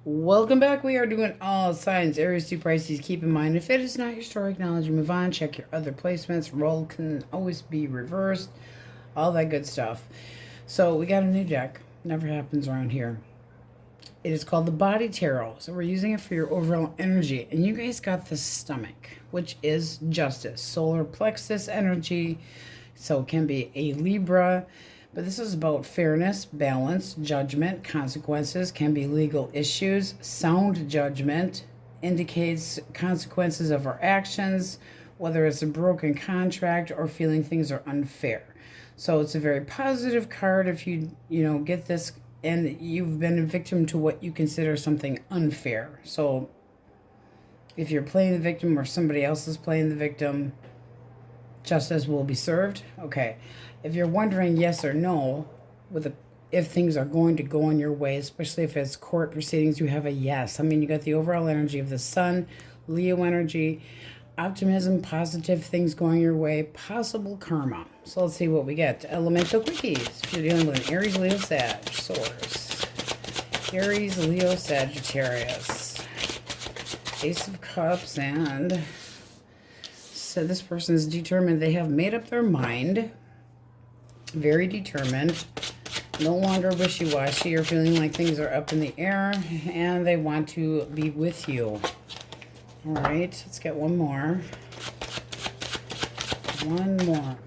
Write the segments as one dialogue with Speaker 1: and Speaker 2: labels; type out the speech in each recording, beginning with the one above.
Speaker 1: Welcome back. We are doing all signs, Aries to Pisces. Keep in mind, if it is not your story, acknowledge and move on. Check your other placements. Roll can always be reversed. All that good stuff. So we got a new deck. Never happens around here. It is called the Body Tarot. So we're using it for your overall energy. And you guys got the stomach, which is justice. Solar plexus energy. So it can be a Libra. But this is about fairness, balance, judgment, consequences, can be legal issues. Sound judgment indicates consequences of our actions, whether it's a broken contract or feeling things are unfair. So it's a very positive card if you get this and you've been a victim to what you consider something unfair. So if you're playing the victim or somebody else is playing the victim, justice will be served. Okay. If you're wondering yes or no, if things are going to go in your way, especially if it's court proceedings, you have a yes. I mean, you got the overall energy of the sun, Leo energy, optimism, positive things going your way, possible karma. So let's see what we get. Elemental quickies. If you're dealing with an Aries, Leo, Sag, Source. Aries, Leo, Sagittarius. Ace of Cups, and so this person is determined. They have made up their mind. Very determined, no longer wishy-washy or feeling like things are up in the air, and they want to be with you. All right, let's get one more. One more.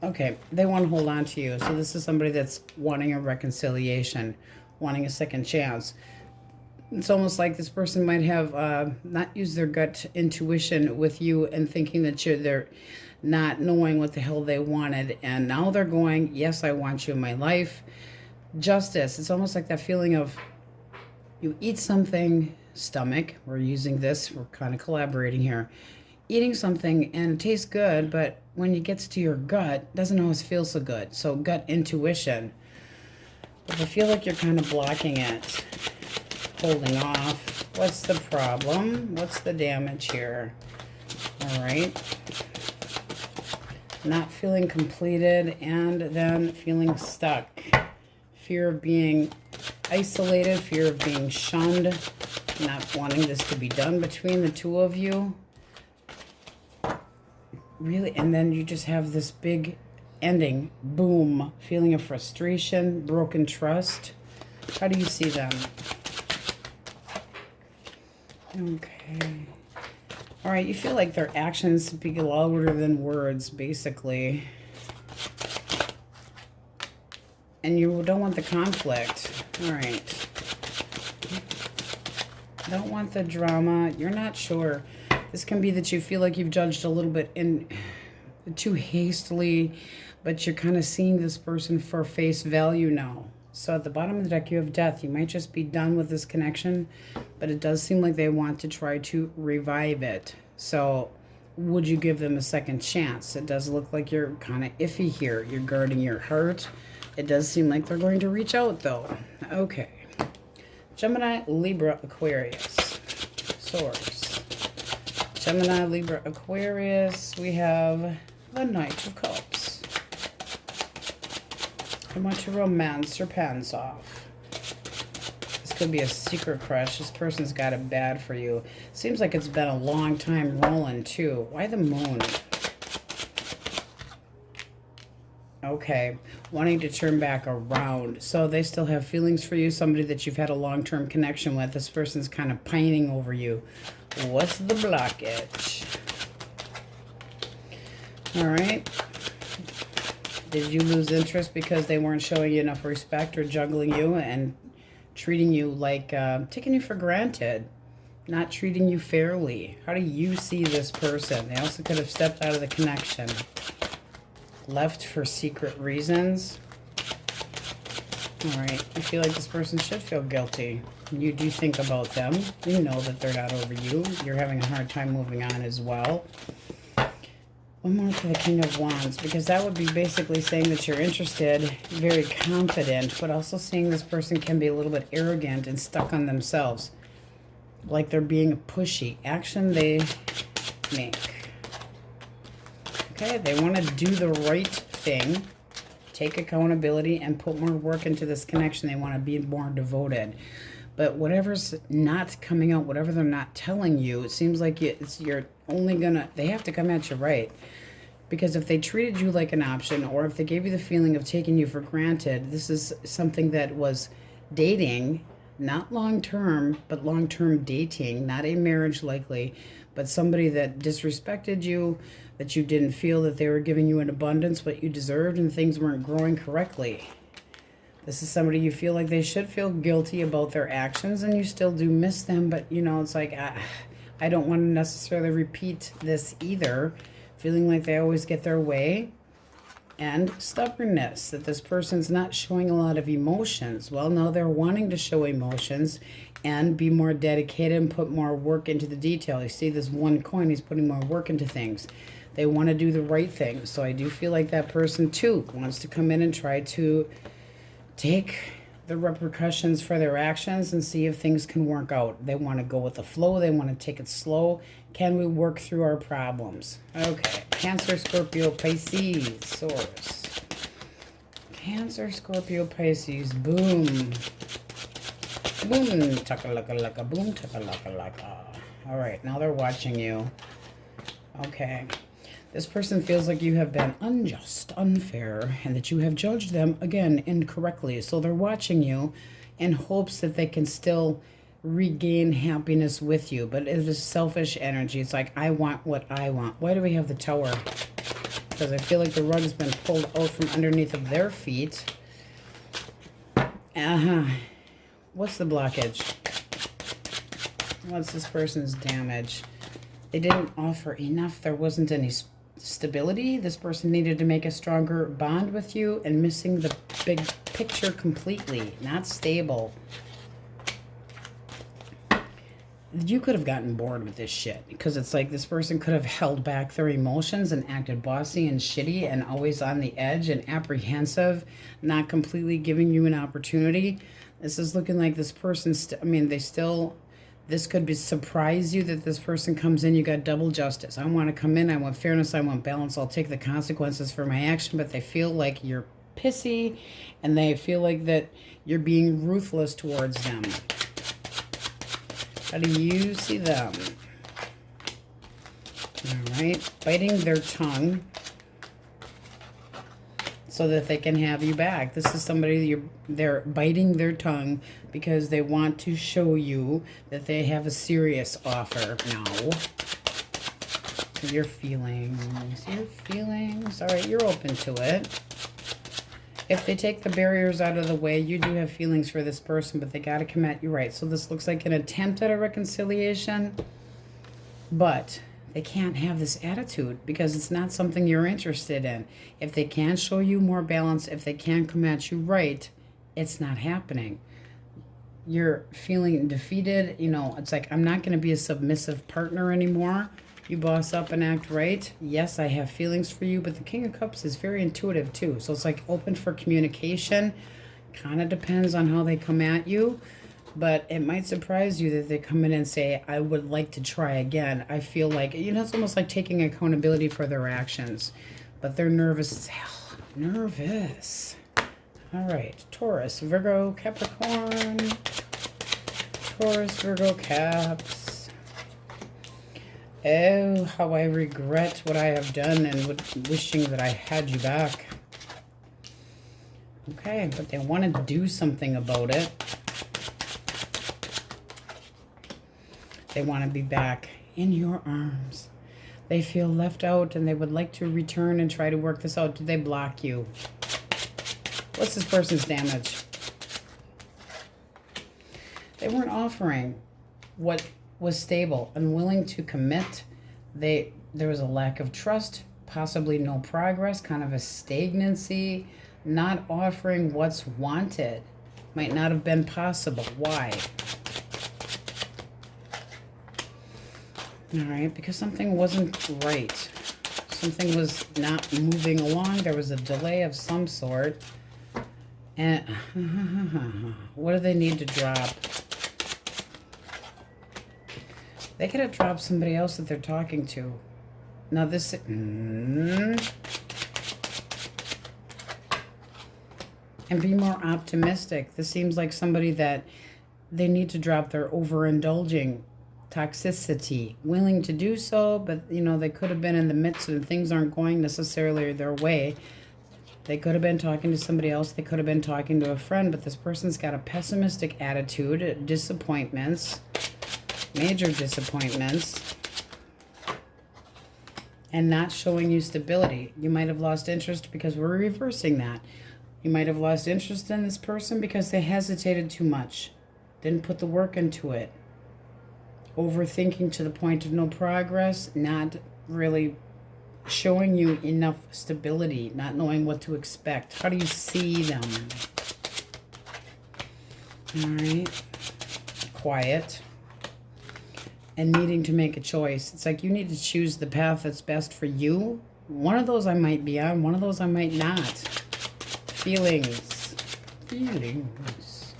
Speaker 1: Okay, they want to hold on to you. So this is somebody that's wanting a reconciliation, wanting a second chance. It's almost like this person might have not used their gut intuition with you and thinking that they're not knowing what the hell they wanted, and now they're going, yes, I want you in my life. Justice. It's almost like that feeling of you eat something, stomach, we're using this, we're kind of collaborating here, eating something and it tastes good, but when it gets to your gut, it doesn't always feel so good. So gut intuition. But I feel like you're kind of blocking it, holding off. What's the problem? What's the damage here? All right. Not feeling completed, and then feeling stuck. Fear of being isolated, fear of being shunned, not wanting this to be done between the two of you. Really, and then you just have this big ending, boom, feeling of frustration, broken trust. How do you see them? Okay. All right, you feel like their actions speak louder than words, basically. And you don't want the conflict. All right. Don't want the drama. You're not sure. This can be that you feel like you've judged a little bit too hastily, but you're kind of seeing this person for face value now. So at the bottom of the deck, you have death. You might just be done with this connection, but it does seem like they want to try to revive it. So would you give them a second chance? It does look like you're kind of iffy here. You're guarding your heart. It does seem like they're going to reach out, though. Okay. Gemini, Libra, Aquarius. Source. Gemini, Libra, Aquarius. We have the Knight of Cups. I want to romance your pants off. This could be a secret crush. This person's got it bad for you. Seems like it's been a long time rolling, too. Why the moon? Okay. Wanting to turn back around. So they still have feelings for you. Somebody that you've had a long-term connection with. This person's kind of pining over you. What's the blockage? All right. Did you lose interest because they weren't showing you enough respect or juggling you and treating you like, taking you for granted, not treating you fairly? How do you see this person? They also could have stepped out of the connection. Left for secret reasons. All right. You feel like this person should feel guilty. You do think about them. You know that they're not over you. You're having a hard time moving on as well. One more for the King of Wands, because that would be basically saying that you're interested, very confident, but also saying this person can be a little bit arrogant and stuck on themselves. Like they're being pushy. Action they make. Okay, they want to do the right thing, take accountability, and put more work into this connection. They want to be more devoted. But whatever's not coming out, whatever they're not telling you, it seems like you're only gonna, they have to come at you right. Because if they treated you like an option, or if they gave you the feeling of taking you for granted, this is something that was dating, not long-term, but long-term dating, not a marriage likely, but somebody that disrespected you, that you didn't feel that they were giving you in abundance what you deserved, and things weren't growing correctly. This is somebody you feel like they should feel guilty about their actions, and you still do miss them, but you know, it's like, I don't want to necessarily repeat this either. Feeling like they always get their way. And stubbornness, that this person's not showing a lot of emotions. Well, no, they're wanting to show emotions and be more dedicated and put more work into the detail. You see this one coin, he's putting more work into things. They want to do the right thing. So I do feel like that person too wants to come in and try to take the repercussions for their actions and see if things can work out. They want to go with the flow. They want to take it slow. Can we work through our problems? Okay. Cancer, Scorpio, Pisces, Taurus. Cancer, Scorpio, Pisces. Boom. Boom. Taka-laka-laka. Boom. Taka-laka-laka. All right. Now they're watching you. Okay. This person feels like you have been unjust, unfair, and that you have judged them, again, incorrectly. So they're watching you in hopes that they can still regain happiness with you. But it is selfish energy. It's like, I want what I want. Why do we have the Tower? Because I feel like the rug has been pulled out from underneath of their feet. What's the blockage? What's this person's damage? They didn't offer enough. There wasn't any stability. This person needed to make a stronger bond with you, and missing the big picture completely. Not stable. You could have gotten bored with this shit, because it's like this person could have held back their emotions and acted bossy and shitty and always on the edge and apprehensive, not completely giving you an opportunity. This is looking like this person, this could be surprise you that this person comes in. You got double justice. I want to come in. I want fairness. I want balance. I'll take the consequences for my action. But they feel like you're pissy, and they feel like that you're being ruthless towards them. How do you see them? All right. Biting their tongue so that they can have you back. This is somebody they're biting their tongue because they want to show you that they have a serious offer now. Your feelings. All right, you're open to it. If they take the barriers out of the way, you do have feelings for this person, but they got to come at you right. So this looks like an attempt at a reconciliation, but they can't have this attitude because it's not something you're interested in. If they can't show you more balance, if they can't come at you right, it's not happening. You're feeling defeated. You know, it's like, I'm not going to be a submissive partner anymore. You boss up and act right. Yes, I have feelings for you, but the King of Cups is very intuitive too. So it's like open for communication. Kind of depends on how they come at you. But it might surprise you that they come in and say, I would like to try again. I feel like, you know, it's almost like taking accountability for their actions. But they're nervous as hell. Nervous. All right. Taurus, Virgo, Capricorn. Taurus, Virgo, Caps. Oh, how I regret what I have done and wishing that I had you back. Okay, but they want to do something about it. They want to be back in your arms. They feel left out and they would like to return and try to work this out. Did they block you? What's this person's damage? They weren't offering what was stable, unwilling to commit. There was a lack of trust, possibly no progress, kind of a stagnancy, not offering what's wanted. Might not have been possible. Why? All right, because something wasn't right. Something was not moving along. There was a delay of some sort. And what do they need to drop? They could have dropped somebody else that they're talking to. Now this... and be more optimistic. This seems like somebody that they need to drop their overindulging toxicity, willing to do so, but you know, they could have been in the midst and things aren't going necessarily their way. They could have been talking to somebody else, they could have been talking to a friend, but this person's got a pessimistic attitude, disappointments, major disappointments, and not showing you stability. You might have lost interest because we're reversing that. You might have lost interest in this person because they hesitated too much, didn't put the work into it. Overthinking to the point of no progress, not really showing you enough stability, not knowing what to expect. How do you see them? All right. Quiet. And needing to make a choice. It's like you need to choose the path that's best for you. One of those I might be on, one of those I might not. Feelings. Feelings.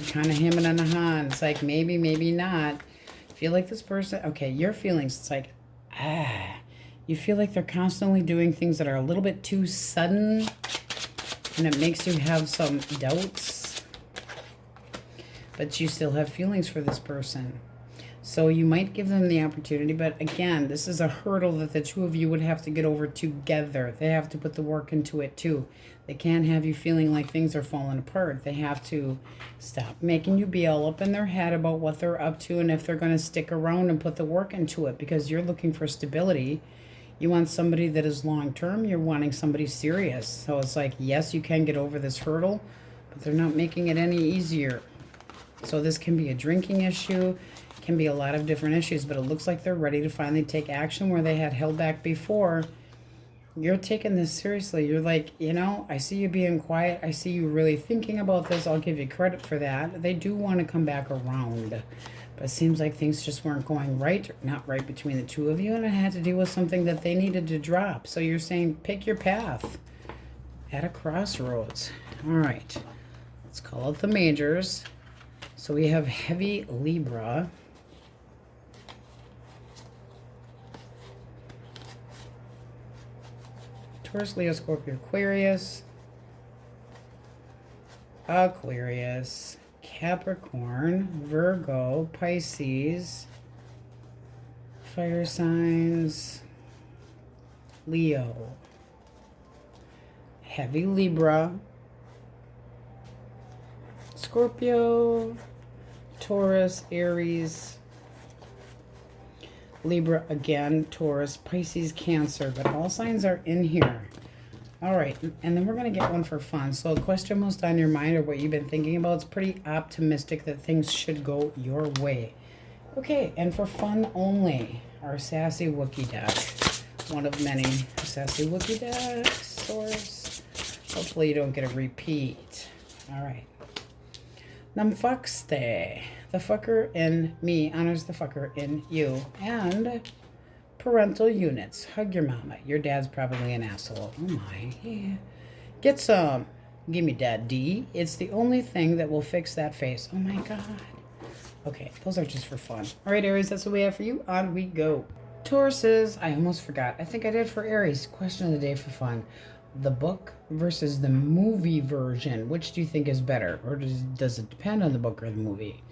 Speaker 1: Kind of hemming and hawing. It's like maybe, maybe not. Feel like this person, okay, your feelings, it's like, you feel like they're constantly doing things that are a little bit too sudden, and it makes you have some doubts, but you still have feelings for this person. So you might give them the opportunity, but again, this is a hurdle that the two of you would have to get over together. They have to put the work into it too. They can't have you feeling like things are falling apart. They have to stop making you be all up in their head about what they're up to and if they're going to stick around and put the work into it, because you're looking for stability. You want somebody that is long-term. You're wanting somebody serious. So it's like, yes, you can get over this hurdle, but they're not making it any easier. So this can be a drinking issue. Can be a lot of different issues, but it looks like they're ready to finally take action where they had held back before. You're taking this seriously. You're like, you know, I see you being quiet. I see you really thinking about this. I'll give you credit for that. They do want to come back around, but it seems like things just weren't going right, not right between the two of you, and it had to do with something that they needed to drop. So you're saying pick your path at a crossroads. All right, let's call out the majors. So we have heavy Libra, Taurus, Leo, Scorpio, Aquarius, Capricorn, Virgo, Pisces, fire signs, Leo, heavy Libra, Scorpio, Taurus, Aries, Libra again, Taurus, Pisces, Cancer, but all signs are in here. All right, and then we're going to get one for fun. So the question most on your mind or what you've been thinking about, it's pretty optimistic that things should go your way. Okay, and for fun only, our Sassy Wookie deck. One of many Sassy Wookie decks, source. Hopefully you don't get a repeat. All right. Namfaxte. The fucker in me honors the fucker in you. And parental units. Hug your mama. Your dad's probably an asshole. Oh my. Yeah. Get some. Give me Dad D. It's the only thing that will fix that face. Oh my God. Okay, those are just for fun. All right, Aries, that's what we have for you. On we go. Tauruses. I almost forgot. I think I did for Aries. Question of the day for fun. The book versus the movie version. Which do you think is better? Or does it depend on the book or the movie?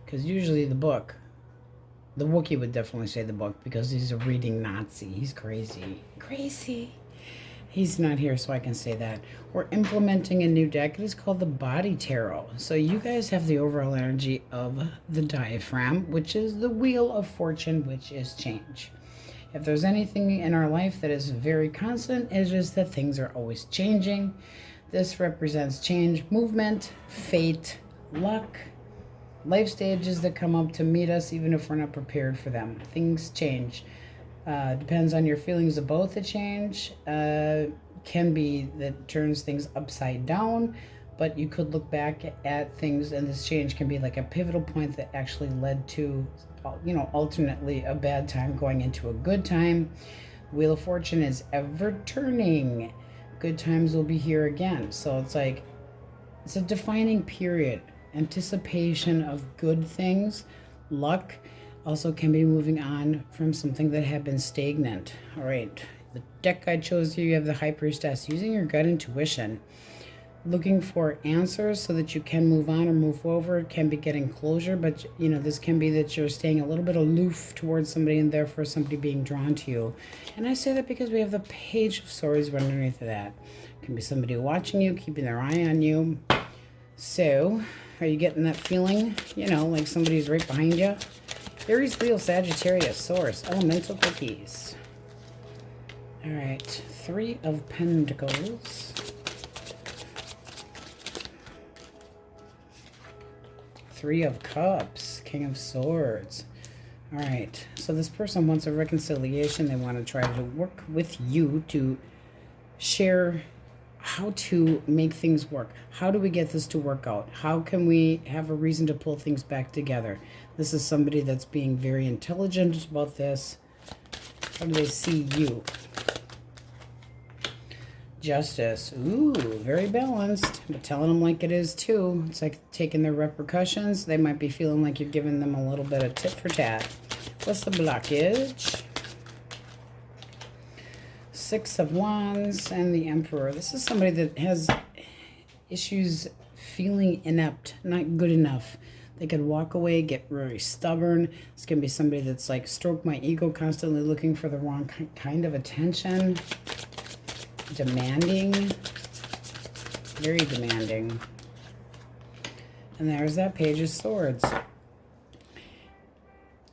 Speaker 1: Because usually the book, the Wookiee would definitely say the book because he's a reading Nazi. He's crazy. Crazy. He's not here, so I can say that. We're implementing a new deck. It is called the Body Tarot. So you guys have the overall energy of the diaphragm, which is the Wheel of Fortune, which is change. If there's anything in our life that is very constant, it is that things are always changing. This represents change, movement, fate, luck, life stages that come up to meet us even if we're not prepared for them. Things change. Depends on your feelings about the change. Can be that turns things upside down, but you could look back at things and this change can be like a pivotal point that actually led to, you know, alternately a bad time going into a good time. Wheel of Fortune is ever turning. Good times will be here again. So it's like, it's a defining period. Anticipation of good things. Luck also can be moving on from something that had been stagnant. All right, the deck I chose here, you have the High Priestess, using your gut intuition. looking for answers so that you can move on or move forward, can be getting closure, but you know, this can be that you're staying a little bit aloof towards somebody and therefore somebody being drawn to you. And I say that because we have the Page of Swords right underneath of that. It can be somebody watching you, keeping their eye on you. So, are you getting that feeling, you know, like somebody's right behind you? Aries, Leo, Sagittarius, Source, Elemental Quickies. All right, 3 of Pentacles. 3 of Cups, King of Swords. All right, so this person wants a reconciliation. They want to try to work with you to share how to make things work. How do we get this to work out? How can we have a reason to pull things back together? This is somebody that's being very intelligent about this. How do they see you? Justice. Ooh, very balanced, but telling them like it is too. It's like taking their repercussions. They might be feeling like you're giving them a little bit of tit for tat. What's the blockage? 6 of Wands and the Emperor. This is somebody that has issues feeling inept, not good enough. They could walk away, get very stubborn. This can be somebody that's like, stroke my ego, constantly looking for the wrong kind of attention. Demanding, very demanding. And there's that Page of Swords.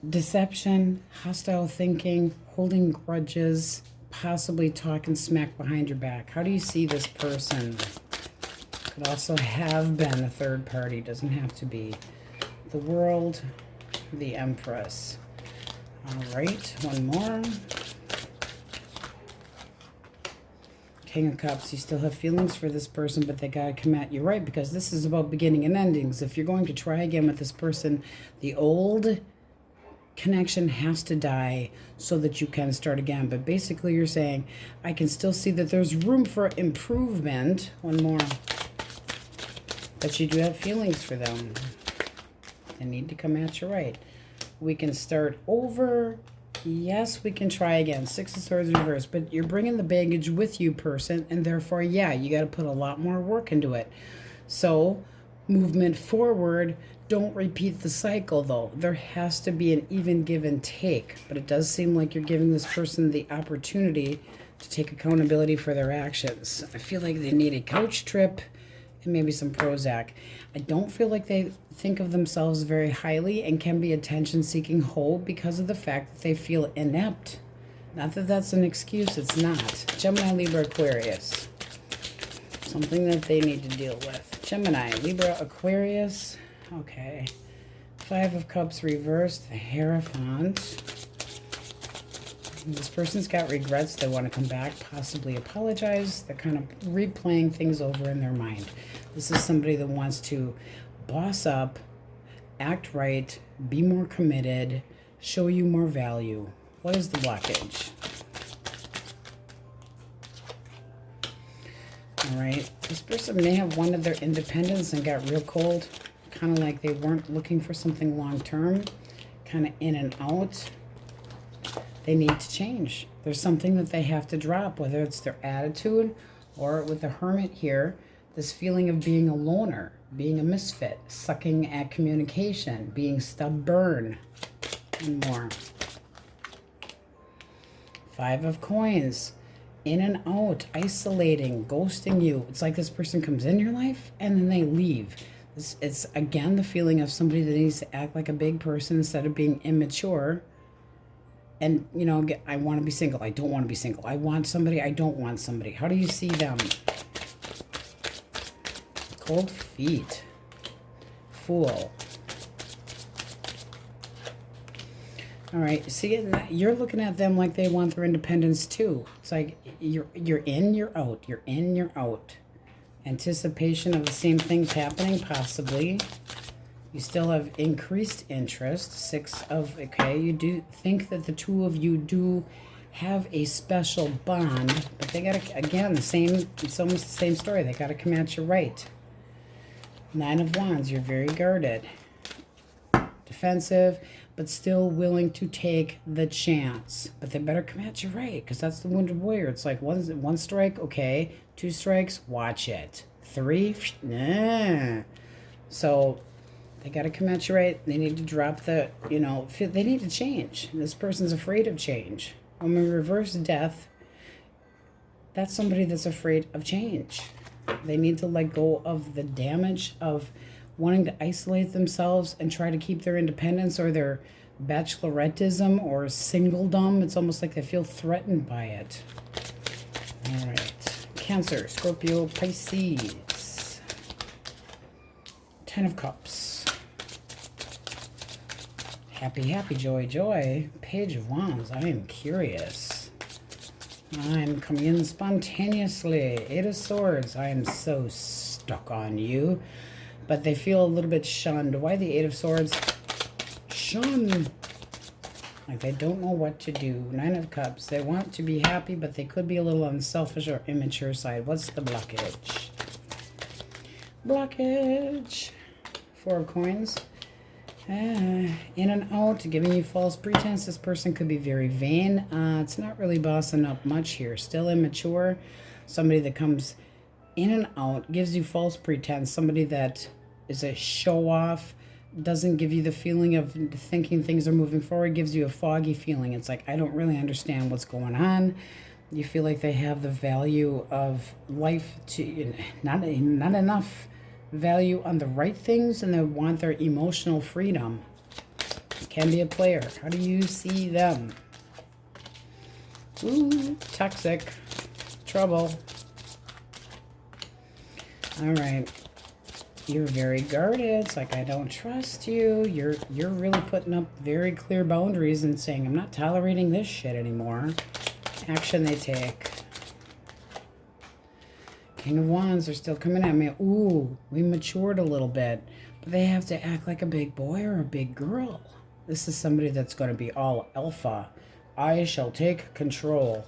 Speaker 1: Deception, hostile thinking, holding grudges, possibly talking smack behind your back. How do you see this person? Could also have been a third party, doesn't have to be. The World, the Empress. All right, one more. King of Cups. You still have feelings for this person, but they gotta come at you right, because this is about beginning and endings. If you're going to try again with this person, the old connection has to die so that you can start again. But basically you're saying, I can still see that there's room for improvement. One more. But you do have feelings for them. They need to come at you right. We can start over. Yes, we can try again. 6 of Swords reversed, but you're bringing the baggage with you, person, and therefore, yeah, you got to put a lot more work into it. So, movement forward. Don't repeat the cycle, though. There has to be an even give and take, but it does seem like you're giving this person the opportunity to take accountability for their actions. I feel like they need a couch trip and maybe some Prozac. I don't feel like they think of themselves very highly and can be attention-seeking hoe because of the fact that they feel inept. Not that that's an excuse, it's not. Gemini, Libra, Aquarius. Something that they need to deal with. Gemini, Libra, Aquarius. Okay. 5 of Cups reversed, the Hierophant. This person's got regrets. They want to come back, possibly apologize. They're kind of replaying things over in their mind. This is somebody that wants to boss up, act right, be more committed, show you more value. What is the blockage? All right. This person may have wanted their independence and got real cold. Kind of like they weren't looking for something long-term. Kind of in and out. They need to change. There's something that they have to drop, whether it's their attitude or with the Hermit here, this feeling of being a loner, being a misfit, sucking at communication, being stubborn, and more. 5 of Coins, in and out, isolating, ghosting you. It's like this person comes in your life and then they leave. It's again the feeling of somebody that needs to act like a big person instead of being immature. And, you know, I want to be single. I don't want to be single. I want somebody. I don't want somebody. How do you see them? Cold feet. Fool. All right. See, you're looking at them like they want their independence too. It's like you're in, you're out. You're in, you're out. Anticipation of the same things happening, possibly. You still have increased interest. 6 of, okay, you do think that the two of you do have a special bond, but they got to, again, it's almost the same story. They got to come at you right. 9 of Wands, you're very guarded. Defensive, but still willing to take the chance. But they better come at you right, because that's the Wounded Warrior. It's like one strike, okay. 2 strikes, watch it. 3, nah. So they got to commensurate. They need to drop the, you know, they need to change. This person's afraid of change. When we reverse death, that's somebody that's afraid of change. They need to let go of the damage of wanting to isolate themselves and try to keep their independence or their bachelorettism or singledom. It's almost like they feel threatened by it. All right. Cancer, Scorpio, Pisces. 10 of Cups. Happy, happy, joy, joy. Page of Wands. I am curious. I'm coming in spontaneously. 8 of Swords. I am so stuck on you. But they feel a little bit shunned. Why the 8 of Swords? Shunned. Like they don't know what to do. 9 of Cups. They want to be happy, but they could be a little unselfish or immature side. What's the blockage? Blockage. 4 of Coins. In and out, giving you false pretense. This person could be very vain. It's not really bossing up much here. Still immature. Somebody that comes in and out, gives you false pretense. Somebody that is a show-off, doesn't give you the feeling of thinking things are moving forward, gives you a foggy feeling. It's like, I don't really understand what's going on. You feel like they have the value of life to, not enough value on the right things, and they want their emotional freedom. Can be a player. How do you see them? Ooh, toxic. Trouble. All right. You're very guarded. It's like, I don't trust you. You're really putting up very clear boundaries and saying, I'm not tolerating this shit anymore. Action they take. King of Wands are still coming at me. Ooh, we matured a little bit. But they have to act like a big boy or a big girl. This is somebody that's going to be all alpha. I shall take control.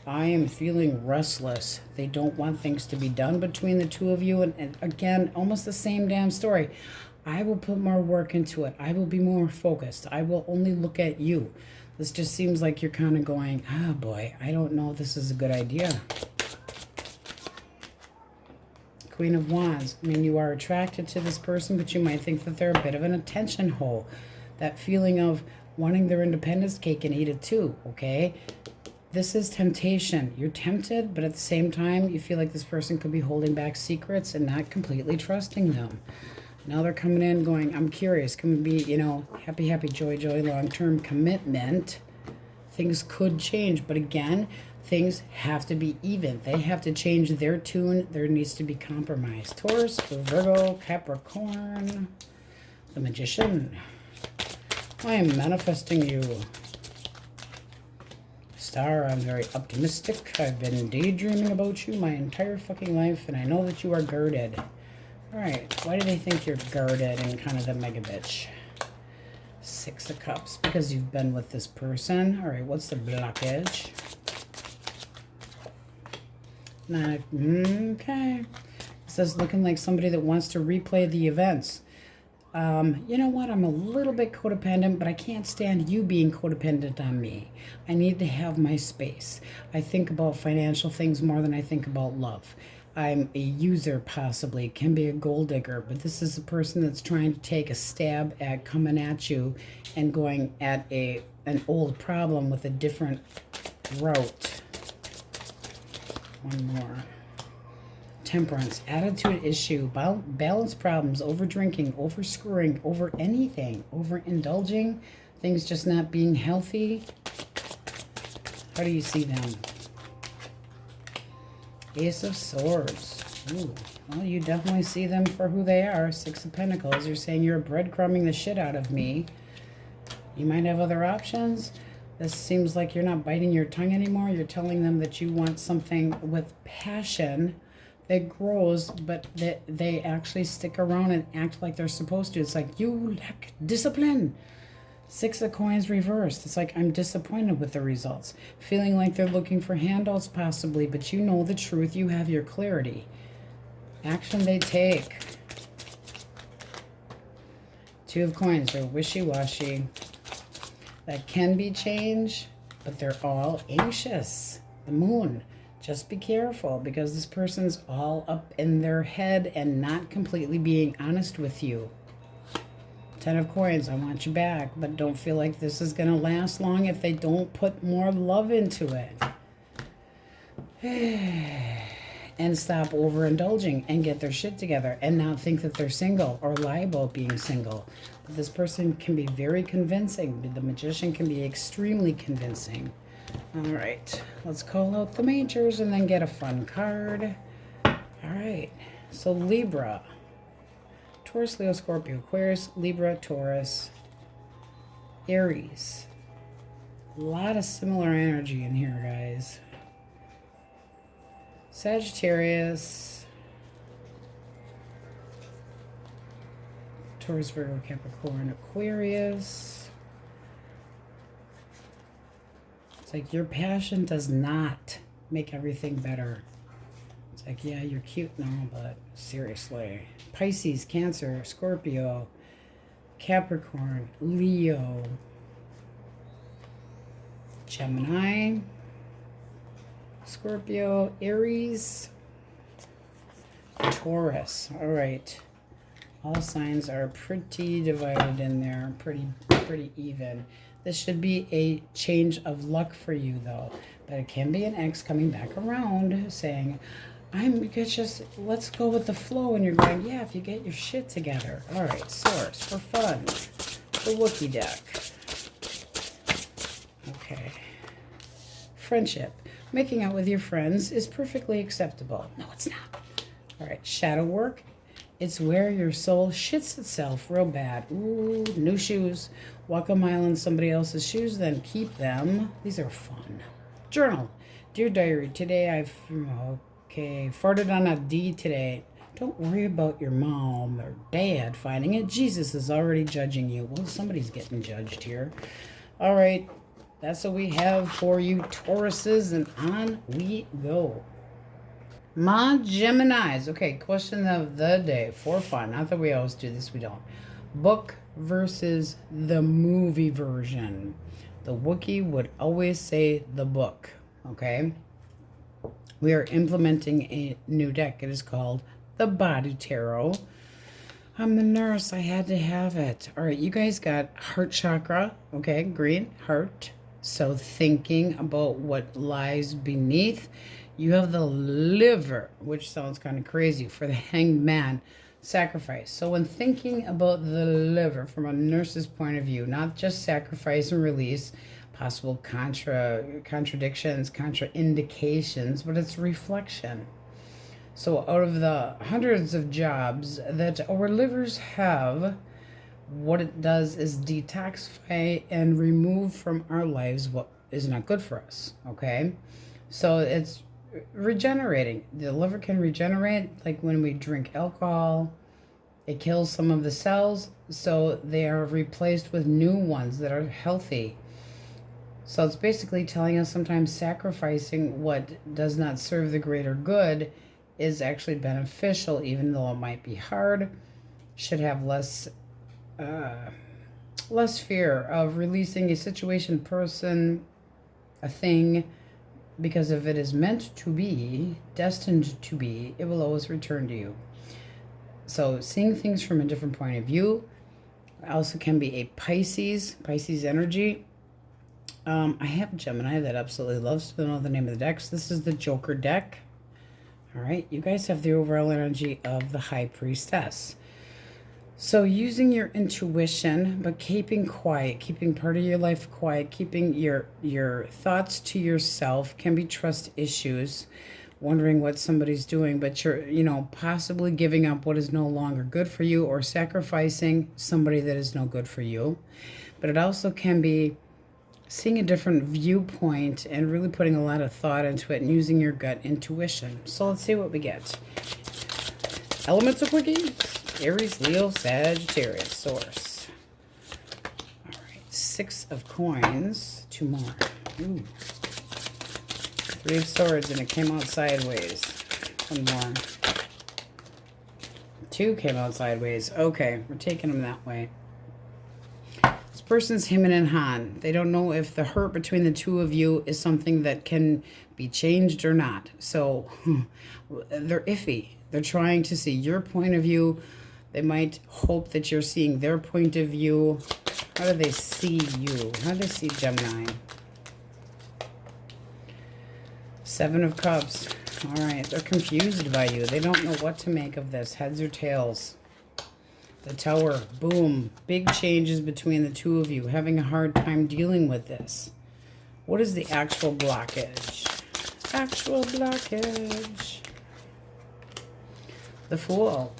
Speaker 1: I am feeling restless. They don't want things to be done between the two of you. And again, almost the same damn story. I will put more work into it. I will be more focused. I will only look at you. This just seems like you're kind of going, oh boy, I don't know if this is a good idea. Queen of Wands. I mean, you are attracted to this person, but you might think that they're a bit of an attention hole. That feeling of wanting their independence cake and eat it too, okay? This is temptation. You're tempted, but at the same time, you feel like this person could be holding back secrets and not completely trusting them. Now they're coming in going, I'm curious. Can be, you know, happy, happy, joy, joy, long-term commitment. Things could change, but again, things have to be even. They have to change their tune. There needs to be compromise. Taurus, Virgo, Capricorn, the Magician. I am manifesting you. Star, I'm very optimistic. I've been daydreaming about you my entire fucking life, and I know that you are guarded. All right, why do they think you're guarded and kind of the mega bitch? 6 of Cups, because you've been with this person. All right, what's the blockage? 9, okay. This is looking like somebody that wants to replay the events. You know what? I'm a little bit codependent, but I can't stand you being codependent on me. I need to have my space. I think about financial things more than I think about love. I'm a user, possibly, can be a gold digger, but this is a person that's trying to take a stab at coming at you and going at an old problem with a different route. One more. Temperance, attitude issue, balance problems, over drinking, over screwing, over anything, over indulging, things just not being healthy. How do you see them? Ace of Swords. Ooh, well, you definitely see them for who they are. 6 of Pentacles. You're saying you're breadcrumbing the shit out of me. You might have other options. This seems like you're not biting your tongue anymore. You're telling them that you want something with passion that grows, but that they actually stick around and act like they're supposed to. It's like, you lack discipline. 6 of Coins reversed. It's like, I'm disappointed with the results. Feeling like they're looking for handouts possibly, but you know the truth. You have your clarity. Action they take. 2 of Coins. They're wishy-washy. That can be changed, but they're all anxious. The Moon. Just be careful, because this person's all up in their head and not completely being honest with you. 10 of coins, I want you back, but don't feel like this is going to last long if they don't put more love into it. And stop overindulging and get their shit together and not think that they're single or lie about being single. But this person can be very convincing. The Magician can be extremely convincing. All right, let's call out the majors and then get a fun card. All right, so Libra, Taurus, Leo, Scorpio, Aquarius, Libra, Taurus, Aries. A lot of similar energy in here, guys. Sagittarius, Taurus, Virgo, Capricorn, Aquarius. It's like your passion does not make everything better. It's like, yeah, you're cute and all, but seriously. Pisces, Cancer, Scorpio, Capricorn, Leo, Gemini, Scorpio, Aries, Taurus. All right. All signs are pretty divided in there, pretty even. This should be a change of luck for you, though. But it can be an ex coming back around saying, let's go with the flow. And you're going, yeah, if you get your shit together. All right, Source for fun. The Wookiee deck. Okay. Friendship. Making out with your friends is perfectly acceptable. No, it's not. All right, shadow work. It's where your soul shits itself real bad. Ooh, new shoes. Walk a mile in somebody else's shoes, then keep them. These are fun. Journal. Dear Diary, today farted on a D today. Don't worry about your mom or dad finding it. Jesus is already judging you. Well, somebody's getting judged here. All right, that's what we have for you, Tauruses, and on we go. My Geminis. Okay, question of the day for fun. Not that we always do this, we don't. Book versus the movie version. The Wookiee would always say the book, okay? We are implementing a new deck. It is called the Body Tarot. I'm the nurse. I had to have it. All right, you guys got heart chakra, okay? Green, heart. So thinking about what lies beneath. You have the liver, which sounds kind of crazy, for the Hanged Man, sacrifice. So when thinking about the liver from a nurse's point of view, not just sacrifice and release, possible contradictions, contraindications, but it's reflection. So out of the hundreds of jobs that our livers have, what it does is detoxify and remove from our lives what is not good for us, okay? So it's regenerating. The liver can regenerate, like when we drink alcohol, it kills some of the cells, so they are replaced with new ones that are healthy. So it's basically telling us sometimes sacrificing what does not serve the greater good is actually beneficial, even though it might be hard. Should have less fear of releasing a situation, person, a thing, because if it is meant to be, destined to be, it will always return to you. So seeing things from a different point of view also can be a Pisces energy. I have Gemini that absolutely loves to know the name of the decks. This is the Joker deck. All right, you guys have the overall energy of the High Priestess. So using your intuition, but keeping quiet, keeping part of your life quiet, keeping your thoughts to yourself can be trust issues, wondering what somebody's doing, but you're, possibly giving up what is no longer good for you or sacrificing somebody that is no good for you. But it also can be seeing a different viewpoint and really putting a lot of thought into it and using your gut intuition. So let's see what we get. Elements of Quickies. Aries, Leo, Sagittarius, Source. All right, 6 of coins. 2 more. Ooh. 3 of swords, and it came out sideways. 1 more. 2 came out sideways. Okay, we're taking them that way. This person's hemming and hawing. They don't know if the hurt between the two of you is something that can be changed or not. So they're iffy. They're trying to see your point of view. They might hope that you're seeing their point of view. How do they see you? How do they see Gemini? Seven of Cups. All right, they're confused by you. They don't know what to make of this. Heads or tails. The Tower. Boom. Big changes between the two of you. Having a hard time dealing with this. What is the actual blockage? Actual blockage. The Fool.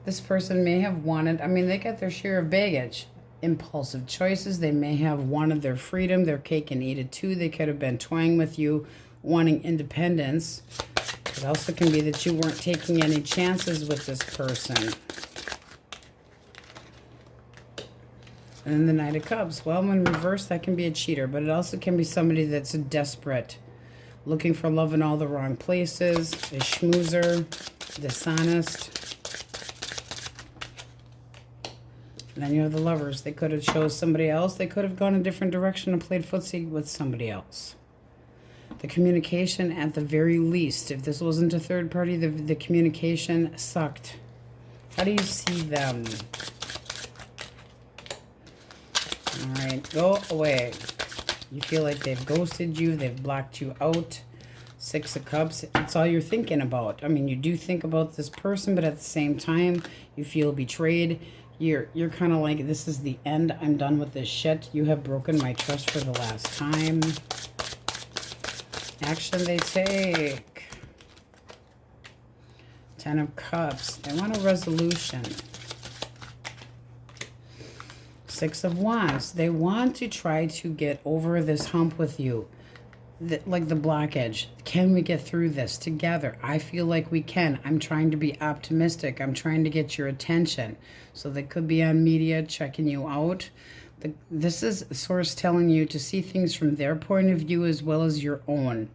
Speaker 1: This person may have wanted, I mean, they got their share of baggage. Impulsive choices. They may have wanted their freedom, their cake and eat it too. They could have been toying with you, wanting independence. It also can be that you weren't taking any chances with this person. And then the Knight of Cups. Well, when reversed, that can be a cheater, but it also can be somebody that's desperate, looking for love in all the wrong places, a schmoozer, dishonest. And then you have the Lovers. They could have chose somebody else. They could have gone a different direction and played footsie with somebody else. The communication, at the very least, if this wasn't a third party, the communication sucked. How do you see them? All right, go away. You feel like they've ghosted you. They've blocked you out. Six of Cups. It's all you're thinking about. I mean, you do think about this person, but at the same time, you feel betrayed. You're kind of like, this is the end. I'm done with this shit. You have broken my trust for the last time. Action they take. Ten of Cups. They want a resolution. Six of Wands. They want to try to get over this hump with you. Like the blockage. Can we get through this together? I feel like we can. I'm trying to be optimistic. I'm trying to get your attention. So they could be on media checking you out. This is a source telling you to see things from their point of view as well as your own.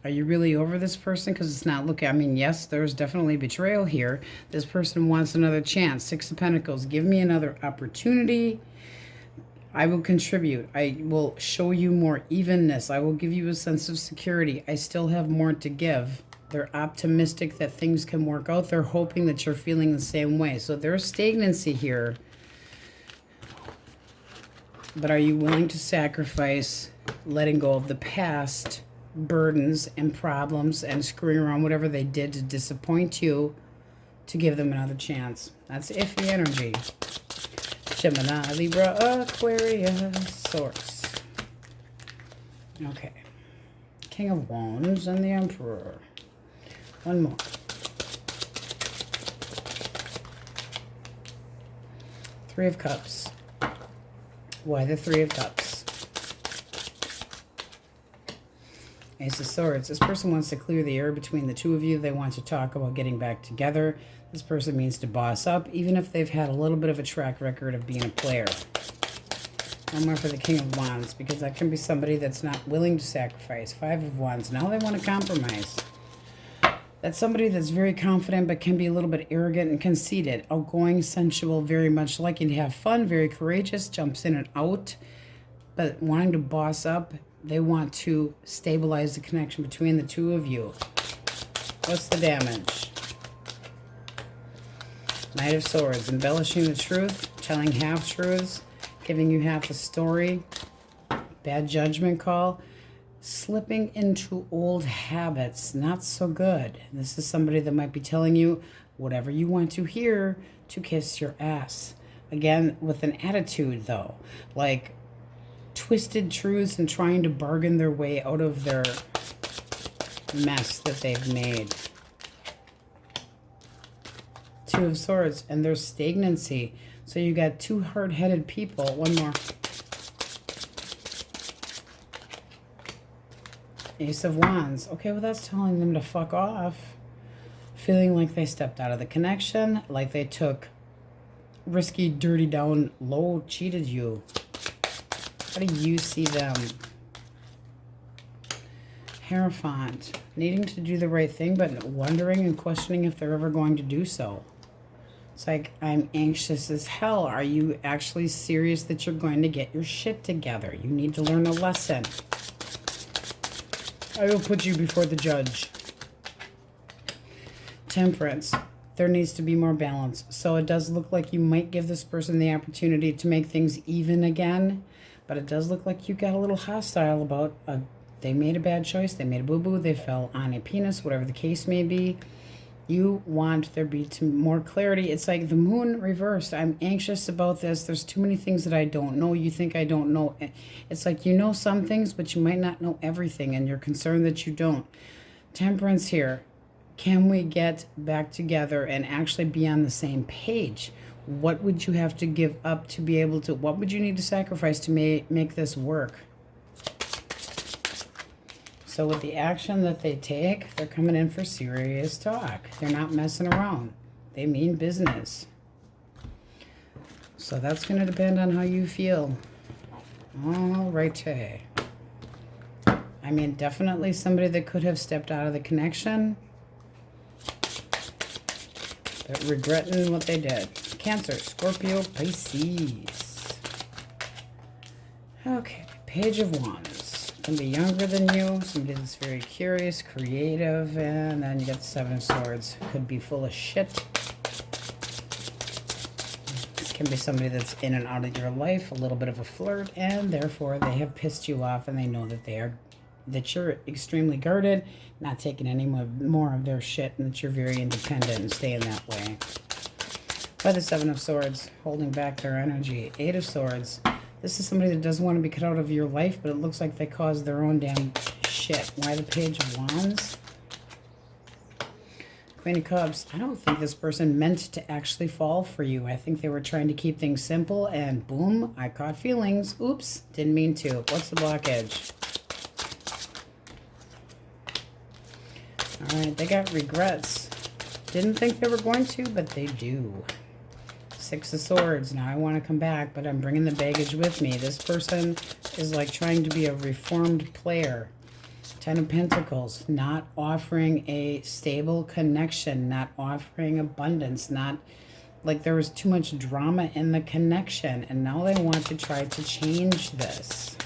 Speaker 1: Are you really over this person? Because it's not looking, I mean, yes, there's definitely betrayal here. This person wants another chance. Six of Pentacles. Give me another opportunity. I will contribute. I will show you more evenness. I will give you a sense of security. I still have more to give. They're optimistic that things can work out. They're hoping that you're feeling the same way. So there's stagnancy here. But are you willing to sacrifice letting go of the past burdens and problems and screwing around whatever they did to disappoint you to give them another chance? That's iffy energy. Gemini, Libra, Aquarius, Source. Okay. King of Wands and the Emperor. One more. Three of Cups. Why the Three of Cups? Ace of Swords. This person wants to clear the air between the two of you. They want to talk about getting back together. This person means to boss up, even if they've had a little bit of a track record of being a player. One more for the King of Wands, because that can be somebody that's not willing to sacrifice. Five of Wands. Now they want to compromise. That's somebody that's very confident, but can be a little bit arrogant and conceited. Outgoing, sensual, very much liking to have fun, very courageous, jumps in and out. But wanting to boss up, they want to stabilize the connection between the two of you. What's the damage? Knight of Swords. Embellishing the truth, telling half-truths, giving you half a story. Bad judgment call. Slipping into old habits. Not so good. This is somebody that might be telling you whatever you want to hear to kiss your ass. Again, with an attitude, though. Like twisted truths and trying to bargain their way out of their mess that they've made. Two of Swords, and there's stagnancy. So you got two hard-headed people. One more. Ace of Wands. Okay, well, that's telling them to fuck off. Feeling like they stepped out of the connection, like they took risky, dirty down low, cheated you. How do you see them? Hierophant. Needing to do the right thing, but wondering and questioning if they're ever going to do so. It's like, I'm anxious as hell. Are you actually serious that you're going to get your shit together? You need to learn a lesson. I will put you before the judge. Temperance. There needs to be more balance. So it does look like you might give this person the opportunity to make things even again. But it does look like you got a little hostile about they made a bad choice. They made a boo-boo. They fell on a penis, whatever the case may be. You want there be more clarity. It's like the moon reversed. I'm anxious about this. There's too many things that I don't know. You think I don't know. It's like you know some things, but you might not know everything, and you're concerned that you don't. Temperance here. Can we get back together and actually be on the same page? What would you have to give up to be able to, what would you need to sacrifice to make this work? So with the action that they take, they're coming in for serious talk. They're not messing around. They mean business. So that's going to depend on how you feel. All righty. I mean, definitely somebody that could have stepped out of the connection, but regretting what they did. Cancer, Scorpio, Pisces. Okay, Page of Wands. Can be younger than you, somebody that's very curious, creative, and then you got the Seven of Swords. Could be full of shit. This can be somebody that's in and out of your life, a little bit of a flirt, and therefore they have pissed you off, and they know that you're extremely guarded, not taking any more of their shit, and that you're very independent and staying that way. By the Seven of Swords, holding back their energy. Eight of Swords. This is somebody that doesn't want to be cut out of your life, but it looks like they caused their own damn shit. Why the Page of Wands? Queen of Cups. I don't think this person meant to actually fall for you. I think they were trying to keep things simple, and boom, I caught feelings. Oops, didn't mean to. What's the blockage? All right, they got regrets. Didn't think they were going to, but they do. Six of Swords. Now I want to come back, but I'm bringing the baggage with me. This person is like trying to be a reformed player. Ten of Pentacles. Not offering a stable connection. Not offering abundance. Not like there was too much drama in the connection. And now they want to try to change this.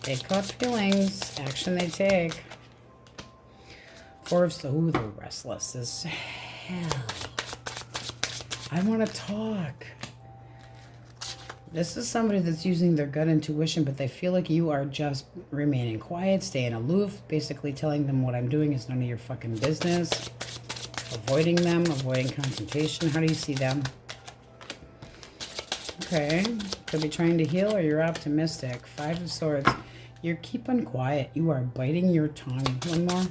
Speaker 1: They caught feelings. Action they take. Four of Swords. Ooh, they're restless as hell. I want to talk. This is somebody that's using their gut intuition, but they feel like you are just remaining quiet, staying aloof, basically telling them what I'm doing is none of your fucking business. Avoiding them, avoiding confrontation. How do you see them? Okay. Could be trying to heal, or you're optimistic. Five of Swords. You're keeping quiet. You are biting your tongue. One more.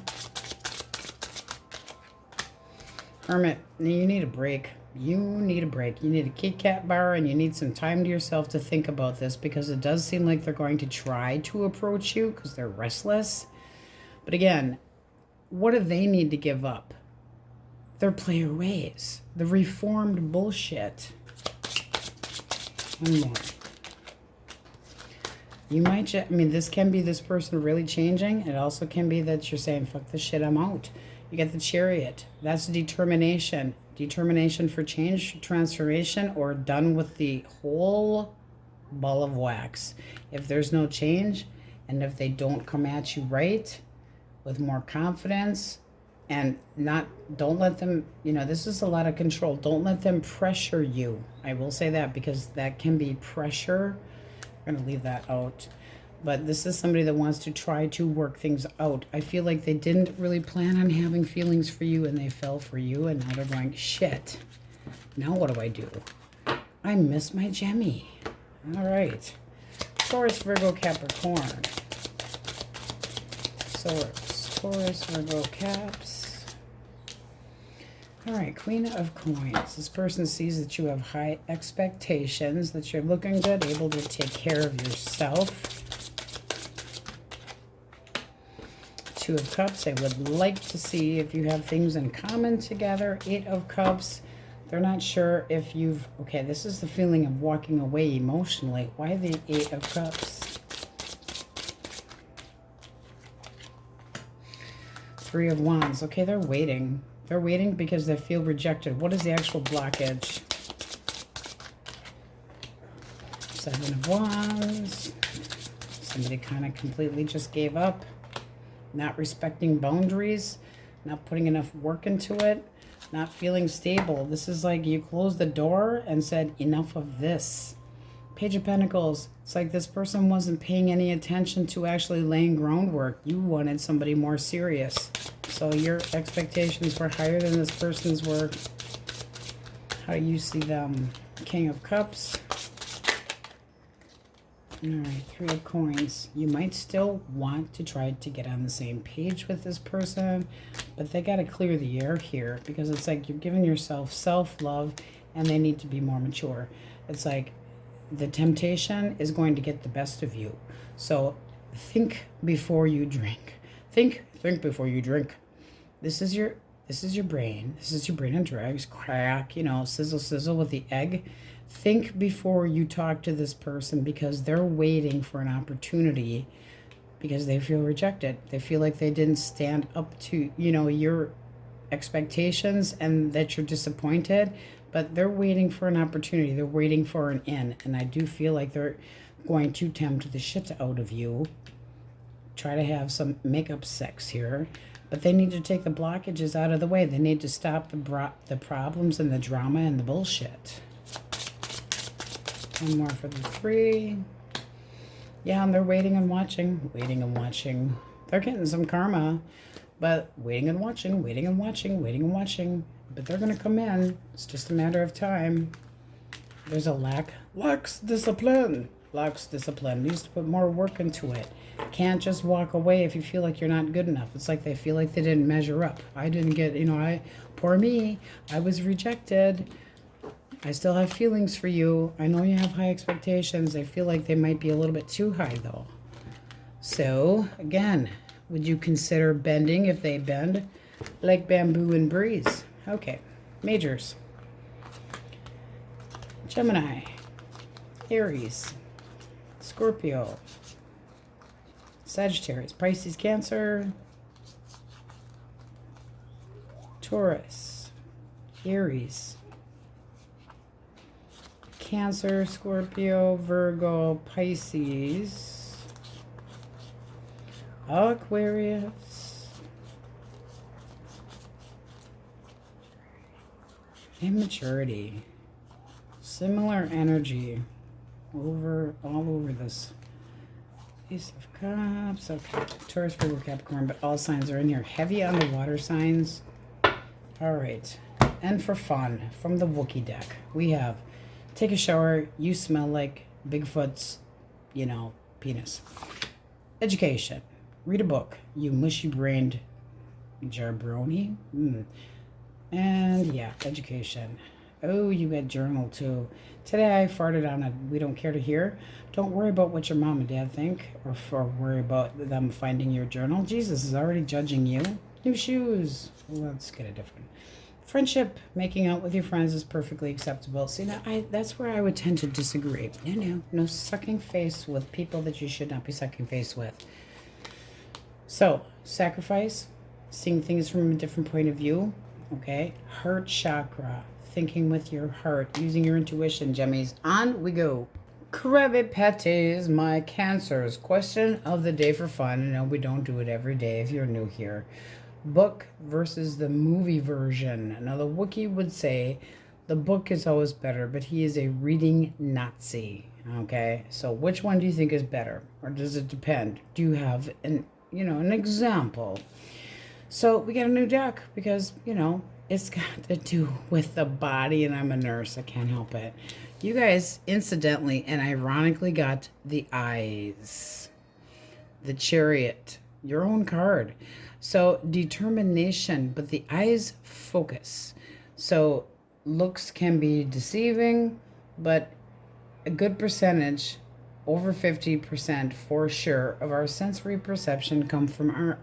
Speaker 1: Hermit. You need a break. You need a break. You need a Kit Kat bar, and you need some time to yourself to think about this, because it does seem like they're going to try to approach you because they're restless. But again, what do they need to give up? Their player ways. The reformed bullshit. One more. You might I mean, this can be this person really changing. It also can be that you're saying, fuck this shit, I'm out. You get the Chariot. That's determination. Determination for change, transformation, or done with the whole ball of wax. If there's no change, and if they don't come at you right with more confidence, and don't let them, this is a lot of control. Don't let them pressure you. I will say that, because that can be pressure. I'm going to leave that out. But this is somebody that wants to try to work things out. I feel like they didn't really plan on having feelings for you, and they fell for you, and now they're going, shit, now what do I do? I miss my Gemmy. All right. Taurus, Virgo, Capricorn. Swords. Taurus, Virgo, Caps. All right, Queen of Coins. This person sees that you have high expectations, that you're looking good, able to take care of yourself. Two of Cups. They would like to see if you have things in common together. Eight of Cups. They're not sure if you've... Okay, this is the feeling of walking away emotionally. Why the Eight of Cups? Three of Wands. Okay, they're waiting. They're waiting because they feel rejected. What is the actual blockage? 7 of Wands. Somebody kind of completely just gave up. Not respecting boundaries. Not putting enough work into it. Not feeling stable. This is like you closed the door and said, enough of this. Page of Pentacles. It's like this person wasn't paying any attention to actually laying groundwork. You wanted somebody more serious. So your expectations were higher than this person's were. How do you see them? King of Cups. All right, 3 of Coins. You might still want to try to get on the same page with this person, but they got to clear the air here because it's like you're giving yourself self-love and they need to be more mature. It's like the temptation is going to get the best of you. So think before you drink. Think before you drink. This is your brain. This is your brain on drugs. Crack, you know, sizzle, sizzle with the egg. Think before you talk to this person because they're waiting for an opportunity because they feel rejected. They feel like they didn't stand up to, you know, your expectations and that you're disappointed, but they're waiting for an opportunity. They're waiting for an in. And I do feel like they're going to tempt the shit out of you. Try to have some make-up sex here. But they need to take the blockages out of the way. They need to stop the problems and the drama and the bullshit. One more for the 3. Yeah, and they're waiting and watching. Waiting and watching. They're getting some karma. But waiting and watching, waiting and watching, waiting and watching. But they're going to come in. It's just a matter of time. There's a lacks discipline. Lacks discipline. Needs to put more work into it. Can't just walk away if you feel like you're not good enough. It's like they feel like they didn't measure up. I didn't get, you know, poor me. I was rejected. I still have feelings for you. I know you have high expectations. I feel like they might be a little bit too high though. So again, would you consider bending if they bend? Like bamboo and breeze. Okay, majors. Gemini, Aries, Scorpio, Sagittarius, Pisces, Cancer, Taurus, Aries, Cancer, Scorpio, Virgo, Pisces, Aquarius, immaturity. Similar energy all over this. Ace of Cups. Okay. Taurus, Virgo, Capricorn, but all signs are in here. Heavy on the water signs. All right. And for fun, from the Wookiee deck, we have take a shower. You smell like Bigfoot's, you know, penis. Education. Read a book. You mushy-brained jabroni. And yeah, education. Oh, you got journal too. Today I farted on a we don't care to hear. Don't worry about what your mom and dad think or worry about them finding your journal. Jesus is already judging you. New shoes. Let's get a different. Friendship, making out with your friends is perfectly acceptable. See, now that's where I would tend to disagree. No sucking face with people that you should not be sucking face with. So, sacrifice, seeing things from a different point of view. Okay, heart chakra. Thinking with your heart, using your intuition, Gemmies. On we go. Crabby patties, my Cancers. Question of the day for fun. No, we don't do it every day if you're new here. Book versus the movie version. Now, the Wookiee would say the book is always better, but he is a reading Nazi. Okay, so which one do you think is better? Or does it depend? Do you have an example? So we got a new deck because, it's got to do with the body, and I'm a nurse. I can't help it. You guys, incidentally and ironically, got the Eyes, the Chariot, your own card. So determination, but the Eyes focus. So looks can be deceiving, but a good percentage, over 50% for sure, of our sensory perception come from our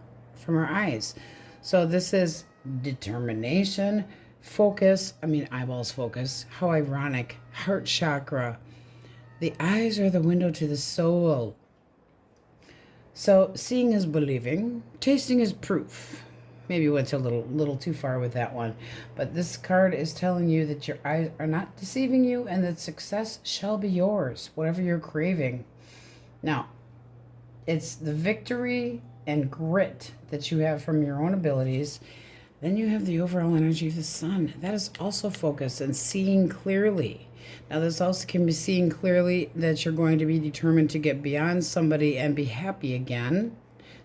Speaker 1: eyes. So this is determination, focus. Eyeballs focus. How ironic. Heart chakra. The eyes are the window to the soul. So seeing is believing. Tasting is proof. maybe went a little too far with that one. But this card is telling you that your eyes are not deceiving you and that success shall be yours, whatever you're craving. Now, it's the victory and grit that you have from your own abilities. Then you have the overall energy of the sun. That is also focus and seeing clearly. Now, this also can be seeing clearly that you're going to be determined to get beyond somebody and be happy again.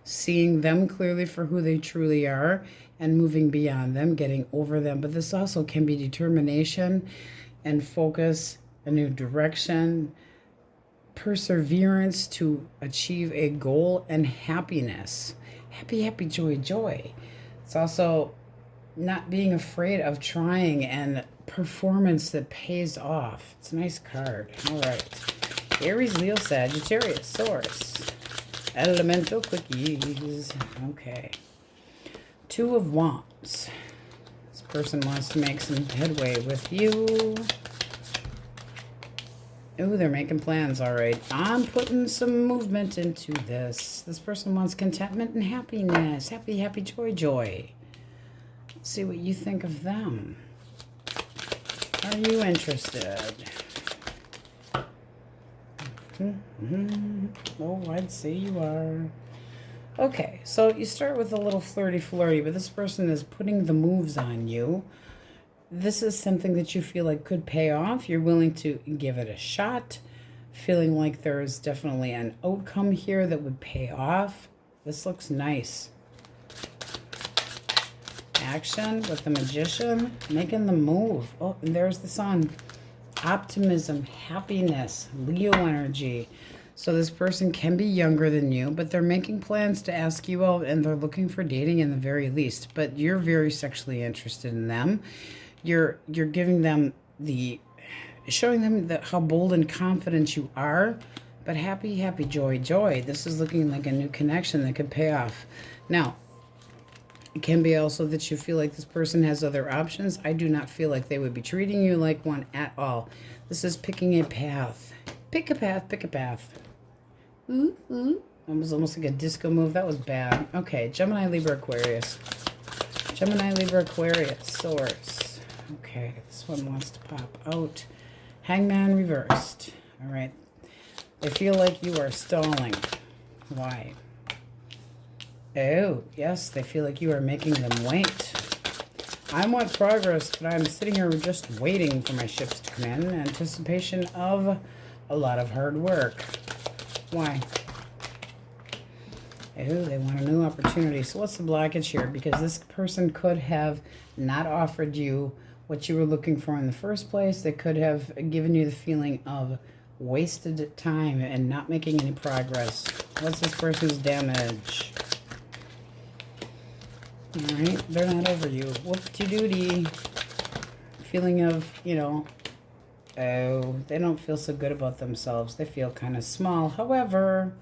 Speaker 1: Seeing them clearly for who they truly are and moving beyond them, getting over them. But this also can be determination and focus, a new direction, perseverance to achieve a goal, and happiness. Happy, happy, joy, joy. It's also not being afraid of trying and performance that pays off. It's a nice card. All right. Aries, Leo, Sagittarius, Taurus. Elemental Quickies. Okay. Two of Wands. This person wants to make some headway with you. Ooh, they're making plans. All right. I'm putting some movement into this. This person wants contentment and happiness. Happy, happy, joy, joy. Let's see what you think of them. Are you interested? Oh, I'd say you are. Okay, so you start with a little flirty, but this person is putting the moves on you. This is something that you feel like could pay off. You're willing to give it a shot, feeling like there is definitely an outcome here that would pay off. This looks nice. Action with the Magician, making the move. Oh, and there's the Sun. Optimism, happiness, Leo energy. So this person can be younger than you, but they're making plans to ask you out, and they're looking for dating in the very least. But you're very sexually interested in them. You're giving them showing them how bold and confident you are. But happy, happy, joy, joy. This is looking like a new connection that could pay off. Now, it can be also that you feel like this person has other options. I do not feel like they would be treating you like one at all. This is picking a path. Pick a path, pick a path. Ooh, ooh. That was almost like a disco move. That was bad. Okay, Gemini, Libra, Aquarius. Gemini, Libra, Aquarius, Source. Okay, this one wants to pop out. Hangman reversed. All right. They feel like you are stalling. Why? Oh, yes, they feel like you are making them wait. I want progress, but I'm sitting here just waiting for my ships to come in anticipation of a lot of hard work. Why? Oh, they want a new opportunity. So what's the blockage here? Because this person could have not offered you what you were looking for in the first place. They could have given you the feeling of wasted time and not making any progress. What's this person's damage? All right, they're not over you. Whoop-de-doody. Feeling of, oh, they don't feel so good about themselves. They feel kind of small. However,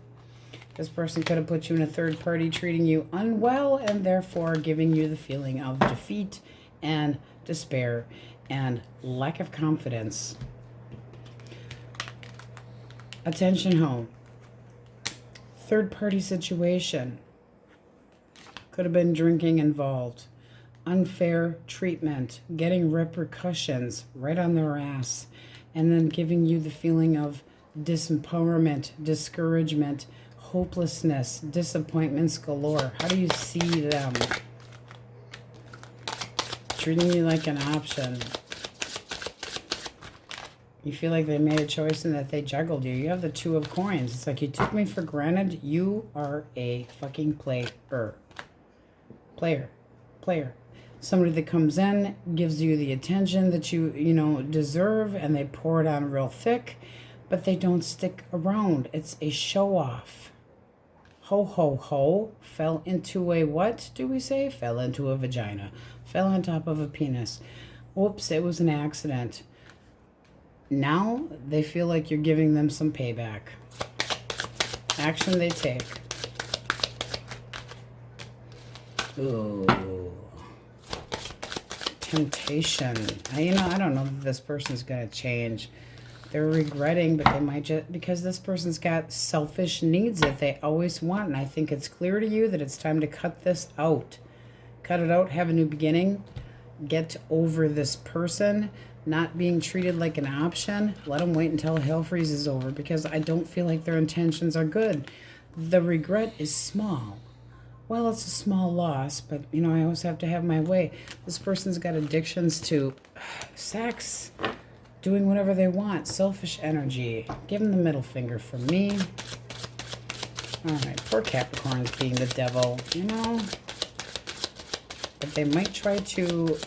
Speaker 1: this person could have put you in a third party treating you unwell and therefore giving you the feeling of defeat and despair and lack of confidence. Attention home. Third party situation. Could have been drinking involved. Unfair treatment. Getting repercussions right on their ass. And then giving you the feeling of disempowerment, discouragement, hopelessness, disappointments galore. How do you see them? Treating you like an option. You feel like they made a choice and that they juggled you. You have the Two of Coins. It's like you took me for granted. You are a fucking player. Player. Somebody that comes in, gives you the attention that you deserve, and they pour it on real thick, but they don't stick around. It's a show off. Ho, ho, ho. Fell into a what, do we say? Fell into a vagina. Fell on top of a penis. Oops, it was an accident. Now they feel like you're giving them some payback. Action they take. Ooh. Temptation. I don't know if this person's going to change. They're regretting, but they might just, because this person's got selfish needs that they always want. And I think it's clear to you that it's time to cut this out. cut it out, have a new beginning, get over this person not being treated like an option. Let them wait until hell freezes over, because I don't feel like their intentions are good. The regret is small. Well, it's a small loss, but, you know, I always have to have my way. This person's got addictions to sex, doing whatever they want, selfish energy. Give them the middle finger from me. All right, poor Capricorns being the devil, you know. But they might try to...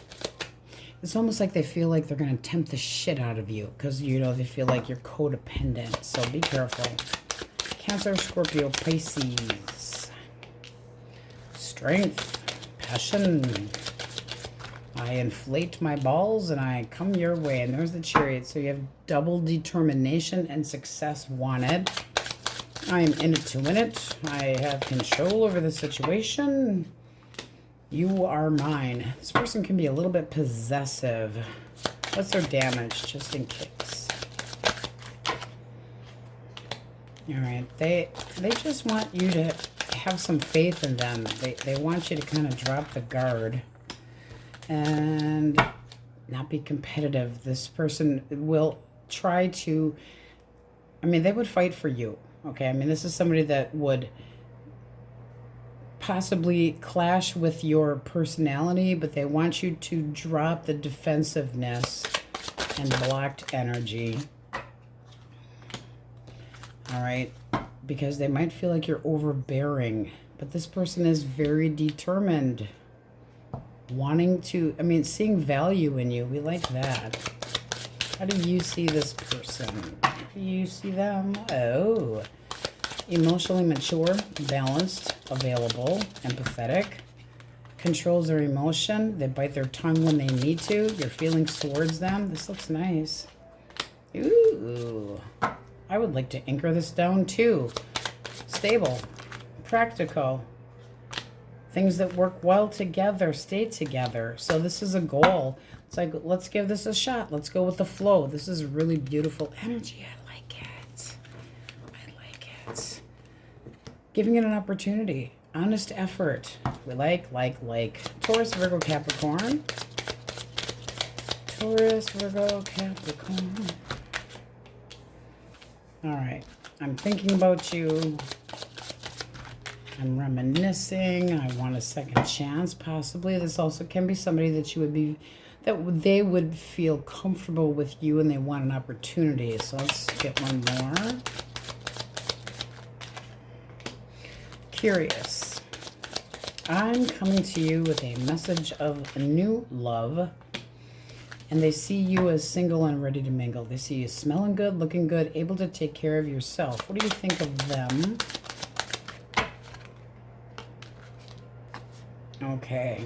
Speaker 1: It's almost like they feel like they're going to tempt the shit out of you because, you know, they feel like you're codependent. So be careful. Cancer, Scorpio, Pisces. Strength, passion. I inflate my balls and I come your way. And there's the Chariot. So you have double determination and success wanted. I am in it to win it. I have control over the situation. You are mine. This person can be a little bit possessive. What's their damage, just in case? All right. They just want you to have some faith in them. They want you to kind of drop the guard and not be competitive. This person will try to... I mean, they would fight for you. Okay? I mean, this is somebody that would possibly clash with your personality, but they want you to drop the defensiveness and blocked energy. All right, because they might feel like you're overbearing, but this person is very determined, wanting to, I mean, seeing value in you. We like that. How do you see this person? How do you see them? Oh, emotionally mature, balanced, available, empathetic, controls their emotion. They bite their tongue when they need to. Your feelings towards them. This looks nice. Ooh. I would like to anchor this down too. Stable, practical. Things that work well together, stay together. So this is a goal. It's like, let's give this a shot. Let's go with the flow. This is really beautiful energy. I like it. I like it. Giving it an opportunity. Honest effort. We like. Taurus, Virgo, Capricorn. Taurus, Virgo, Capricorn. All right. I'm thinking about you. I'm reminiscing. I want a second chance, possibly. This also can be somebody that you would be, that they would feel comfortable with you and they want an opportunity. So let's get one more. Curious. I'm coming to you with a message of new love. And they see you as single and ready to mingle. They see you smelling good, looking good, able to take care of yourself. What do you think of them? Okay.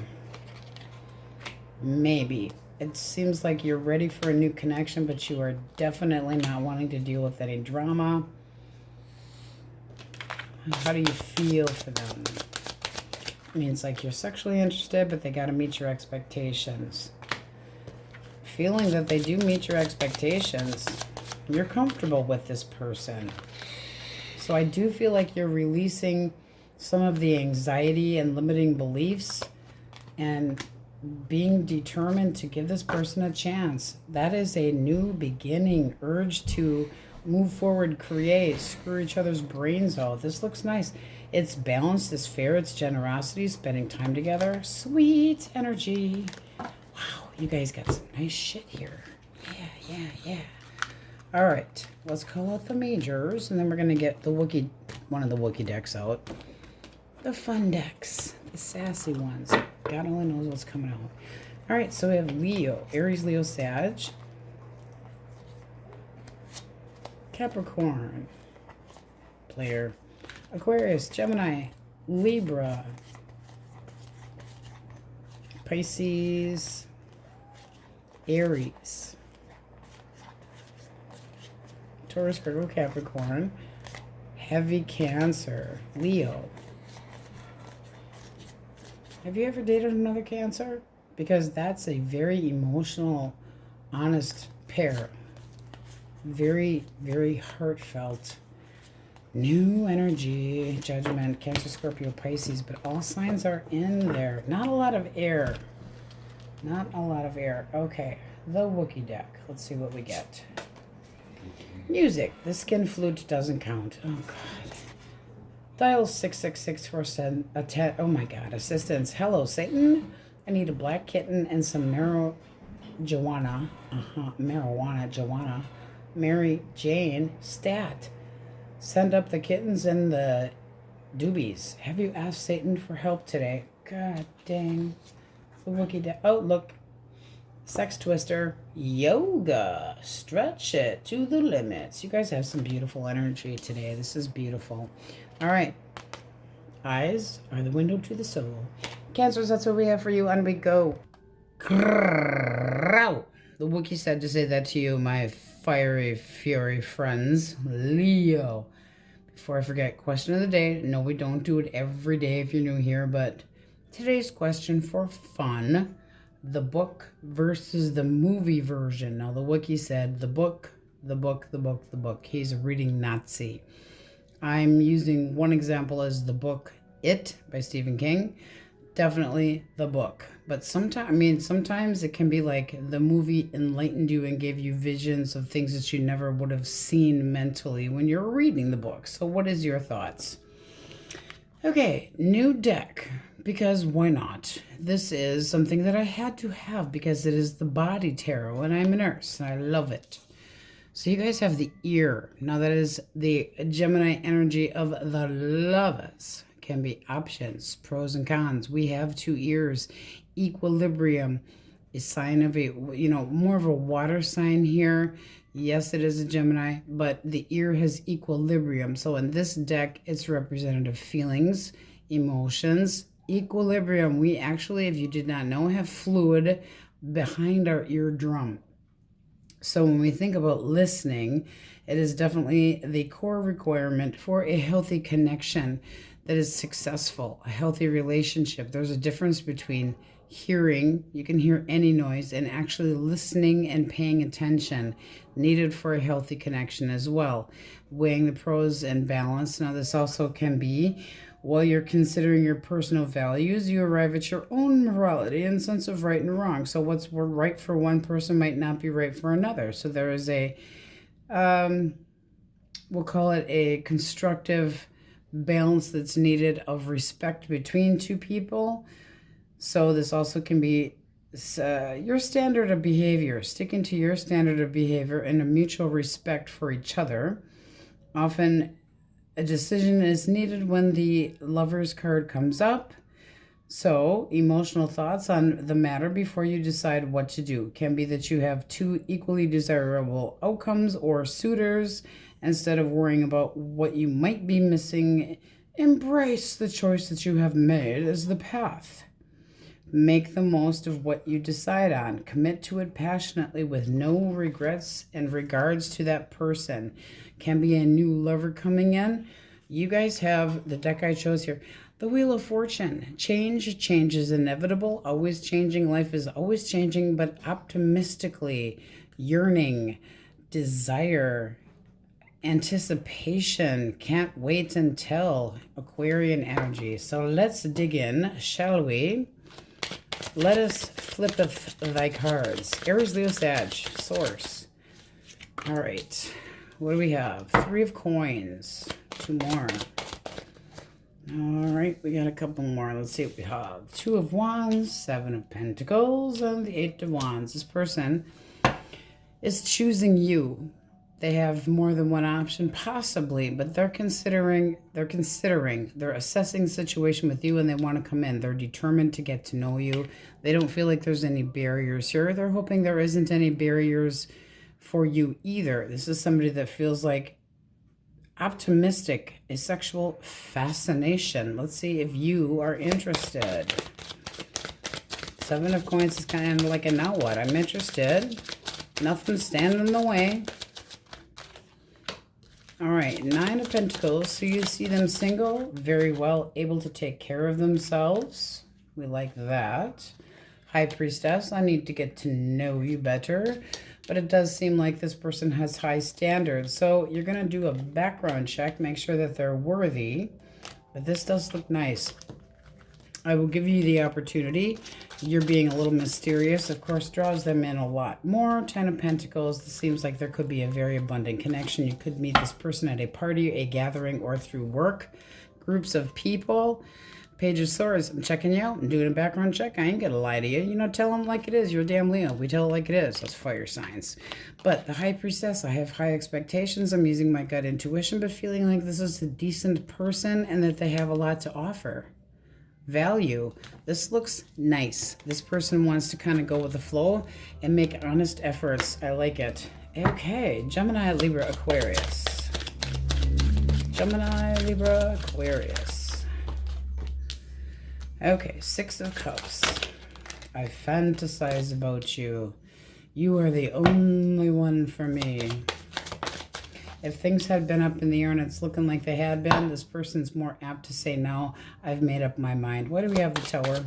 Speaker 1: Maybe. It seems like you're ready for a new connection, but you are definitely not wanting to deal with any drama. How do you feel for them? I mean, it's like you're sexually interested, but they got to meet your expectations. Feeling that they do meet your expectations. You're comfortable with this person. So I do feel like you're releasing some of the anxiety and limiting beliefs and being determined to give this person a chance. That is a new beginning, urge to move forward, create, screw each other's brains out. This looks nice. It's balanced, it's fair, it's generosity, spending time together. Sweet energy. Wow, you guys got some nice shit here. Yeah. All right, let's call out the majors, and then we're going to get the Wookiee, one of the Wookiee decks out. The fun decks, the sassy ones. God only knows what's coming out. All right, so we have Leo, Aries, Leo, Sag, Capricorn, player, Aquarius, Gemini, Libra, Pisces, Aries, Taurus, Virgo, Capricorn, heavy Cancer, Leo. Have you ever dated another Cancer? Because that's a very emotional, honest pair. Very, very heartfelt. New energy, judgment, Cancer, Scorpio, Pisces, but all signs are in there. Not a lot of air. Not a lot of air. Okay, the Wookiee deck. Let's see what we get. Music. The skin flute doesn't count. Oh, God. Dial 666 for oh, my God. Assistance. Hello, Satan. I need a black kitten and some marijuana. Joanna. Mary Jane. Stat. Send up the kittens and the doobies. Have you asked Satan for help today? God dang. The Wookiee deck. Oh, look. Sex twister. Yoga. Stretch it to the limits. You guys have some beautiful energy today. This is beautiful. All right. Eyes are the window to the soul. Cancers, that's what we have for you. On we go. The Wookiee said to say that to you, my fiery fury friends. Leo. Before I forget, question of the day. No, we don't do it every day if you're new here, but today's question for fun. The book versus the movie version. Now, the Wookiee said the book. He's a reading Nazi. I'm using one example as the book It by Stephen King. Definitely the book. But sometimes it can be like the movie enlightened you and gave you visions of things that you never would have seen mentally when you're reading the book. So what is your thoughts? Okay, new deck, because why not? This is something that I had to have because it is the body tarot and I'm a nurse and I love it. So you guys have the ear. Now that is the Gemini energy of the lovers. Can be options, pros and cons. We have two ears. Equilibrium is sign of a, more of a water sign here. Yes, it is a Gemini, but the ear has equilibrium. So in this deck, it's representative feelings, emotions, equilibrium. We actually, if you did not know, have fluid behind our eardrum. So when we think about listening, it is definitely the core requirement for a healthy connection that is successful, a healthy relationship. There's a difference between hearing, you can hear any noise, and actually listening and paying attention, needed for a healthy connection as well. Weighing the pros and balance. Now this also can be, while you're considering your personal values, you arrive at your own morality and sense of right and wrong. So what's right for one person might not be right for another. So there is a, we'll call it a constructive balance that's needed of respect between two people. So this also can be your standard of behavior, sticking to your standard of behavior and a mutual respect for each other. Often a decision is needed when the Lover's card comes up. So emotional thoughts on the matter before you decide what to do. Can be that you have two equally desirable outcomes or suitors. Instead of worrying about what you might be missing, embrace the choice that you have made as the path. Make the most of what you decide on. Commit to it passionately with no regrets in regards to that person. Can be a new lover coming in. You guys have the deck I chose here. The Wheel of Fortune. Change is inevitable. Always changing. Life is always changing, but optimistically. Yearning. Desire. Anticipation. Can't wait until. Aquarian energy. So let's dig in, shall we? Let us flippeth thy cards. Aries, Leo, Sag. Source. All right. What do we have? 3 of coins. 2 more. All right. We got a couple more. Let's see what we have. 2 of wands, 7 of pentacles, and the 8 of wands. This person is choosing you. They have more than one option, possibly, but they're assessing the situation with you and they want to come in. They're determined to get to know you. They don't feel like there's any barriers here. They're hoping there isn't any barriers for you either. This is somebody that feels like optimistic, a sexual fascination. Let's see if you are interested. 7 of coins is kind of like a now what? I'm interested. Nothing standing in the way. All right, 9 of Pentacles. So you see them single, very well able to take care of themselves. We like that. High Priestess, I need to get to know you better. but it does seem like this person has high standards. So you're going to do a background check, make sure that they're worthy. But this does look nice. I will give you the opportunity. You're being a little mysterious, of course, draws them in a lot more. 10 of Pentacles. This seems like there could be a very abundant connection. You could meet this person at a party, a gathering, or through work. Groups of people. Page of Swords. I'm checking you out. I'm doing a background check. I ain't gonna lie to you. You know, tell them like it is. You're a damn Leo. We tell it like it is. Those fire signs. But the High Priestess, I have high expectations. I'm using my gut intuition, but feeling like this is a decent person and that they have a lot to offer. Value. This looks nice. This person wants to kind of go with the flow and make honest efforts. I like it. Okay. Gemini, Libra, Aquarius. Gemini, Libra, Aquarius. Okay, 6 of Cups. I fantasize about you. You are the only one for me. If things had been up in the air and it's looking like they had been, this person's more apt to say, no, I've made up my mind. What do we have, the Tower?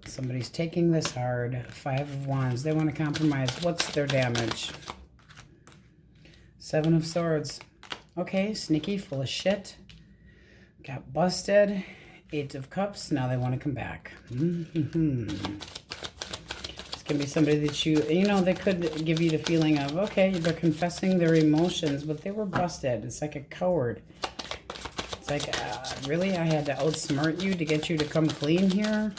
Speaker 1: Somebody's taking this hard. 5 of Wands. They want to compromise. What's their damage? 7 of Swords. Okay, sneaky, full of shit. Got busted. 8 of Cups. Now they want to come back. This can be somebody that you know, they could give you the feeling of, okay, they're confessing their emotions, but they were busted. It's like a coward. It's like, really? I had to outsmart you to get you to come clean here?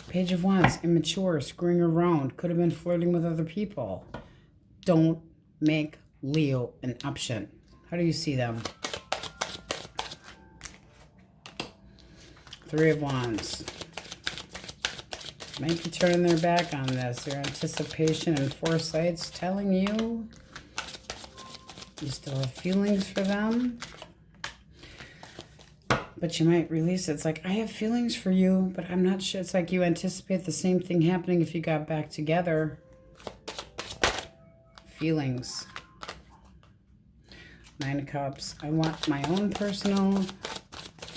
Speaker 1: Page of Wands. Immature. Screwing around. Could have been flirting with other people. Don't make Leo an option. How do you see them? 3 of Wands. Might be turning their back on this. Their anticipation and foresight's telling you you still have feelings for them. But you might release it. It's like, I have feelings for you, but I'm not sure. It's like you anticipate the same thing happening if you got back together. Feelings. 9 of Cups. I want my own personal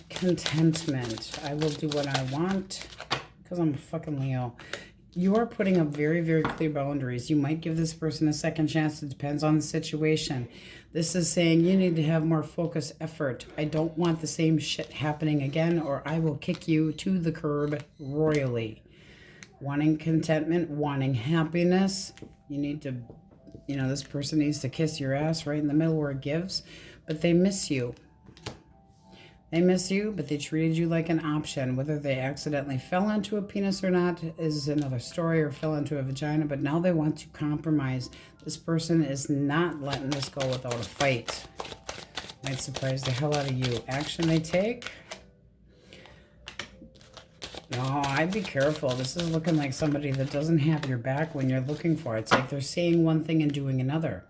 Speaker 1: contentment. I will do what I want because I'm a fucking Leo. You are putting up very, very clear boundaries. You might give this person a second chance. It depends on the situation. This is saying you need to have more focused effort. I don't want the same shit happening again, or I will kick you to the curb royally. Wanting contentment, wanting happiness. You need to... You know, this person needs to kiss your ass right in the middle where it gives. But they miss you. They miss you, but they treated you like an option. Whether they accidentally fell into a penis or not is another story, or fell into a vagina. But now they want to compromise. This person is not letting this go without a fight. Might surprise the hell out of you. Action they take. No, I'd be careful. This is looking like somebody that doesn't have your back when you're looking for it. It's like they're saying one thing and doing another.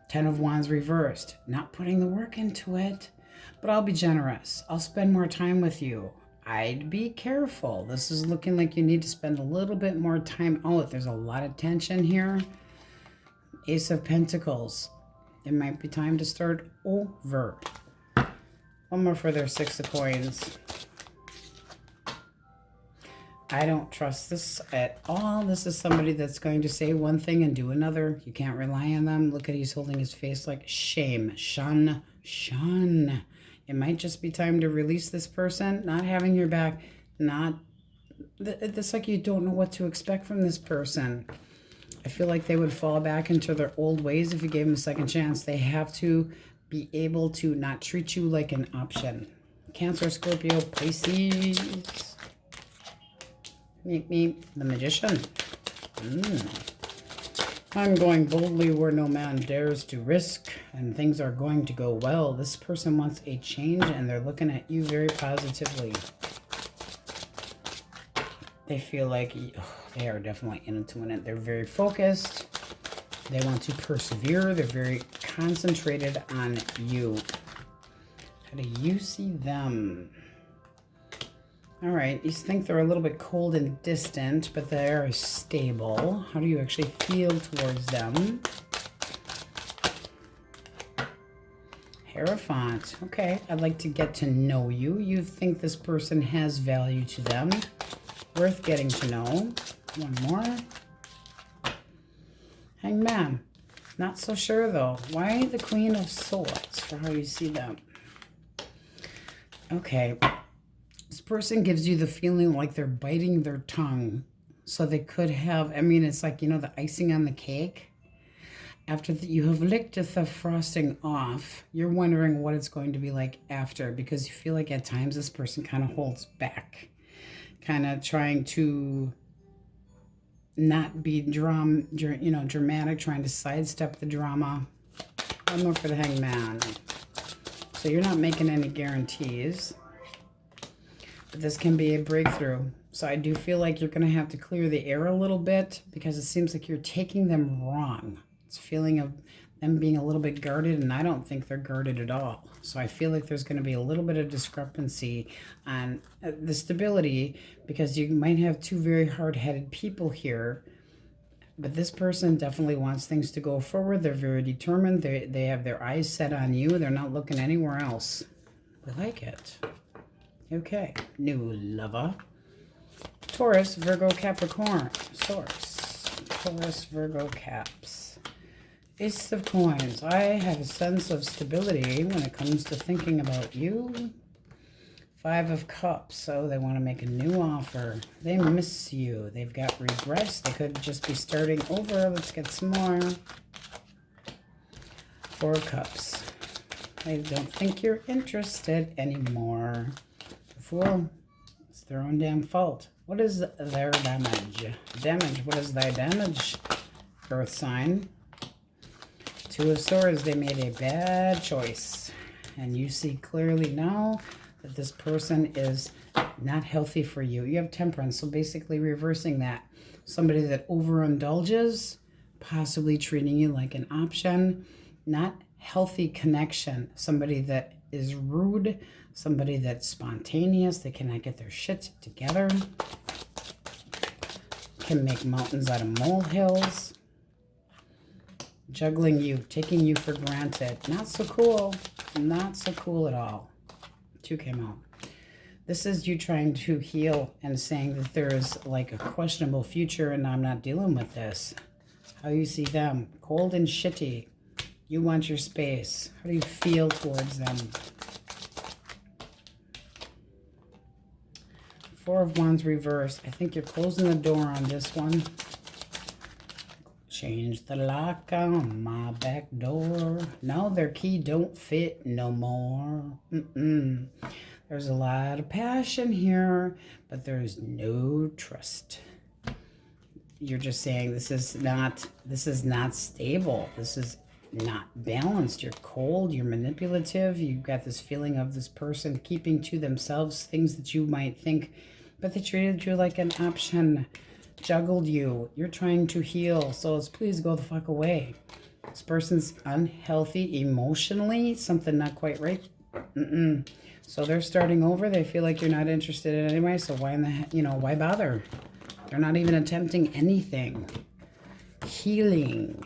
Speaker 1: 10 of Wands reversed. Not putting the work into it. But I'll be generous. I'll spend more time with you. I'd be careful. This is looking like you need to spend a little bit more time out. There's a lot of tension here. Ace of Pentacles. It might be time to start over. One more for their 6 of Coins. I don't trust this at all. This is somebody that's going to say one thing and do another. You can't rely on them. Look at, he's holding his face like shame. Shun. Shun. It might just be time to release this person. Not having your back. It's like you don't know what to expect from this person. I feel like they would fall back into their old ways if you gave them a second chance. They have to be able to not treat you like an option. Cancer, Scorpio, Pisces. Meet me, the Magician. I'm going boldly where no man dares to risk, and things are going to go well. This person wants a change, and they're looking at you very positively. They feel like they are definitely into it. They're very focused. They want to persevere. They're very concentrated on you. How do you see them? All right, you think they're a little bit cold and distant, but they are stable. How do you actually feel towards them? Hierophant. Okay, I'd like to get to know you. You think this person has value to them. worth getting to know. One more. Hangman. Not so sure, though. Why the Queen of Swords for how you see them? Okay. This person gives you the feeling like they're biting their tongue. So they could have, I mean, it's like, you know, the icing on the cake. After you have licked the frosting off, you're wondering what it's going to be like after, because you feel like at times this person kind of holds back, kind of trying to not be dramatic, trying to sidestep the drama. One more for the Hangman. So you're not making any guarantees, but this can be a breakthrough. So I do feel like you're going to have to clear the air a little bit, because it seems like you're taking them wrong. It's a feeling of them being a little bit guarded, and I don't think they're guarded at all. So I feel like there's going to be a little bit of discrepancy on the stability, because you might have two very hard-headed people here. But this person definitely wants things to go forward. They're very determined. They have their eyes set on you. They're not looking anywhere else. I like it. Okay, new lover. Taurus, Virgo, Capricorn. Source. Taurus, Virgo, Caps. Ace of Coins. I have a sense of stability when it comes to thinking about you. Five of Cups. So they want to make a new offer. They miss you. They've got regrets. They could just be starting over. Let's get some more. Four of Cups. I don't think you're interested anymore. Fool. It's their own damn fault. What is their damage? Damage. What is thy damage? Earth sign. Two of Swords. They made a bad choice. And you see clearly now that this person is not healthy for you. You have Temperance. So basically reversing that. Somebody that overindulges, possibly treating you like an option. Not healthy connection. Somebody that is rude. Somebody that's spontaneous. They cannot get their shit together. Can make mountains out of molehills. Juggling you, taking you for granted. Not so cool. Not so cool at all. Two came out. This is you trying to heal and saying that there is like a questionable future and I'm not dealing with this. How you see them. Cold and shitty. You want your space. How do you feel towards them? Four of Wands reversed. I think you're closing the door on this one. Change the lock on my back door. Now their key don't fit no more. There's a lot of passion here, but there's no trust. You're just saying this is not stable. This is not balanced. You're cold, you're manipulative. You've got this feeling of this person keeping to themselves things that you might think, but they treated you like an option. Juggled you. You're trying to heal, so let's please go the fuck away. This person's unhealthy emotionally. Something not quite right. So they're starting over. They feel like you're not interested in anyway, so why in the heck, why bother? They're not even attempting anything. Healing.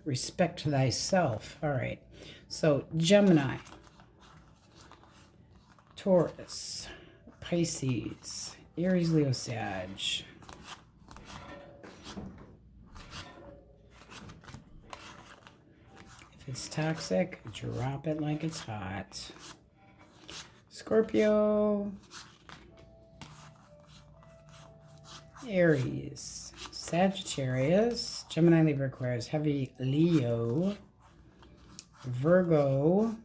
Speaker 1: Respect thyself. All right. So Gemini. Taurus. Pisces. Aries, Leo, Sag. If it's toxic, drop it like it's hot. Scorpio. Aries. Sagittarius. Gemini, Libra, Aquarius. Heavy Leo. Virgo.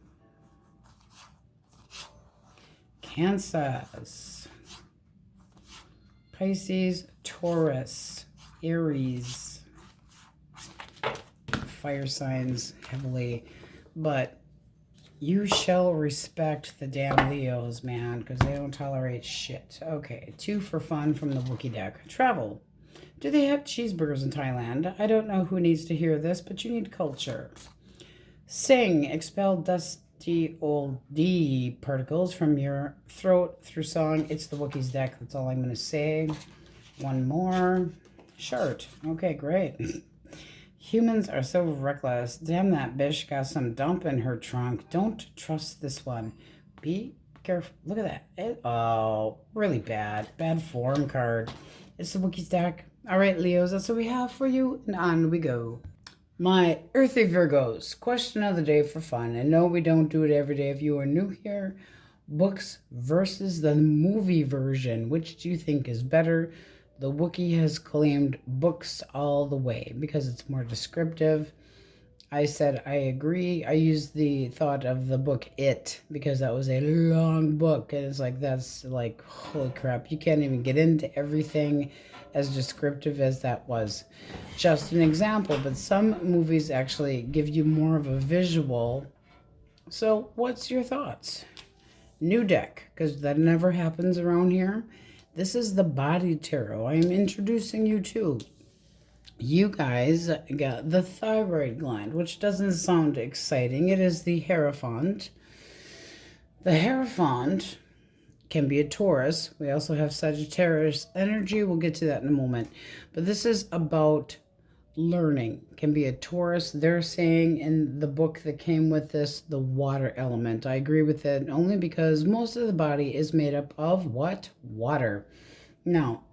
Speaker 1: Cancer. Pisces, Taurus, Aries, fire signs heavily, but you shall respect the damn Leos, man, because they don't tolerate shit. Okay, two for fun from the Wookiee deck. Travel. Do they have cheeseburgers in Thailand? I don't know who needs to hear this, but you need culture. Sing. Expel dusty old D particles from your throat through song. It's the Wookiees deck. That's all I'm going to say. One more. Shirt. Okay, great. Humans are so reckless. Damn, that bitch got some dump in her trunk. Don't trust this one. Be Careful. Look at that. Oh, really bad. Bad form card. It's the Wookiee stack. All right, Leos, that's what we have for you. And on we go. My earthy Virgos. Question of the day for fun. I know we don't do it every day. If you are new here, books versus the movie version. Which do you think is better? The Wookiee has claimed books all the way because it's more descriptive. I said I agree. I used the thought of the book It because that was a long book. And it's like, that's like, holy crap. You can't even get into everything as descriptive as that was. Just an example, but some movies actually give you more of a visual. So what's your thoughts? New deck, because that never happens around here. This is the Body Tarot. I am introducing you to. You guys got the thyroid gland, which doesn't sound exciting. It is the Hierophant. The Hierophant can be a Taurus. We also have Sagittarius energy. We'll get to that in a moment. But this is about learning. Can be a Taurus. They're saying in the book that came with this, the water element. I agree with it only because most of the body is made up of what? Water. Now,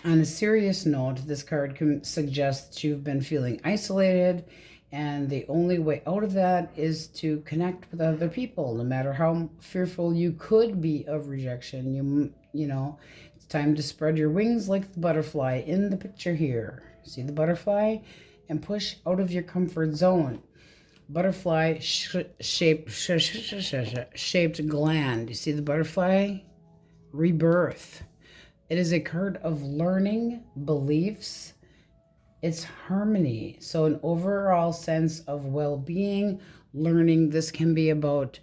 Speaker 1: on a serious note, this card can suggest that you've been feeling isolated, and the only way out of that is to connect with other people. No matter how fearful you could be of rejection, you know, it's time to spread your wings like the butterfly in the picture here. See the butterfly? And push out of your comfort zone. Butterfly shaped gland. You see the butterfly? Rebirth. It is a card of learning, beliefs. It's harmony. So an overall sense of well-being, learning. This can be about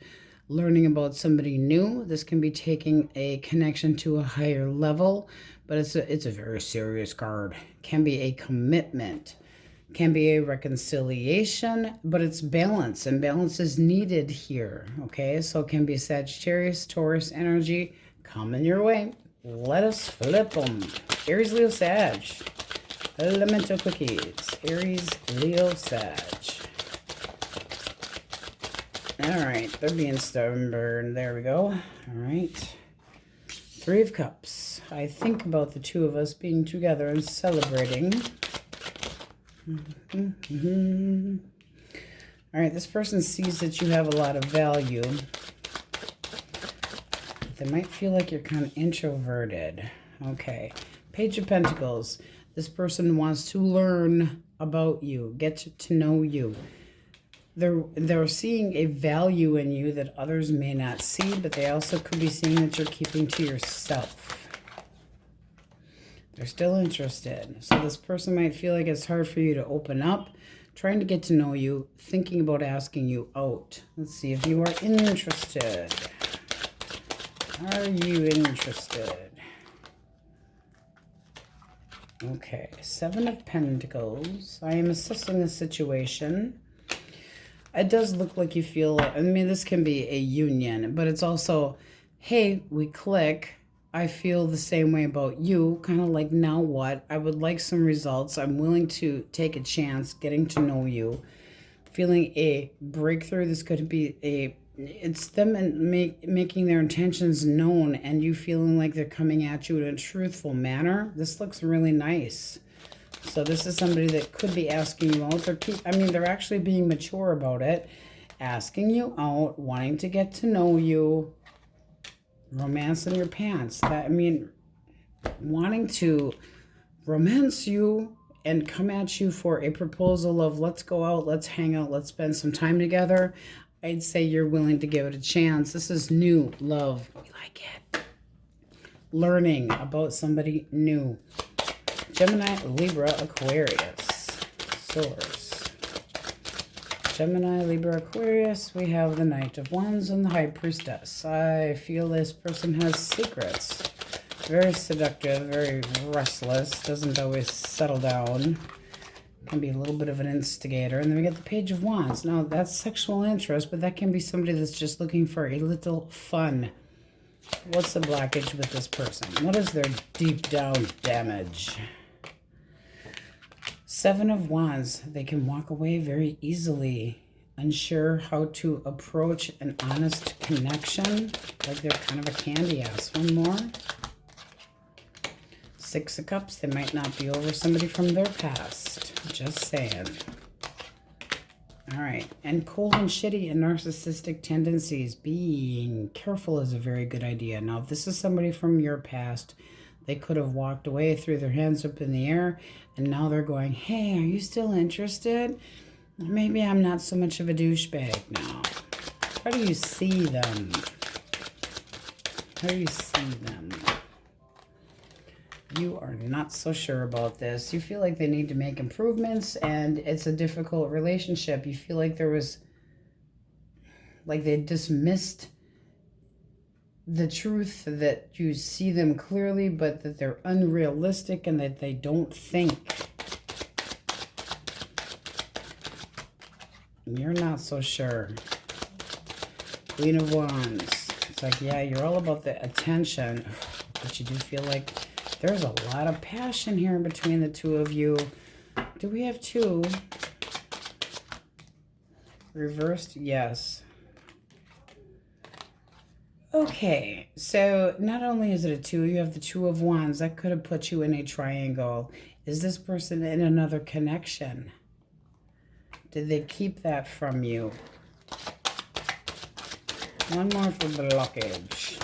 Speaker 1: learning about somebody new. This can be taking a connection to a higher level, but it's a very serious card. Can be a commitment. Can be a reconciliation, but it's balance, and balance is needed here. Okay, so it can be Sagittarius, Taurus energy coming your way. Let us flip them. Aries, Leo, Sag. Elemental quickies. Aries, Leo, Sag. All right, they're being stubborn. There we go. All right. 3 of Cups. I think about the two of us being together and celebrating. All right, this person sees that you have a lot of value. They might feel like you're kind of introverted. Okay. Page of Pentacles. This person wants to learn about you, get to know you. They're seeing a value in you that others may not see, but they also could be seeing that you're keeping to yourself. They're still interested. So this person might feel like it's hard for you to open up, trying to get to know you, thinking about asking you out. Let's see if you are interested. Are you interested? Okay, 7 of Pentacles. I am assessing the situation. It does look like you feel, I mean, this can be a union, but it's also, hey, we click. I feel the same way about you, kind of like, now what? I would like some results. I'm willing to take a chance getting to know you. Feeling a breakthrough. This could be it's them and making their intentions known, and you feeling like they're coming at you in a truthful manner. This looks really nice. So this is somebody that could be asking you out. They're actually being mature about it, asking you out, wanting to get to know you, romance in your pants. Wanting to romance you and come at you for a proposal of let's go out, let's hang out, let's spend some time together. I'd say you're willing to give it a chance. This is new love. We like it. Learning about somebody new. Gemini, Libra, Aquarius. Source. Gemini, Libra, Aquarius. We have the Knight of Wands and the High Priestess. I feel this person has secrets. Very seductive, very restless. Doesn't always settle down. Can be a little bit of an instigator. And then we get the Page of Wands. Now, that's sexual interest, but that can be somebody that's just looking for a little fun. What's the blockage with this person? What is their deep down damage? 7 of Wands. They can walk away very easily. unsure how to approach an honest connection, like they're kind of a candy ass. One more. Six of Cups, they might not be over somebody from their past. Just saying. All right, and cold and shitty and narcissistic tendencies. Being careful is a very good idea. Now, if this is somebody from your past, they could have walked away, threw their hands up in the air, and now they're going, hey, are you still interested? Maybe I'm not so much of a douchebag now. How do you see them? How do you see them? You are not so sure about this. You feel like they need to make improvements, and it's a difficult relationship. You feel like there was, like they dismissed the truth that you see them clearly, but that they're unrealistic and that they don't think. You're not so sure. Queen of Wands. It's like, yeah, you're all about the attention, but you do feel like there's a lot of passion here between the two of you. Do we have two? Reversed? Yes. Okay, so not only is it a two, you have the Two of Wands. That could have put you in a triangle. Is this person in another connection? Did they keep that from you? One more for blockage.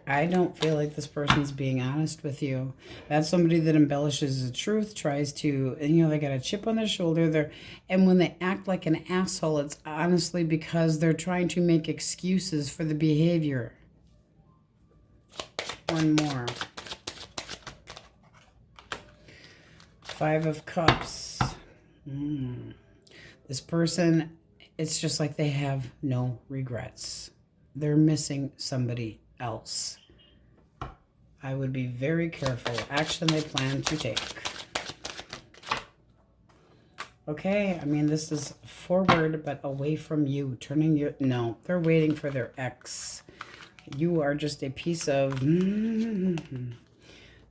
Speaker 1: I don't feel like this person's being honest with you. That's somebody that embellishes the truth, tries to, and, you know, they got a chip on their shoulder there. And when they act like an asshole, it's honestly because they're trying to make excuses for the behavior. One more. Five of Cups. This person, it's just like they have no regrets. They're missing somebody else. I would be very careful. Action they plan to take. Okay, I mean, this is forward, but away from you. Turning your... No, they're waiting for their ex. You are just a piece of...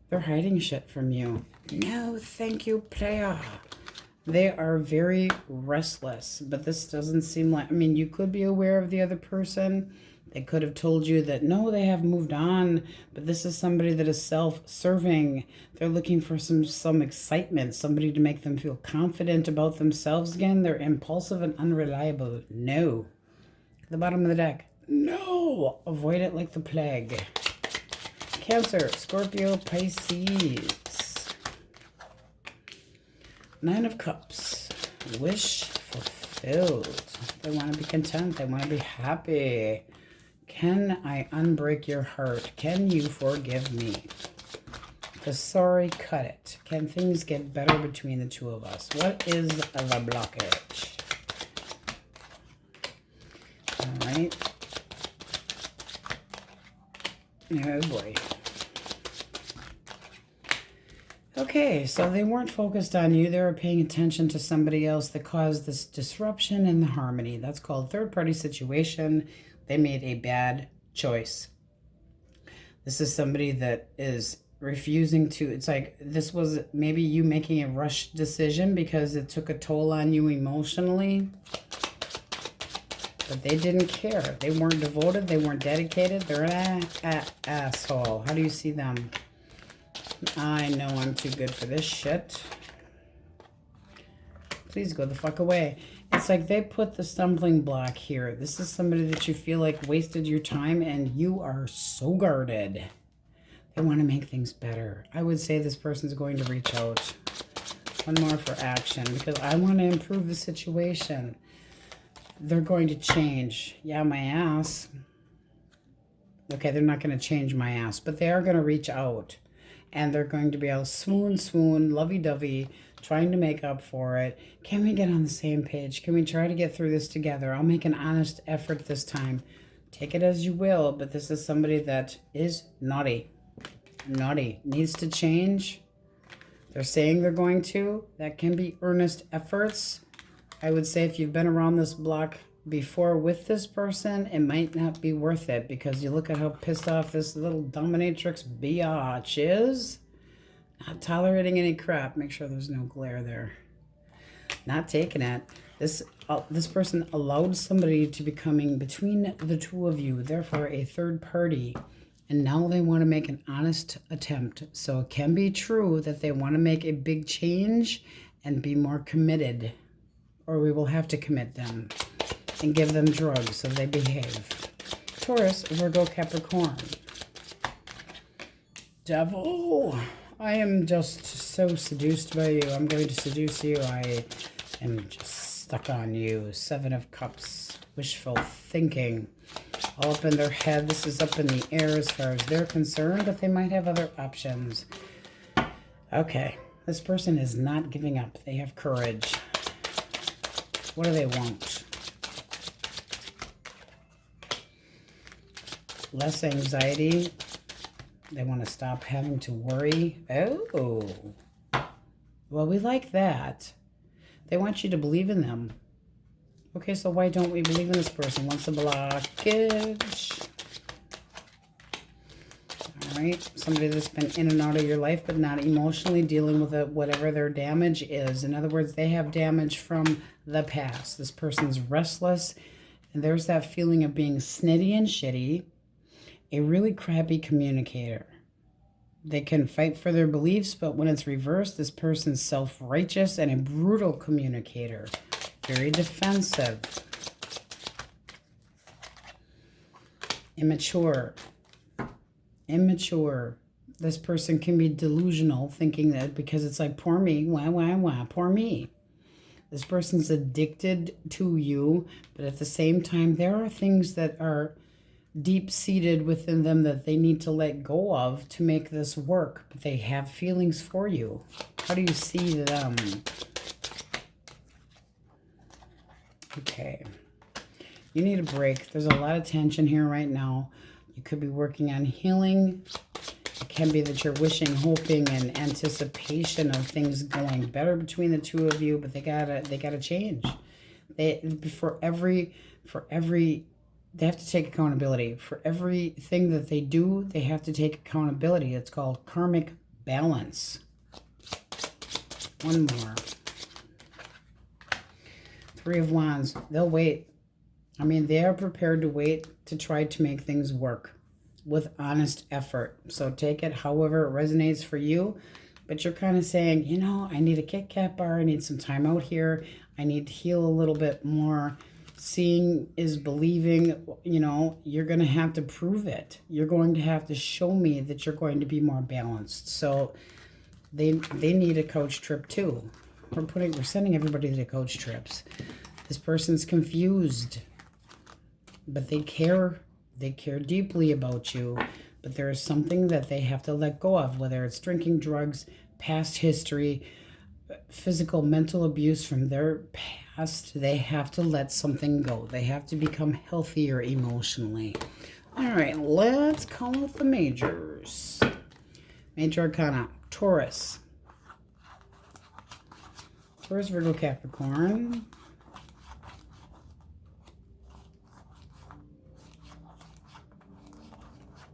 Speaker 1: They're hiding shit from you. No, thank you, player. They are very restless, but this doesn't seem like... I mean, you could be aware of the other person. They could have told you that, no, they have moved on, but this is somebody that is self-serving. They're looking for some excitement, somebody to make them feel confident about themselves again. They're impulsive and unreliable. No. At the bottom of the deck. No. Avoid it like the plague. Cancer, Scorpio, Pisces. Nine of Cups. Wish fulfilled. They want to be content. They want to be happy. Can I unbreak your heart? Can you forgive me? The sorry, cut it. Can things get better between the two of us? What is the blockage? All right. Oh boy. Okay, so they weren't focused on you. They were paying attention to somebody else that caused this disruption in the harmony. That's called third-party situation. They made a bad choice. This is somebody that is refusing to... It's like this was maybe you making a rushed decision because it took a toll on you emotionally. But they didn't care. They weren't devoted. They weren't dedicated. They're an asshole. How do you see them? I know I'm too good for this shit. Please go the fuck away. It's like they put the stumbling block here. This is somebody that you feel like wasted your time, and you are so guarded. They want to make things better. I would say this person's going to reach out. One more for action, because I want to improve the situation. They're going to change. Yeah, my ass. Okay, they're not going to change my ass, but they are going to reach out. And they're going to be all swoon, lovey-dovey, trying to make up for it. Can we get on the same page? Can we try to get through this together? I'll make an honest effort this time. Take it as you will, but this is somebody that is naughty. Naughty. Needs to change. They're saying they're going to. That can be earnest efforts. I would say if you've been around this block before with this person, it might not be worth it, because you look at how pissed off this little dominatrix biatch is. Not tolerating any crap. Make sure there's no glare there. Not taking it. This person allowed somebody to be coming between the two of you, therefore a third party, and now they want to make an honest attempt. So it can be true that they want to make a big change and be more committed, or we will have to commit them and give them drugs so they behave. Taurus, Virgo, Capricorn. Devil, I am just so seduced by you. I'm going to seduce you. I am just stuck on you. Seven of Cups, wishful thinking. All up in their head. This is up in the air as far as they're concerned, but they might have other options. Okay, this person is not giving up. They have courage. What do they want? Less anxiety. They want to stop having to worry. Oh, well, we like that. They want you to believe in them. Okay, so why don't we believe in this person? What's the blockage? All right, somebody that's been in and out of your life, but not emotionally dealing with it, whatever their damage is. In other words, they have damage from the past. This person's restless, and there's that feeling of being snitty and shitty. A really crappy communicator. They can fight for their beliefs, but when it's reversed, this person's self-righteous and a brutal communicator. Very defensive. Immature. Immature. This person can be delusional, thinking that because it's like, poor me, wah, poor me. This person's addicted to you, but at the same time, there are things that are deep-seated within them that they need to let go of to make this work, but they have feelings for you. How do you see them? Okay. You need a break. There's a lot of tension here right now. You could be working on healing. It can be that you're wishing, hoping, and anticipation of things going better between the two of you, but they gotta change. They have to take accountability. For everything that they do, they have to take accountability. It's called karmic balance. One more. Three of Wands. They'll wait. I mean, they are prepared to wait to try to make things work with honest effort. So take it however it resonates for you. But you're kind of saying, you know, I need a Kit Kat bar. I need some time out here. I need to heal a little bit more. Seeing is believing. You know, you're going to have to prove it. You're going to have to show me that you're going to be more balanced. So they need a coach trip too. We're sending everybody to coach trips. This person's confused, but they care. They care deeply about you, but there is something that they have to let go of, whether it's drinking, drugs, past history, physical, mental abuse from their past. They have to let something go. They have to become healthier emotionally. All right, let's call out the majors. Major Arcana, Taurus. Taurus, Virgo, Capricorn.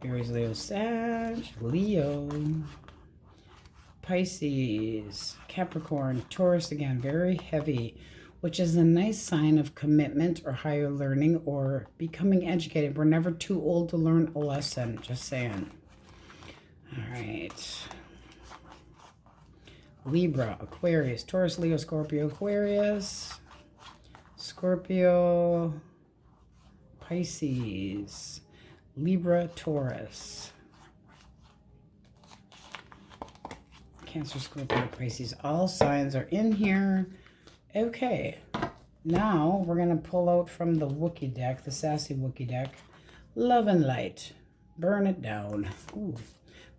Speaker 1: Aries, Leo, Sag, Leo, Pisces, Capricorn, Taurus again, very heavy, which is a nice sign of commitment or higher learning or becoming educated. We're never too old to learn a lesson, just saying. All right. Libra, Aquarius, Taurus, Leo, Scorpio, Aquarius, Scorpio, Pisces, Libra, Taurus, Cancer, Scorpio, Pisces. All signs are in here. Okay, now we're going to pull out from the Wookiee deck, the sassy Wookiee deck, Love and Light. Burn it down. Ooh.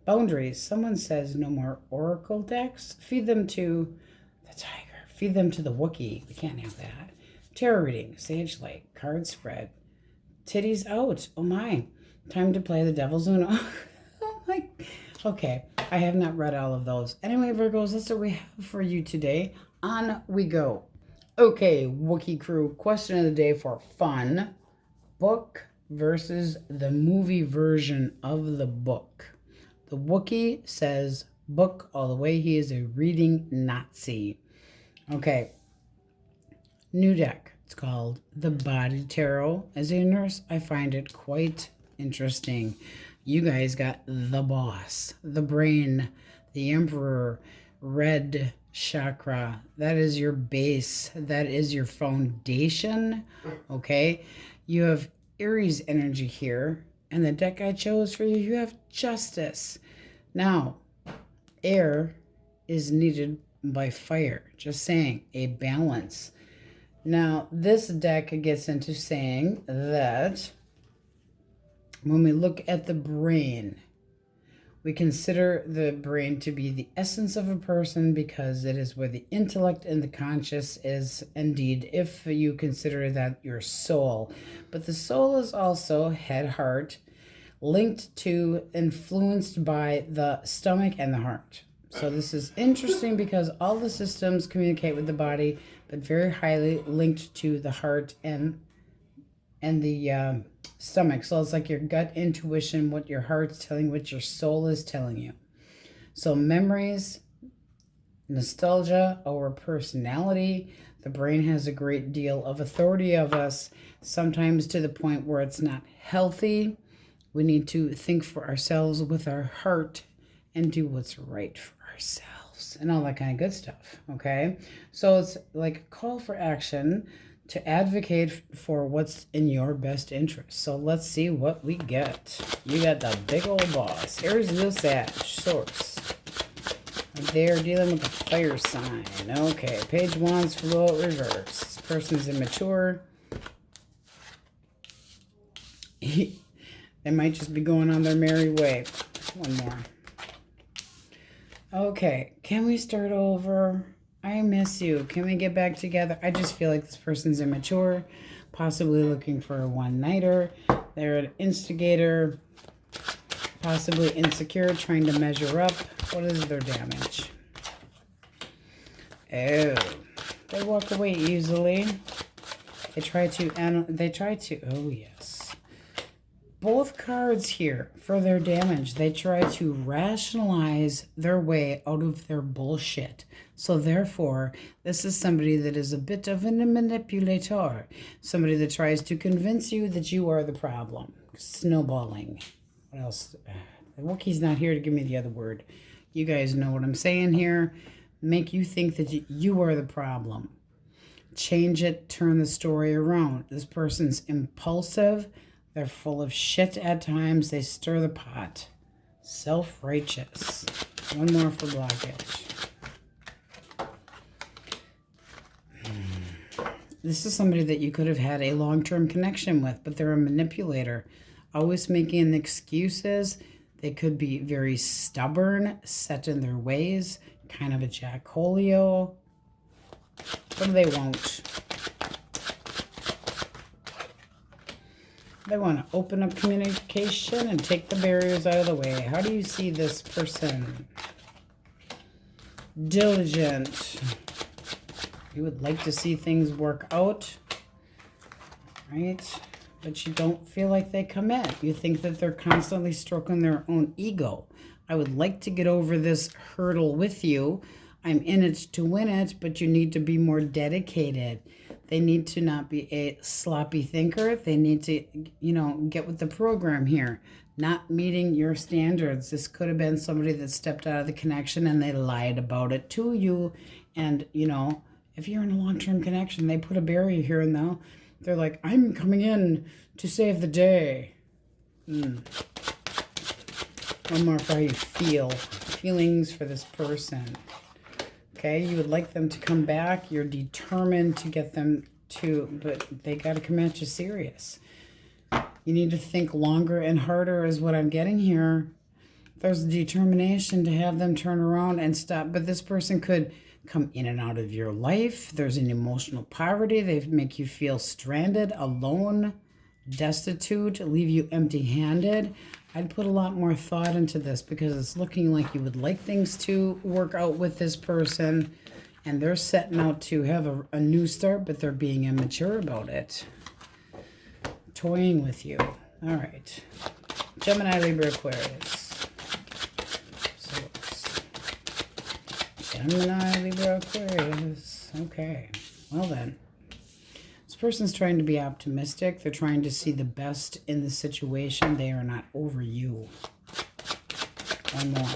Speaker 1: Boundaries. Someone says no more oracle decks. Feed them to the tiger. Feed them to the Wookiee. We can't have that. Tarot reading. Sage light. Card spread. Titties out. Oh my. Time to play the Devil's Uno. Oh my. Okay. I have not read all of those. Anyway, Virgos, that's what we have for you today. On we go. Okay, Wookiee crew. Question of the day for fun. Book versus the movie version of the book. The Wookiee says book all the way. He is a reading Nazi. Okay. new deck. It's called the Body Tarot. As a nurse, I find it quite interesting. You guys got the boss, the brain, the emperor, red chakra. That is your base. That is your foundation. Okay. You have Aries energy here. And the deck I chose for you, you have Justice. Now, air is needed by fire. Just saying, a balance. Now, this deck gets into saying that when we look at the brain, we consider the brain to be the essence of a person because it is where the intellect and the conscious is, indeed, if you consider that your soul. But the soul is also head, heart, linked to, influenced by the stomach and the heart. So this is interesting because all the systems communicate with the body, but very highly linked to the heart and the stomach. So it's like your gut intuition, what your heart's telling, what your soul is telling you. So memories, nostalgia, our personality. The brain has a great deal of authority of us, sometimes to the point where it's not healthy. We need to think for ourselves with our heart and do what's right for ourselves and all that kind of good stuff, okay? So it's like a call for action to advocate for what's in your best interest. So let's see what we get. You got the big old boss. Aries, Leo, Sag, Source. They're dealing with a fire sign. Okay, Page of Wands, flow out reverse. This person's immature. They might just be going on their merry way. One more. Okay, can we start over? I miss you. Can we get back together? I just feel like this person's immature, possibly looking for a one-nighter. They're an instigator, possibly insecure, trying to measure up. What is their damage? Oh, they walk away easily. They try to, oh yes. Both cards here for their damage, they try to rationalize their way out of their bullshit. So therefore, this is somebody that is a bit of a manipulator. Somebody that tries to convince you that you are the problem. Snowballing. What else? The Wookiee's not here to give me the other word. You guys know what I'm saying here. Make you think that you are the problem. Change it, turn the story around. This person's impulsive. They're full of shit at times. They stir the pot. Self-righteous. One more for blockage. This is somebody that you could have had a long-term connection with, but they're a manipulator. Always making excuses. They could be very stubborn, set in their ways, kind of a jackolio. But they won't. They want to open up communication and take the barriers out of the way. How do you see this person? Diligent. You would like to see things work out, right? But you don't feel like they commit. You think that they're constantly stroking their own ego. I would like to get over this hurdle with you. I'm in it to win it, but you need to be more dedicated. They need to not be a sloppy thinker. They need to, get with the program here. Not meeting your standards. This could have been somebody that stepped out of the connection and they lied about it to you. And, if you're in a long-term connection, they put a barrier here and now. They're like, I'm coming in to save the day. One more for how you feel. Feelings for this person. Okay, you would like them to come back. You're determined to get them to, but they got to come at you serious. You need to think longer and harder is what I'm getting here. There's determination to have them turn around and stop. But this person could come in and out of your life. There's an emotional poverty. They make you feel stranded, alone, destitute, leave you empty-handed. I'd put a lot more thought into this because it's looking like you would like things to work out with this person. And they're setting out to have a new start, but they're being immature about it. Toying with you. All right. Gemini, Libra, Aquarius. So Gemini, Libra, Aquarius. Okay. Well then. person's trying to be optimistic. They're trying to see the best in the situation. They are not over you. One more.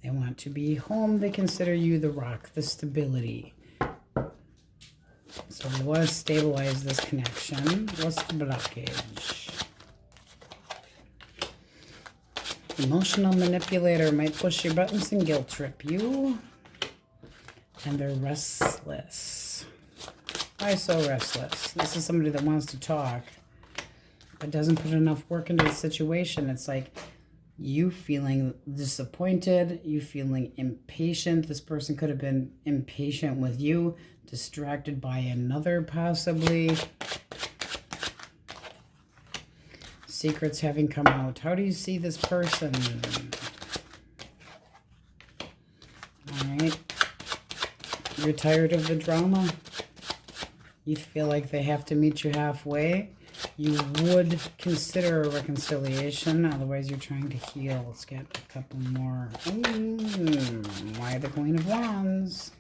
Speaker 1: They want to be home. They consider you the rock, the stability. So they want to stabilize this connection. What's the blockage? Emotional manipulator might push your buttons and guilt trip you. And they're restless. Why so restless? This is somebody that wants to talk, but doesn't put enough work into the situation. It's like you feeling disappointed, you feeling impatient. This person could have been impatient with you, distracted by another possibly. Secrets having come out. How do you see this person? All right. You're tired of the drama. You feel like they have to meet you halfway. You would consider a reconciliation. Otherwise, you're trying to heal. Let's get a couple more. Why the Queen of Wands?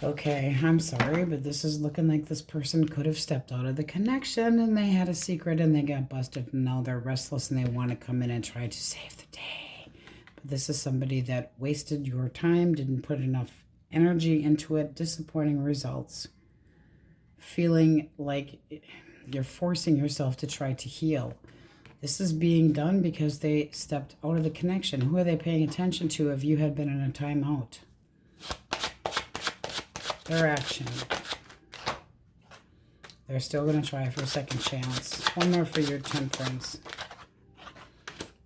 Speaker 1: Okay, I'm sorry, but this is looking like this person could have stepped out of the connection and they had a secret and they got busted and now they're restless and they want to come in and try to save the day. But this is somebody that wasted your time, didn't put enough energy into it, disappointing results, feeling like you're forcing yourself to try to heal. This is being done because they stepped out of the connection. Who are they paying attention to if you had been in a timeout? Their action. They're still going to try for a second chance. One more for your Temperance.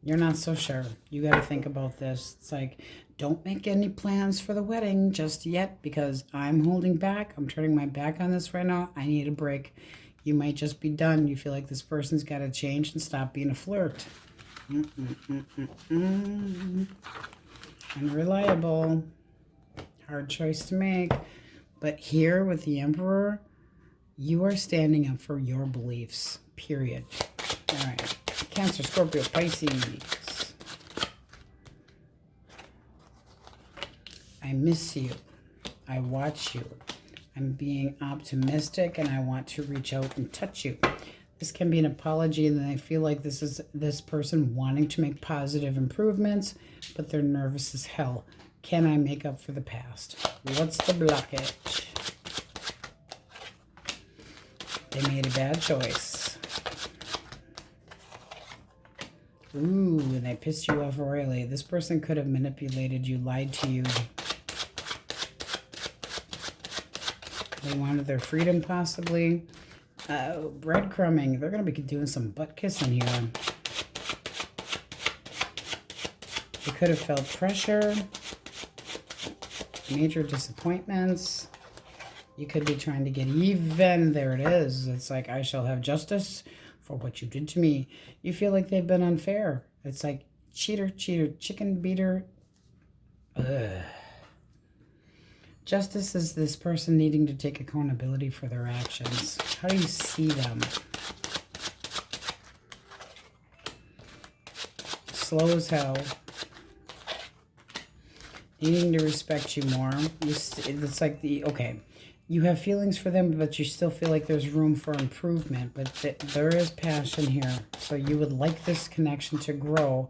Speaker 1: You're not so sure. You got to think about this. It's like, don't make any plans for the wedding just yet because I'm holding back. I'm turning my back on this right now. I need a break. You might just be done. You feel like this person's got to change and stop being a flirt. Unreliable. Hard choice to make. But here with the Emperor, you are standing up for your beliefs. Period. All right. Cancer, Scorpio, Pisces. I miss you. I watch you. I'm being optimistic and I want to reach out and touch you. This can be an apology and I feel like this is this person wanting to make positive improvements, but they're nervous as hell. Can I make up for the past? What's the blockage? They made a bad choice. Ooh, and they pissed you off royally. This person could have manipulated you, lied to you. They wanted their freedom, possibly. Breadcrumbing. They're going to be doing some butt kissing here. They could have felt pressure. Major disappointments. You could be trying to get even. There it is. It's like, I shall have justice for what you did to me. You feel like they've been unfair. It's like, cheater, cheater, chicken beater. Ugh. Justice is this person needing to take accountability for their actions. How do you see them? Slow as hell. Needing to respect you more. It's like okay, you have feelings for them, but you still feel like there's room for improvement. But there is passion here. So you would like this connection to grow.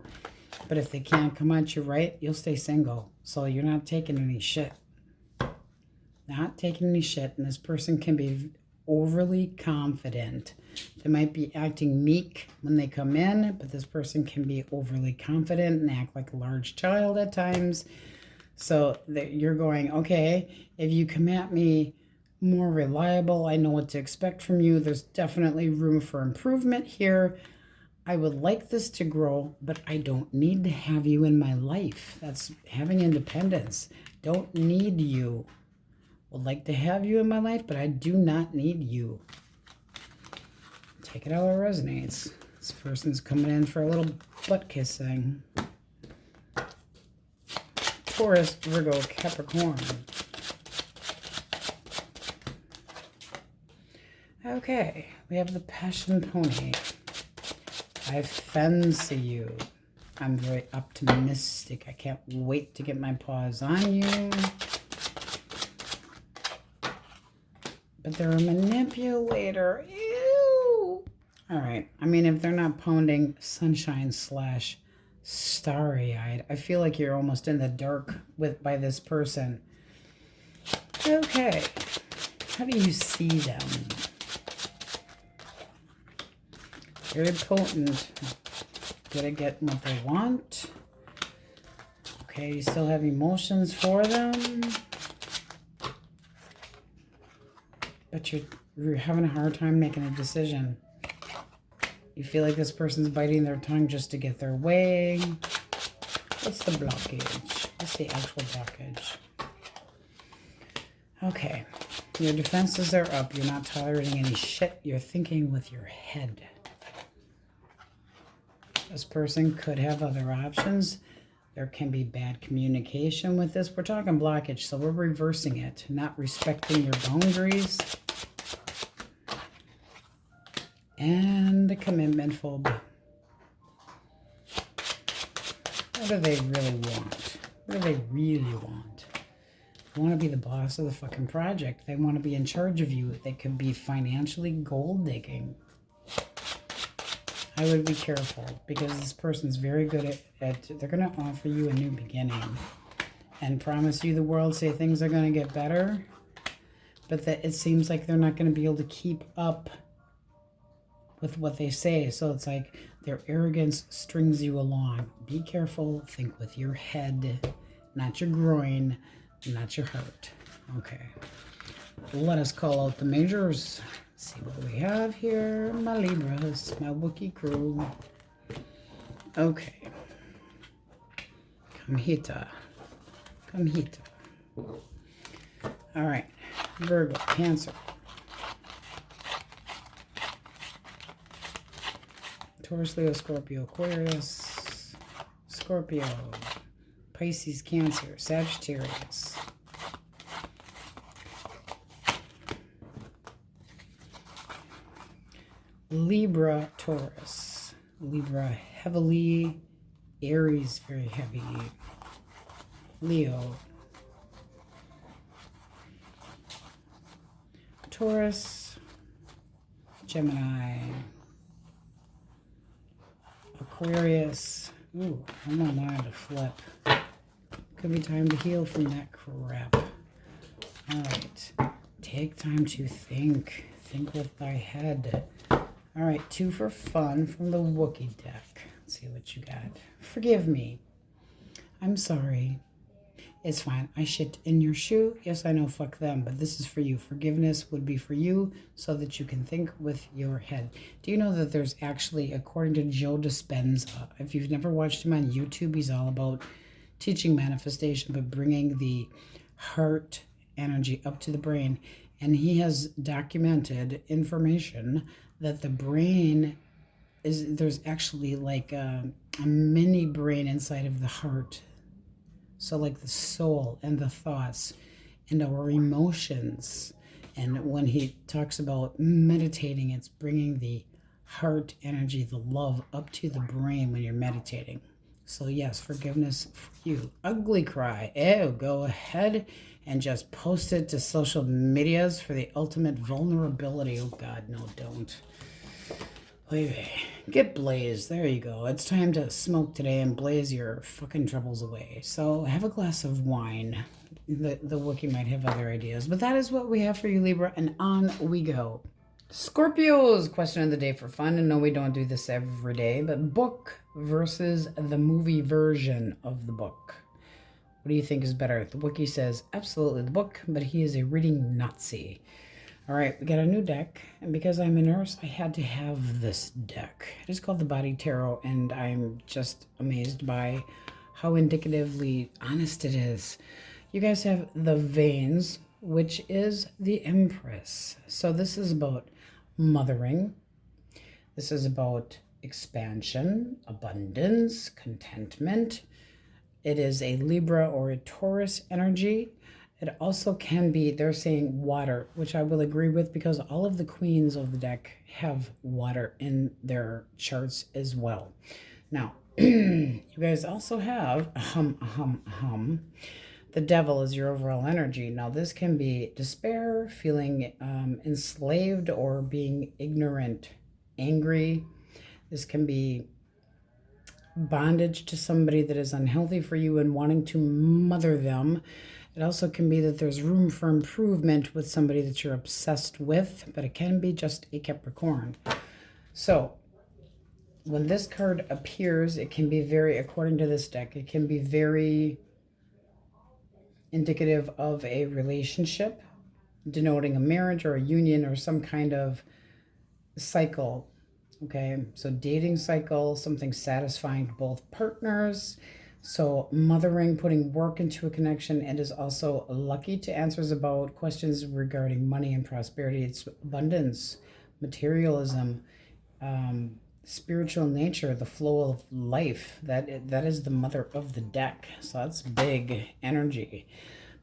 Speaker 1: But if they can't come at you right, you'll stay single. So you're not taking any shit. Not taking any shit. And this person can be overly confident. They might be acting meek when they come in, but this person can be overly confident and act like a large child at times. So you're going, okay, if you come at me more reliable, I know what to expect from you. There's definitely room for improvement here. I would like this to grow, but I don't need to have you in my life. That's having independence. Don't need you. Would like to have you in my life, but I do not need you. Take it how it resonates. This person's coming in for a little butt kissing. Taurus, Virgo, Capricorn. Okay, we have the Passion Pony. I fancy you. I'm very optimistic. I can't wait to get my paws on you. But they're a manipulator. Ew. All right. I mean, if they're not pounding sunshine / starry-eyed, I feel like you're almost in the dark by this person. Okay. How do you see them? Very potent. Good at getting what they want. Okay, you still have emotions for them. But you're having a hard time making a decision. You feel like this person's biting their tongue just to get their way. What's the blockage? What's the actual blockage? Okay. Your defenses are up. You're not tolerating any shit. You're thinking with your head. This person could have other options. There can be bad communication with this. We're talking blockage, so we're reversing it. Not respecting your boundaries. And the commitment phobe. What do they really want? What do they really want? They want to be the boss of the fucking project. They want to be in charge of you. They could be financially gold digging. I would be careful because this person's very good at they're going to offer you a new beginning and promise you the world, say things are going to get better, but that it seems like they're not going to be able to keep up with what they say. So it's like their arrogance strings you along. Be careful. Think with your head, not your groin, not your heart. Okay. Let us call out the majors. See what we have here. My Libras, my Wookiee crew. Okay. Come hita. Come hita. All right. Virgo, Cancer. Taurus, Leo, Scorpio, Aquarius, Scorpio, Pisces, Cancer, Sagittarius. Libra, Taurus. Libra, heavily. Aries, very heavy. Leo. Taurus. Gemini. Aquarius. Ooh, I'm not allowed to flip. Could be time to heal from that crap. All right. Take time to think. Think with thy head. All right, 2 for fun from the Wookiee deck. Let's see what you got. Forgive me. I'm sorry. It's fine. I shit in your shoe. Yes, I know, fuck them, but this is for you. Forgiveness would be for you so that you can think with your head. Do you know that there's actually, according to Joe Dispenza, if you've never watched him on YouTube, he's all about teaching manifestation, but bringing the heart energy up to the brain. And he has documented information that the brain there's actually like a mini brain inside of the heart. So like the soul and the thoughts and our emotions. And when he talks about meditating, it's bringing the heart energy, the love up to the brain when you're meditating. So yes, forgiveness for you. Ugly cry. Ew, go ahead and just post it to social medias for the ultimate vulnerability. Oh God, no, don't. Baby, get blazed. There you go. It's time to smoke today and blaze your fucking troubles away. So have a glass of wine. The Wookiee might have other ideas, but that is what we have for you, Libra, and on we go. Scorpios, question of the day for fun. And no, we don't do this every day, but book versus the movie version of the book. What do you think is better? The Wookiee says absolutely the book, but he is a reading Nazi. All right, we got a new deck, and because I'm a nurse, I had to have this deck. It is called the Body Tarot, and I'm just amazed by how indicatively honest it is. You guys have the Veins, which is the Empress. So this is about mothering. This is about expansion, abundance, contentment. It is a Libra or a Taurus energy. It also can be, they're saying water, which I will agree with because all of the queens of the deck have water in their charts as well. Now, you guys also have The Devil is your overall energy. Now, this can be despair, feeling enslaved or being ignorant, angry. This can be bondage to somebody that is unhealthy for you and wanting to mother them. It also can be that there's room for improvement with somebody that you're obsessed with, but it can be just a Capricorn. So when this card appears, it can be very, according to this deck, it can be very indicative of a relationship, denoting a marriage or a union or some kind of cycle. Okay, so dating cycle, something satisfying to both partners. So mothering, putting work into a connection. It is also lucky to answers about questions regarding money and prosperity. It's abundance, materialism, spiritual nature, the flow of life. That is the mother of the deck. So that's big energy.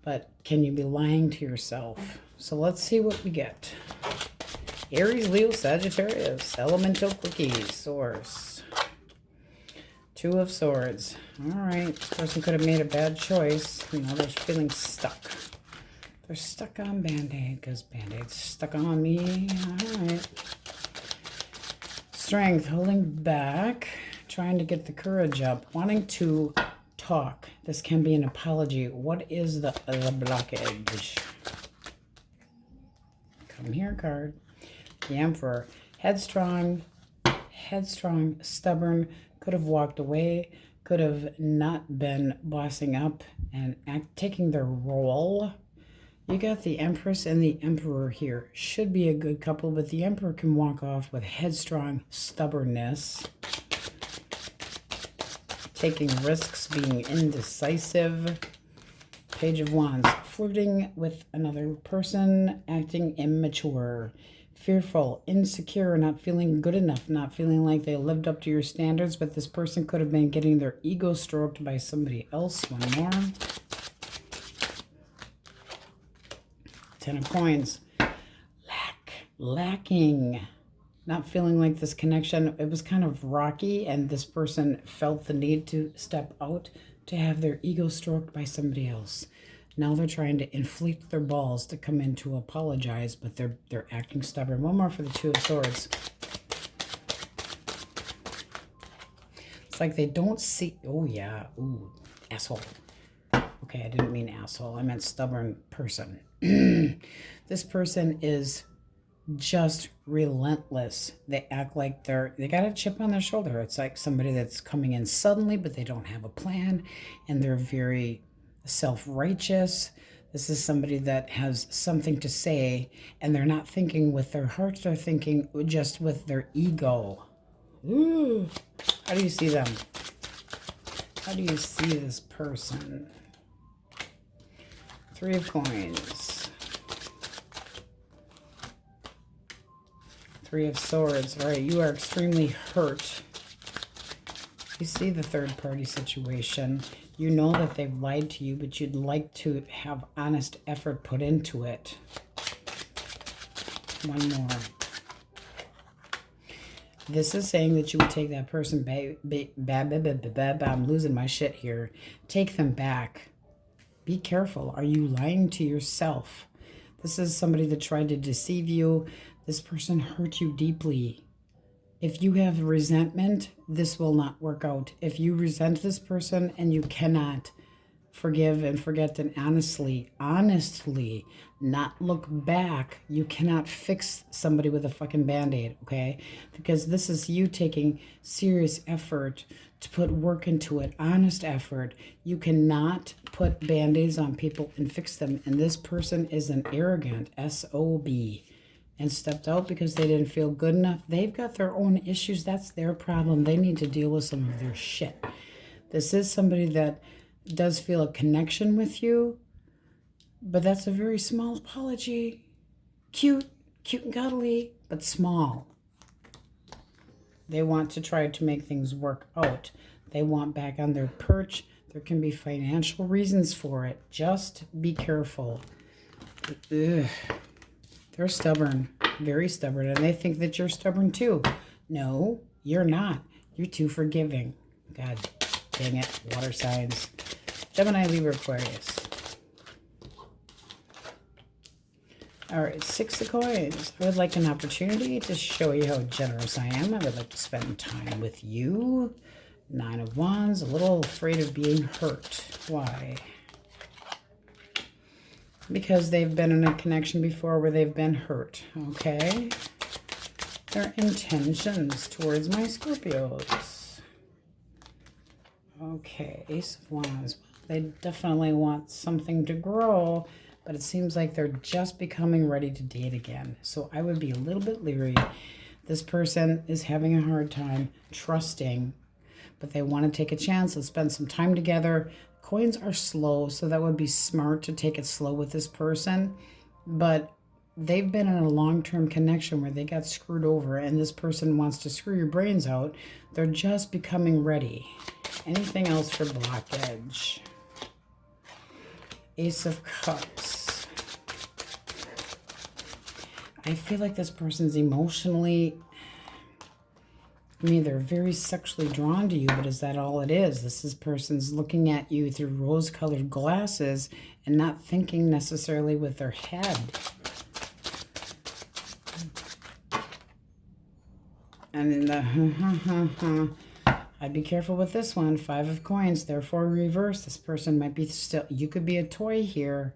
Speaker 1: But can you be lying to yourself? So let's see what we get. Aries, Leo, Sagittarius, Elemental Quickies, Source. Two of Swords. All right, this person could have made a bad choice. You know, they're feeling stuck. They're stuck on Band-Aid because Band-Aid's stuck on me. All right. Strength, holding back, trying to get the courage up, wanting to talk. This can be an apology. What is the blockage? Come here, card. The Emperor. Headstrong, stubborn, could have walked away, could have not been bossing up and taking their role. You got the Empress and the Emperor here. Should be a good couple, but the Emperor can walk off with headstrong stubbornness, taking risks, being indecisive. Page of Wands, flirting with another person, acting immature. Fearful, insecure, not feeling good enough, not feeling like they lived up to your standards, but this person could have been getting their ego stroked by somebody else. One more. 10 of Coins. Lacking. Not feeling like this connection. It was kind of rocky, and this person felt the need to step out to have their ego stroked by somebody else. Now they're trying to inflate their balls to come in to apologize, but they're acting stubborn. One more for the Two of Swords. It's like they don't see... Oh, yeah. Ooh, asshole. Okay, I didn't mean asshole. I meant stubborn person. This person is just relentless. They act like they got a chip on their shoulder. It's like somebody that's coming in suddenly, but they don't have a plan, and they're very self-righteous. This is somebody that has something to say, and they're not thinking with their heart, they're thinking just with their ego. Ooh. How do you see them? How do you see this person? Three of Coins. Three of Swords. All right, you are extremely hurt. You see the third party situation. You know that they've lied to you, but you'd like to have honest effort put into it. One more. This is saying that you would take that person back. I'm losing my shit here. Take them back. Be careful. Are you lying to yourself? This is somebody that tried to deceive you. This person hurt you deeply. If you have resentment, this will not work out. If you resent this person and you cannot forgive and forget and honestly not look back, you cannot fix somebody with a fucking Band-Aid, okay? Because this is you taking serious effort to put work into it, honest effort. You cannot put Band-Aids on people and fix them. And this person is an arrogant SOB. And stepped out because they didn't feel good enough. They've got their own issues. That's their problem. They need to deal with some of their shit. This is somebody that does feel a connection with you, but that's a very small apology. Cute and cuddly, but small. They want to try to make things work out. They want back on their perch. There can be financial reasons for it. Just be careful. Ugh. They're stubborn, very stubborn, and they think that you're stubborn too. No, you're not. You're too forgiving. God dang it, water signs. Gemini, Libra, Aquarius. All right, 6 of coins. I would like an opportunity to show you how generous I am. I would like to spend time with you. 9 of wands, a little afraid of being hurt. Why? Because they've been in a connection before where they've been hurt, okay? Their intentions towards my Scorpios. Okay, Ace of Wands. They definitely want something to grow, but it seems like they're just becoming ready to date again. So I would be a little bit leery. This person is having a hard time trusting, but they want to take a chance and spend some time together. Coins are slow, so that would be smart to take it slow with this person. But they've been in a long-term connection where they got screwed over, and this person wants to screw your brains out. They're just becoming ready. Anything else for blockage? Ace of Cups. I feel like this person's emotionally, I mean, they're very sexually drawn to you, but is that all it is? This person's looking at you through rose-colored glasses and not thinking necessarily with their head. And then I'd be careful with this one. 5 of coins, therefore reverse. This person might be still, you could be a toy here.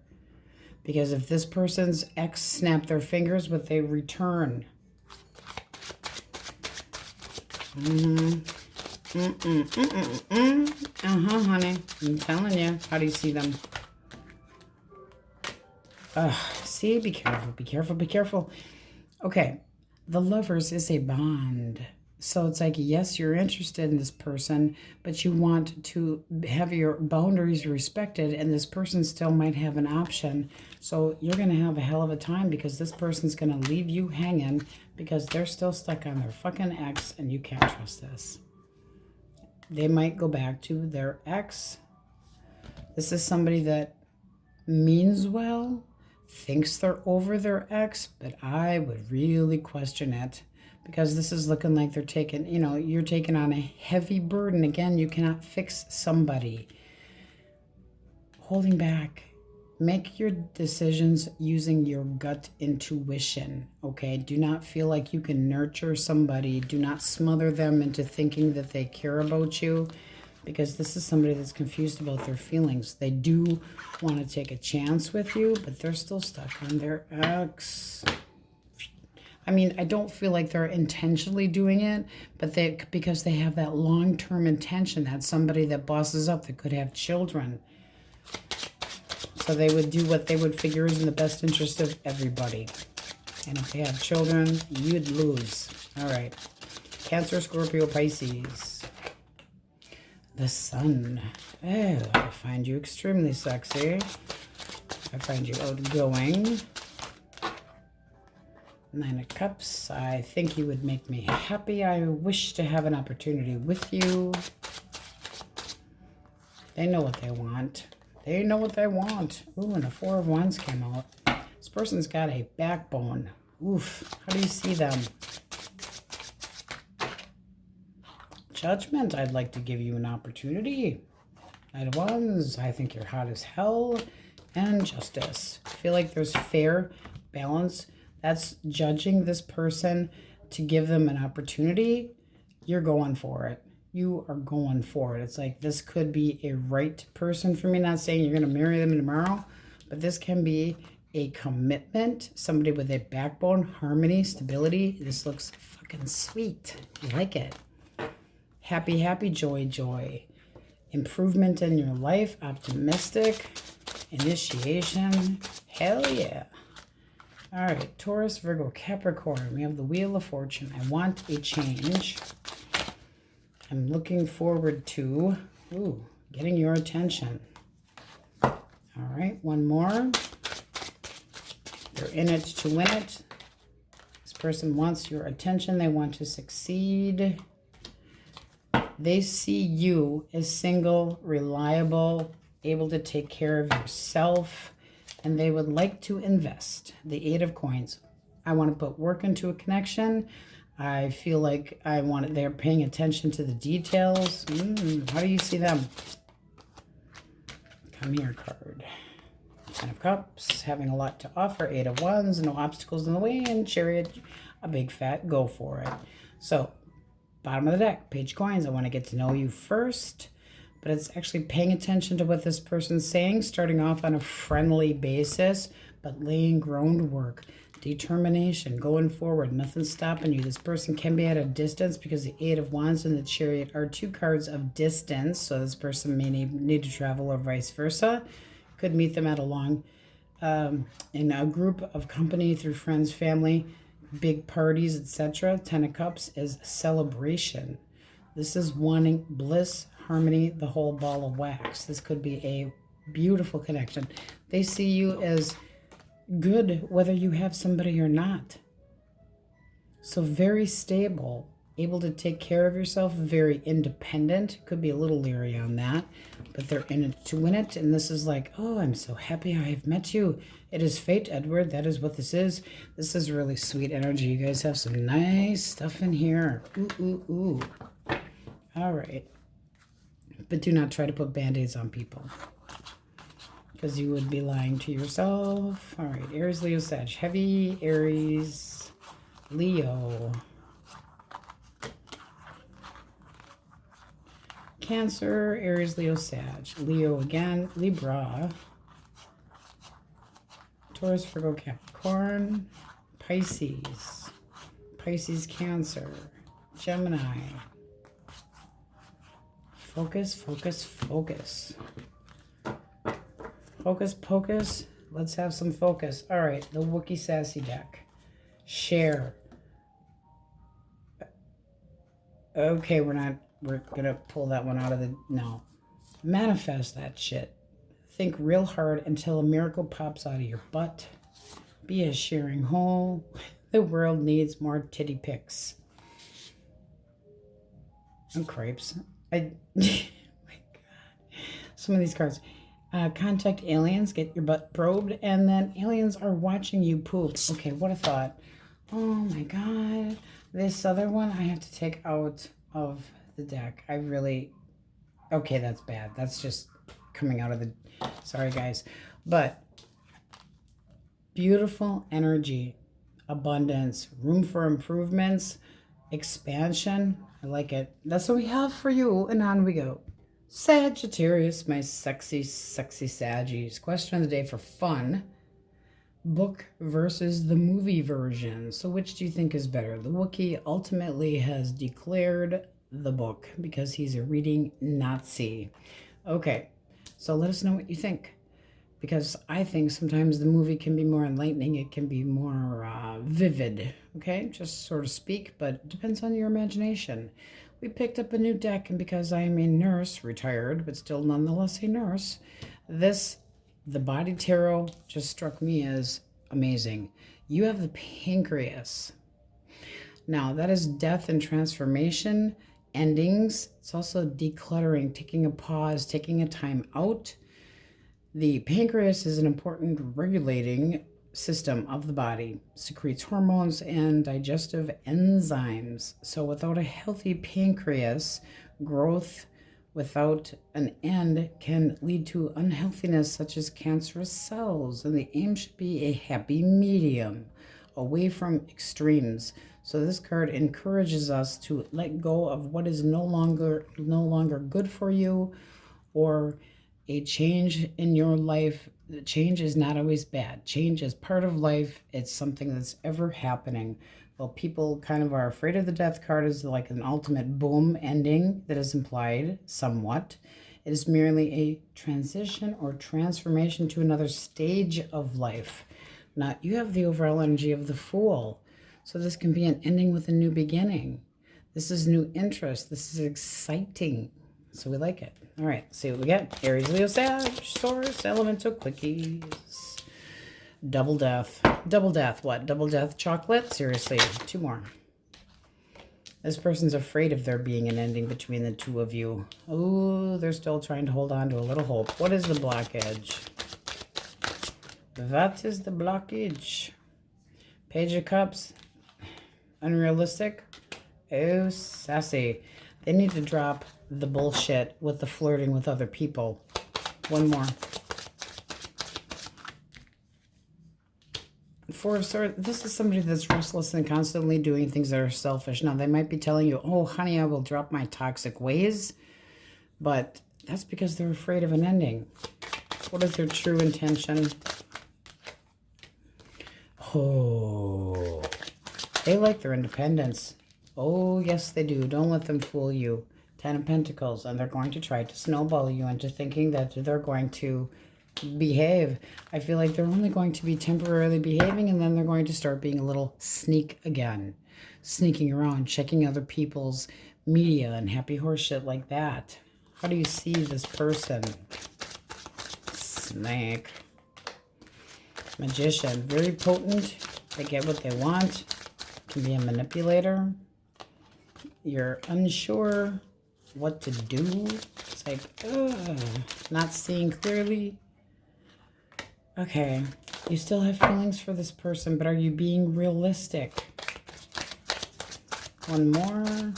Speaker 1: Because if this person's ex snapped their fingers, but they return. Honey. I'm telling you. How do you see them? See, be careful, be careful, be careful. Okay, the Lovers is a bond. So it's like, yes, you're interested in this person, but you want to have your boundaries respected, and this person still might have an option. So you're going to have a hell of a time because this person's going to leave you hanging because they're still stuck on their fucking ex, and you can't trust this. They might go back to their ex. This is somebody that means well, thinks they're over their ex, but I would really question it. Because this is looking like they're taking, you know, you're taking on a heavy burden. Again, you cannot fix somebody. Holding back. Make your decisions using your gut intuition, okay? Do not feel like you can nurture somebody. Do not smother them into thinking that they care about you, because this is somebody that's confused about their feelings. They do want to take a chance with you, but they're still stuck on their ex. I mean, I don't feel like they're intentionally doing it, but because they have that long-term intention. That's somebody that bosses up, that could have children. So they would do what they would figure is in the best interest of everybody. And if they have children, you'd lose. All right. Cancer, Scorpio, Pisces. The Sun. Oh, I find you extremely sexy. I find you outgoing. 9 of Cups. I think you would make me happy. I wish to have an opportunity with you. They know what they want. They know what they want. Ooh, and a 4 of Wands came out. This person's got a backbone. Oof. How do you see them? Judgment. I'd like to give you an opportunity. Knight of Wands. I think you're hot as hell. And Justice. I feel like there's fair balance. That's judging this person to give them an opportunity. You're going for it. You are going for it. It's like this could be a right person for me. Not saying you're going to marry them tomorrow, but this can be a commitment. Somebody with a backbone, harmony, stability. This looks fucking sweet. I like it. Happy, happy, joy, joy. Improvement in your life. Optimistic. Initiation. Hell yeah. All right, Taurus, Virgo, Capricorn. We have the Wheel of Fortune. I want a change. I'm looking forward to, getting your attention. All right, one more. They're in it to win it. This person wants your attention. They want to succeed. They see you as single, reliable, able to take care of yourself. And they would like to invest. The 8 of Coins. I want to put work into a connection. I feel like they're paying attention to the details. How do you see them? Come here, card. Ten of Cups, having a lot to offer. Eight of Wands, no obstacles in the way. And Chariot, a big fat go for it. So, bottom of the deck, Page of Coins. I want to get to know you first. But it's actually paying attention to what this person's saying, starting off on a friendly basis, but laying groundwork, determination, going forward, nothing stopping you. This person can be at a distance because the Eight of Wands and the Chariot are two cards of distance, so this person may need to travel or vice versa. Could meet them at a long, in a group of company through friends, family, big parties, etc. Ten of Cups is celebration. This is wanting bliss, harmony, the whole ball of wax. This could be a beautiful connection. They see you as good whether you have somebody or not. So very stable, able to take care of yourself, very independent. Could be a little leery on that, but they're in it to win it. And this is like, oh, I'm so happy I have met you. It is fate, Edward. That is what this is. This is really sweet energy. You guys have some nice stuff in here. Ooh, ooh, ooh. All right. But do not try to put band-aids on people, because you would be lying to yourself. All right, Aries, Leo, Sag. Heavy, Aries, Leo. Cancer, Aries, Leo, Sag. Leo again, Libra. Taurus, Virgo, Capricorn. Pisces. Pisces, Cancer. Gemini. Focus, focus, focus. Focus, pocus. Let's have some focus. All right, the Wookiee Sassy deck. Share. Okay, we're going to pull that one out of the... No. Manifest that shit. Think real hard until a miracle pops out of your butt. Be a sharing whole. The world needs more titty pics. And crepes. Oh my God. Some of these cards. Contact aliens, get your butt probed, and then aliens are watching you poop. Okay, what a thought. Oh my God. This other one I have to take out of the deck. I really... Okay, that's bad. That's just coming out of the... Sorry, guys. But beautiful energy, abundance, room for improvements, expansion. I like it. That's what we have for you, and on we go. Sagittarius, my sexy, sexy Saggies. Question of the day for fun. Book versus the movie version. So which do you think is better? The Wookiee ultimately has declared the book because he's a reading Nazi. Okay, so let us know what you think. Because I think sometimes the movie can be more enlightening. It can be more vivid. Okay, just sort of speak, but it depends on your imagination. We picked up a new deck, and because I am a nurse, retired, but still nonetheless a nurse, the body tarot just struck me as amazing. You have the pancreas. Now, that is death and transformation, endings. It's also decluttering, taking a pause, taking a time out. The pancreas is an important regulating system of the body, secretes hormones and digestive enzymes. So without a healthy pancreas, growth without an end can lead to unhealthiness such as cancerous cells. And the aim should be a happy medium, away from extremes. So this card encourages us to let go of what is no longer good for you, or a change in your life. Change is not always bad. Change is part of life. It's something that's ever happening. Well, people kind of are afraid of the death card as like an ultimate boom ending that is implied somewhat. It is merely a transition or transformation to another stage of life. Now, you have the overall energy of the Fool. So this can be an ending with a new beginning. This is new interest. This is exciting. So we like it. All right, see what we get. Aries, Leo, Sag, Taurus, Elemental, Quickies. Double death. Double death, what? Double death chocolate? Seriously, 2 more. This person's afraid of there being an ending between the two of you. Oh, they're still trying to hold on to a little hope. What is the blockage? That is the blockage. Page of Cups. Unrealistic. Oh, sassy. They need to drop the bullshit with the flirting with other people. 1 more. Four of Swords, this is somebody that's restless and constantly doing things that are selfish. Now, they might be telling you, oh, honey, I will drop my toxic ways. But that's because they're afraid of an ending. What is their true intention? Oh, they like their independence. Oh, yes, they do. Don't let them fool you. 10 of Pentacles. And they're going to try to snowball you into thinking that they're going to behave. I feel like they're only going to be temporarily behaving, and then they're going to start being a little sneak again. Sneaking around, checking other people's media and happy horse shit like that. How do you see this person? Snake. Magician. Very potent. They get what they want. Can be a manipulator. You're unsure what to do. It's like, ugh, not seeing clearly. Okay. You still have feelings for this person, but are you being realistic? One more.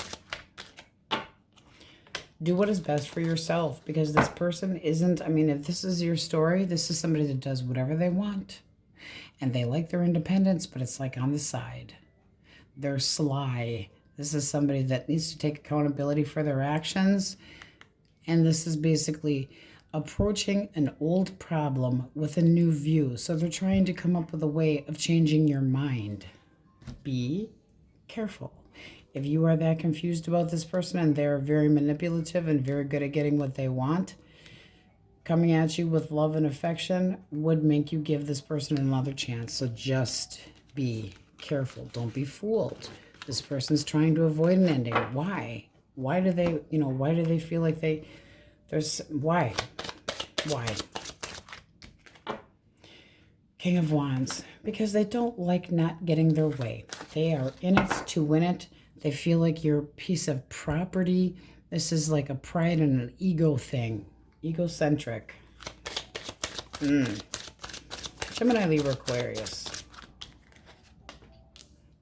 Speaker 1: Do what is best for yourself, because this person isn't, I mean, if this is your story, this is somebody that does whatever they want. And they like their independence, but it's like on the side. They're sly. This is somebody that needs to take accountability for their actions. And this is basically approaching an old problem with a new view. So they're trying to come up with a way of changing your mind. Be careful. If you are that confused about this person and they're very manipulative and very good at getting what they want, coming at you with love and affection would make you give this person another chance. So just be careful. Don't be fooled. This person's trying to avoid an ending. Why? Why do they, why do they feel like why? Why? King of Wands. Because they don't like not getting their way. They are in it to win it. They feel like you're a piece of property. This is like a pride and an ego thing. Egocentric. Gemini, Libra, Aquarius.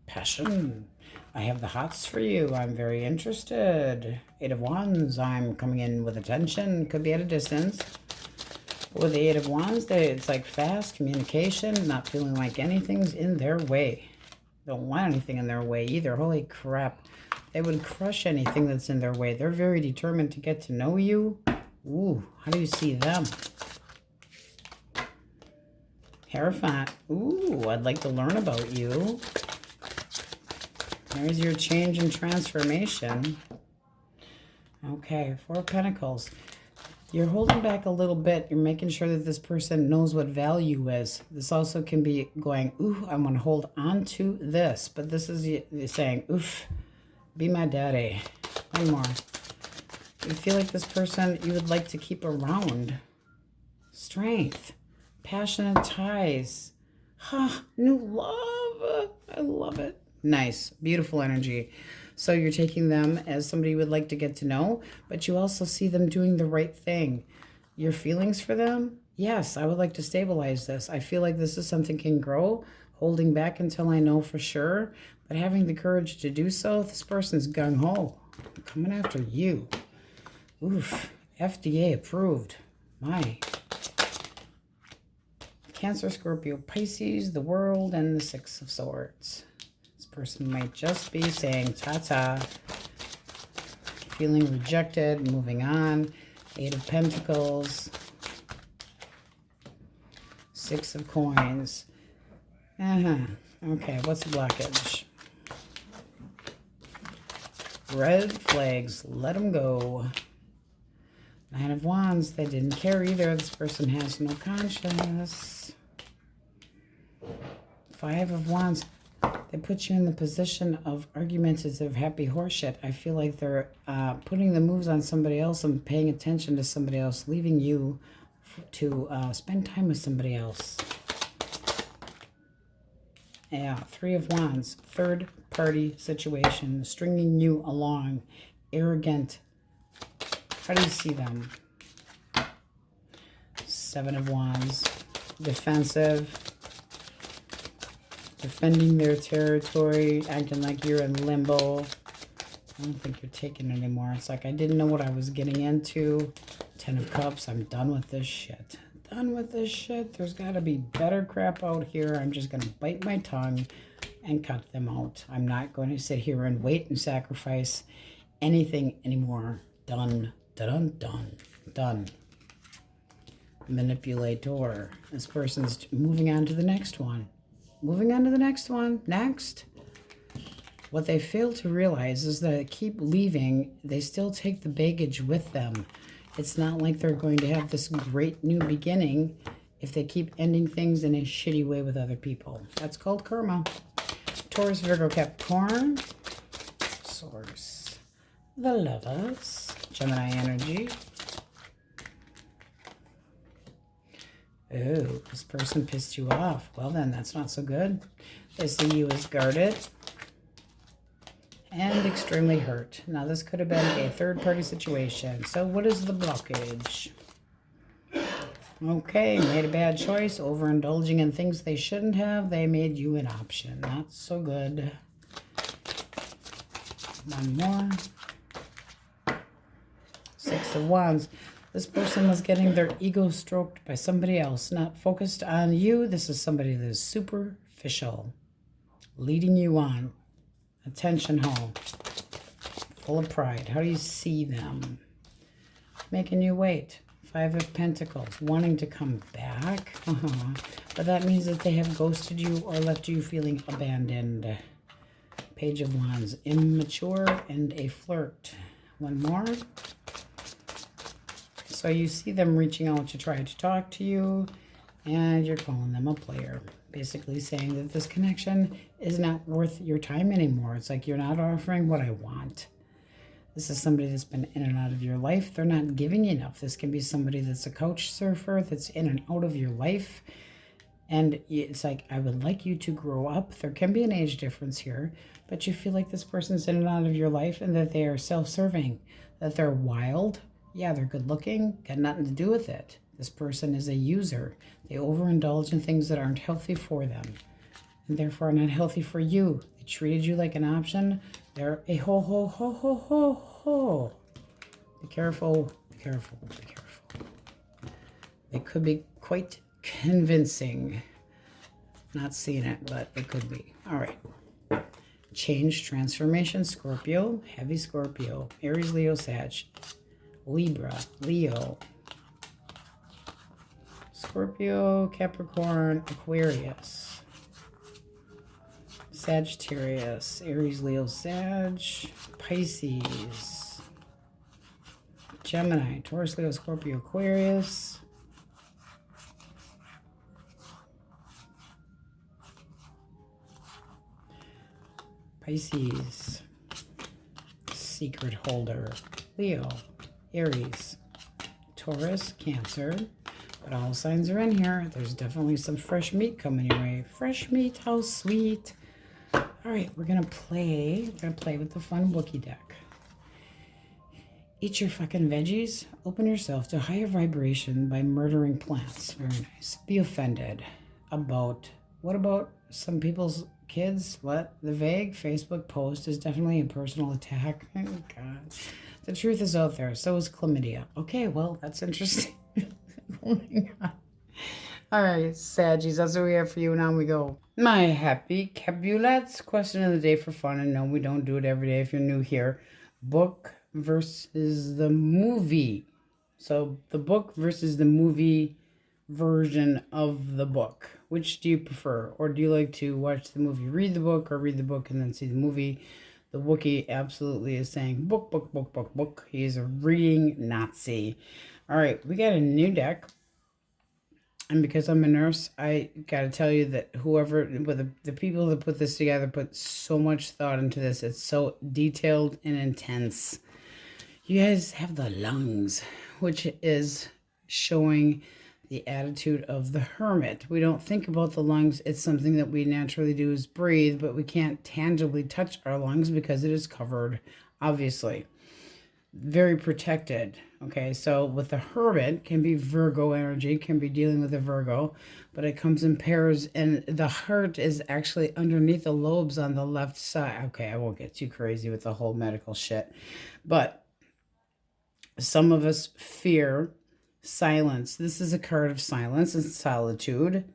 Speaker 1: Passion. I have the hots for you. I'm very interested. 8 of Wands. I'm coming in with attention. Could be at a distance. But with the 8 of Wands, it's like fast communication. Not feeling like anything's in their way. Don't want anything in their way either. Holy crap. They would crush anything that's in their way. They're very determined to get to know you. Ooh, how do you see them? Hierophant. Ooh, I'd like to learn about you. There's your change and transformation. Okay, 4 of Pentacles. You're holding back a little bit. You're making sure that this person knows what value is. This also can be going, ooh, I'm going to hold on to this. But this is you saying, oof, be my daddy. One more. You feel like this person you would like to keep around. Strength. Passionate ties. New love. I love it. Nice. Beautiful energy. So you're taking them as somebody you would like to get to know, but you also see them doing the right thing. Your feelings for them? Yes, I would like to stabilize this. I feel like this is something can grow, holding back until I know for sure, but having the courage to do so. This person's gung-ho. Coming after you. Oof. FDA approved. My. Cancer, Scorpio, Pisces, the World, and the 6 of Swords. Person might just be saying ta-ta, feeling rejected, moving on. 8 of Pentacles, 6 of Coins. Okay, what's the blockage? Red flags, let them go. 9 of Wands, they didn't care either. This person has no conscience. 5 of Wands. They put you in the position of argumentative, happy horseshit. I feel like they're putting the moves on somebody else and paying attention to somebody else, leaving you to spend time with somebody else. Yeah, 3 of Wands, third party situation, stringing you along, arrogant. How do you see them? 7 of Wands, defensive. Defending their territory, acting like you're in limbo. I don't think you're taking anymore. It's like I didn't know what I was getting into. 10 of Cups, I'm done with this shit. done with this shit. There's got to be better crap out here. I'm just going to bite my tongue and cut them out. I'm not going to sit here and wait and sacrifice anything anymore. Done. Done. Done. Done. Manipulator. This person's moving on to the next one. Moving on to the next one. Next. What they fail to realize is that they keep leaving. They still take the baggage with them. It's not like they're going to have this great new beginning if they keep ending things in a shitty way with other people. That's called karma. Taurus, Virgo, Capricorn. Source. The Lovers. Gemini energy. Oh, this person pissed you off. Well then, that's not so good. They see you as guarded and extremely hurt. Now, this could have been a third-party situation. So what is the blockage? Okay, made a bad choice, overindulging in things they shouldn't have. They made you an option. Not so good. One more. Six of Wands. This person was getting their ego stroked by somebody else, not focused on you. This is somebody that is superficial, leading you on. Attention hole. Full of pride. How do you see them? Making you wait. Five of Pentacles. Wanting to come back. But that means that they have ghosted you or left you feeling abandoned. Page of Wands. Immature and a flirt. One more. So you see them reaching out to try to talk to you, and you're calling them a player. Basically saying that this connection is not worth your time anymore. It's like you're not offering what I want. This is somebody that's been in and out of your life. They're not giving enough. This can be somebody that's a couch surfer that's in and out of your life. And it's like, I would like you to grow up. There can be an age difference here, but you feel like this person's in and out of your life and that they are self-serving, that they're wild. Yeah, they're good looking, got nothing to do with it. This person is a user. They overindulge in things that aren't healthy for them, and therefore not healthy for you. They treated you like an option. They're a ho. Be careful, be careful, be careful. They could be quite convincing. Not seeing it, but it could be. All right. Change, transformation, Scorpio, heavy Scorpio, Aries, Leo, Sag, Libra, Leo, Scorpio, Capricorn, Aquarius, Sagittarius, Aries, Leo, Sag, Pisces, Gemini, Taurus, Leo, Scorpio, Aquarius, Pisces, Secret Holder, Leo, Aries, Taurus, Cancer, but all signs are in here. There's definitely some fresh meat coming your way. Fresh meat, how sweet. All right, we're going to play. We're going to play with the fun Wookiee deck. Eat your fucking veggies. Open yourself to higher vibration by murdering plants. Very nice. Be offended about, what about some people's kids? What? The vague Facebook post is definitely a personal attack. Oh, God. The truth is out there. So is chlamydia. Okay, well, that's interesting. Oh my God. All right, Saggies, that's what we have for you. Now we go. My happy Capulets. Question of the day for fun. And no, we don't do it every day if you're new here. Book versus the movie. So the book versus the movie version of the book. Which do you prefer? Or do you like to watch the movie, read the book, or read the book and then see the movie? The Wookiee absolutely is saying book, book, book, book, book. He is a reading Nazi. All right, we got a new deck. And because I'm a nurse, I got to tell you that whoever, the people that put this together put so much thought into this. It's so detailed and intense. You guys have the lungs, which is showing the attitude of the hermit. We don't think about the lungs. It's something that we naturally do is breathe, but we can't tangibly touch our lungs because it is covered, obviously. Very protected. Okay, so with the hermit can be Virgo energy, can be dealing with a Virgo, but it comes in pairs, and the heart is actually underneath the lobes on the left side. Okay, I won't get too crazy with the whole medical shit, but some of us fear silence. This is a card of silence and solitude.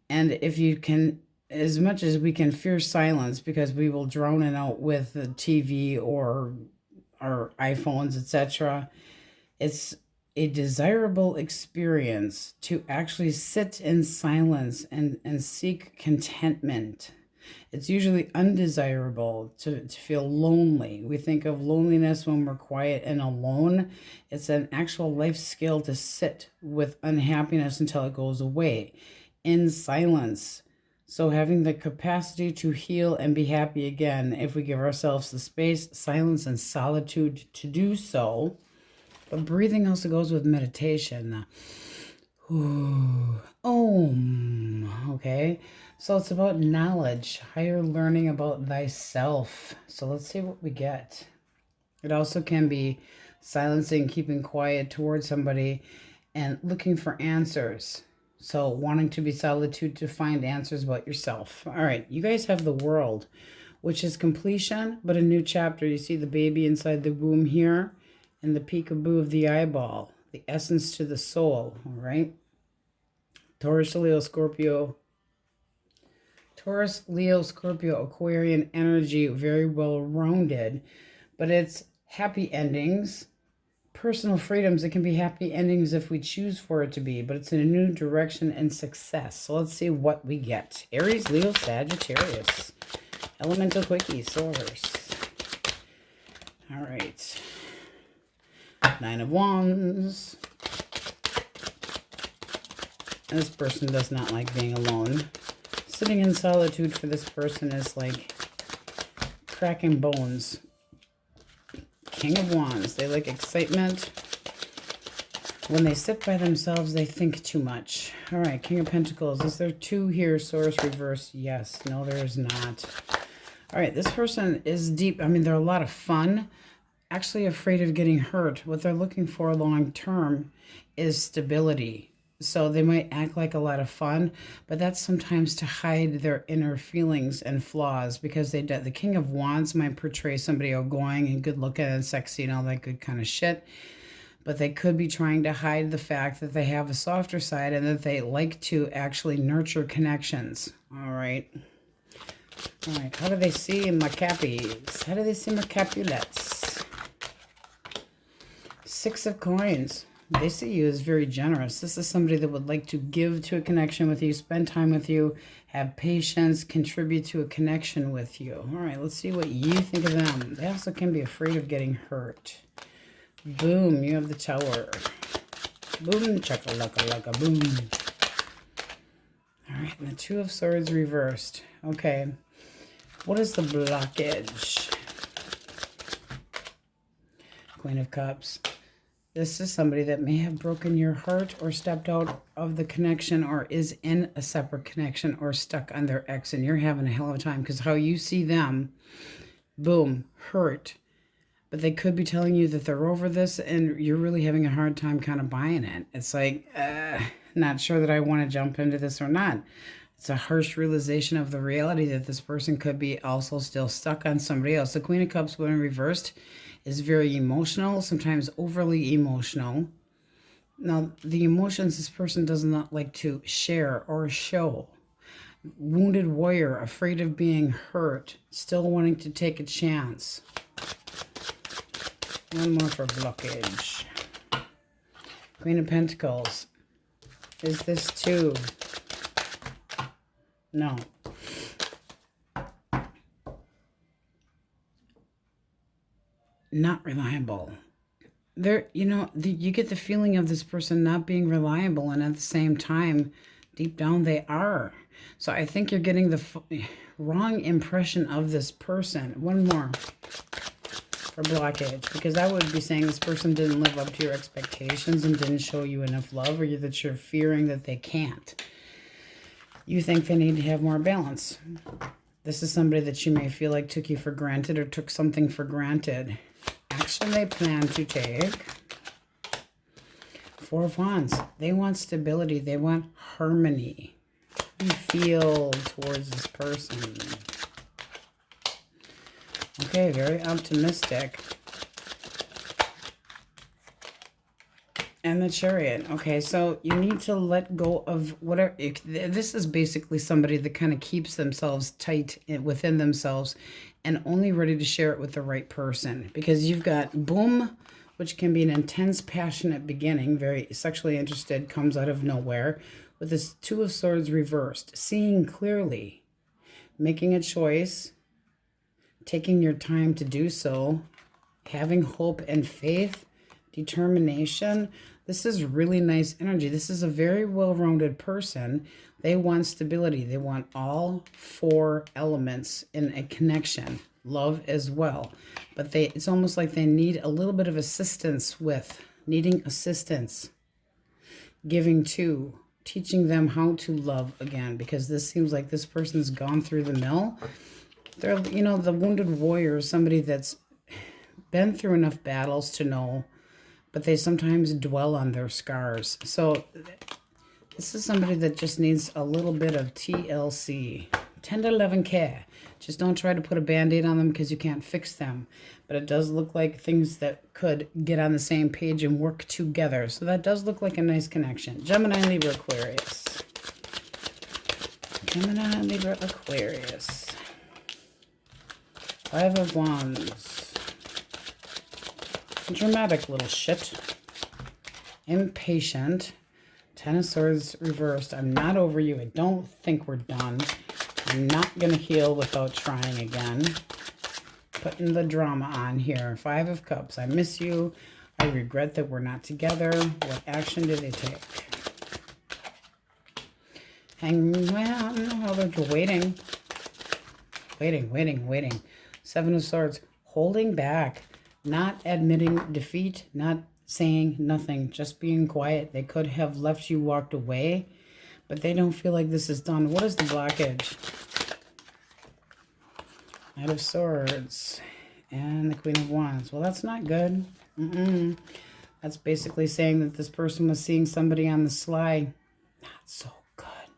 Speaker 1: And if you can, as much as we can fear silence because we will drown it out with the TV or our iPhones, etc., it's a desirable experience to actually sit in silence and seek contentment. It's usually undesirable to feel lonely. We think of loneliness when we're quiet and alone. It's an actual life skill to sit with unhappiness until it goes away in silence. So having the capacity to heal and be happy again, if we give ourselves the space, silence, and solitude to do so. But breathing also goes with meditation. Okay? So it's about knowledge, higher learning about thyself. So let's see what we get. It also can be silencing, keeping quiet towards somebody and looking for answers. So wanting to be solitude to find answers about yourself. All right, you guys have the World, which is completion, but a new chapter. You see the baby inside the womb here and the peekaboo of the eyeball, the essence to the soul, all right? Taurus, Leo, Scorpio, Aquarian energy, very well-rounded, but it's happy endings, personal freedoms. It can be happy endings if we choose for it to be, but it's in a new direction and success. So let's see what we get. Aries, Leo, Sagittarius, elemental quickies, source. All right. 9 of Wands. And this person does not like being alone. Sitting in solitude for this person is like cracking bones. King of Wands. They like excitement. When they sit by themselves, they think too much. All right, King of Pentacles. Is there 2 here? Source reverse. Yes. No, there is not. All right, this person is deep. I mean, they're a lot of fun. Actually afraid of getting hurt. What they're looking for long term is stability. So they might act like a lot of fun, but that's sometimes to hide their inner feelings and flaws, because the King of Wands might portray somebody outgoing and good looking and sexy and all that good kind of shit. But they could be trying to hide the fact that they have a softer side and that they like to actually nurture connections. All right. All right. How do they see my cappies? How do they see my Capulets? 6 of Coins. They see you as very generous. This is somebody that would like to give to a connection with you, spend time with you, have patience, contribute to a connection with you. All right, let's see what you think of them. They also can be afraid of getting hurt. Boom, you have the Tower. Boom, chaka-laka-laka, boom. All right, and the 2 of Swords reversed. Okay, what is the blockage? Queen of Cups. This is somebody that may have broken your heart or stepped out of the connection or is in a separate connection or stuck on their ex, and you're having a hell of a time because how you see them, boom, hurt. But they could be telling you that they're over this and you're really having a hard time kind of buying it. It's like, not sure that I want to jump into this or not. It's a harsh realization of the reality that this person could be also still stuck on somebody else. The Queen of Cups, when reversed, is very emotional, sometimes overly emotional. Now, the emotions this person does not like to share or show. Wounded warrior, afraid of being hurt, still wanting to take a chance. One more for blockage. Queen of Pentacles. Is this 2? No. Not reliable. There, you know, you get the feeling of this person not being reliable, and at the same time, deep down they are. So I think you're getting the wrong impression of this person. One more for blockage, because that would be saying this person didn't live up to your expectations and didn't show you enough love, or that you're fearing that they can't. You think they need to have more balance. This is somebody that you may feel like took you for granted or took something for granted. Action they plan to take. 4 of Wands. They want stability. They want harmony. How do you feel towards this person? Okay, very optimistic. And the Chariot. Okay, so you need to let go of whatever. This is basically somebody that kind of keeps themselves tight within themselves and only ready to share it with the right person. Because you've got boom, which can be an intense, passionate beginning, very sexually interested, comes out of nowhere, with this Two of Swords reversed. Seeing clearly, making a choice, taking your time to do so, having hope and faith, determination. This is really nice energy. This is a very well-rounded person. They want stability. They want all four elements in a connection. Love as well. But it's almost like they need a little bit of assistance with, needing assistance, giving to, teaching them how to love again. Because this seems like this person's gone through the mill. They're, you know, the wounded warrior, somebody that's been through enough battles to know, but they sometimes dwell on their scars. So this is somebody that just needs a little bit of TLC, tender love and care. Just don't try to put a band-aid on them because you can't fix them. But it does look like things that could get on the same page and work together. So that does look like a nice connection. Gemini, Libra, Aquarius. Gemini, Libra, Aquarius. Five of Wands. Dramatic little shit. Impatient. Ten of Swords reversed. I'm not over you. I don't think we're done. I'm not going to heal without trying again. Putting the drama on here. Five of Cups. I miss you. I regret that we're not together. What action did they take? Well, they're waiting. Waiting. Seven of Swords. Holding back. Not admitting defeat, not saying nothing, just being quiet. They could have left you, walked away, but they don't feel like this is done. What is the blockage? Knight of Swords and the Queen of Wands. Well, that's not good. That's basically saying that this person was seeing somebody on the sly. Not so good.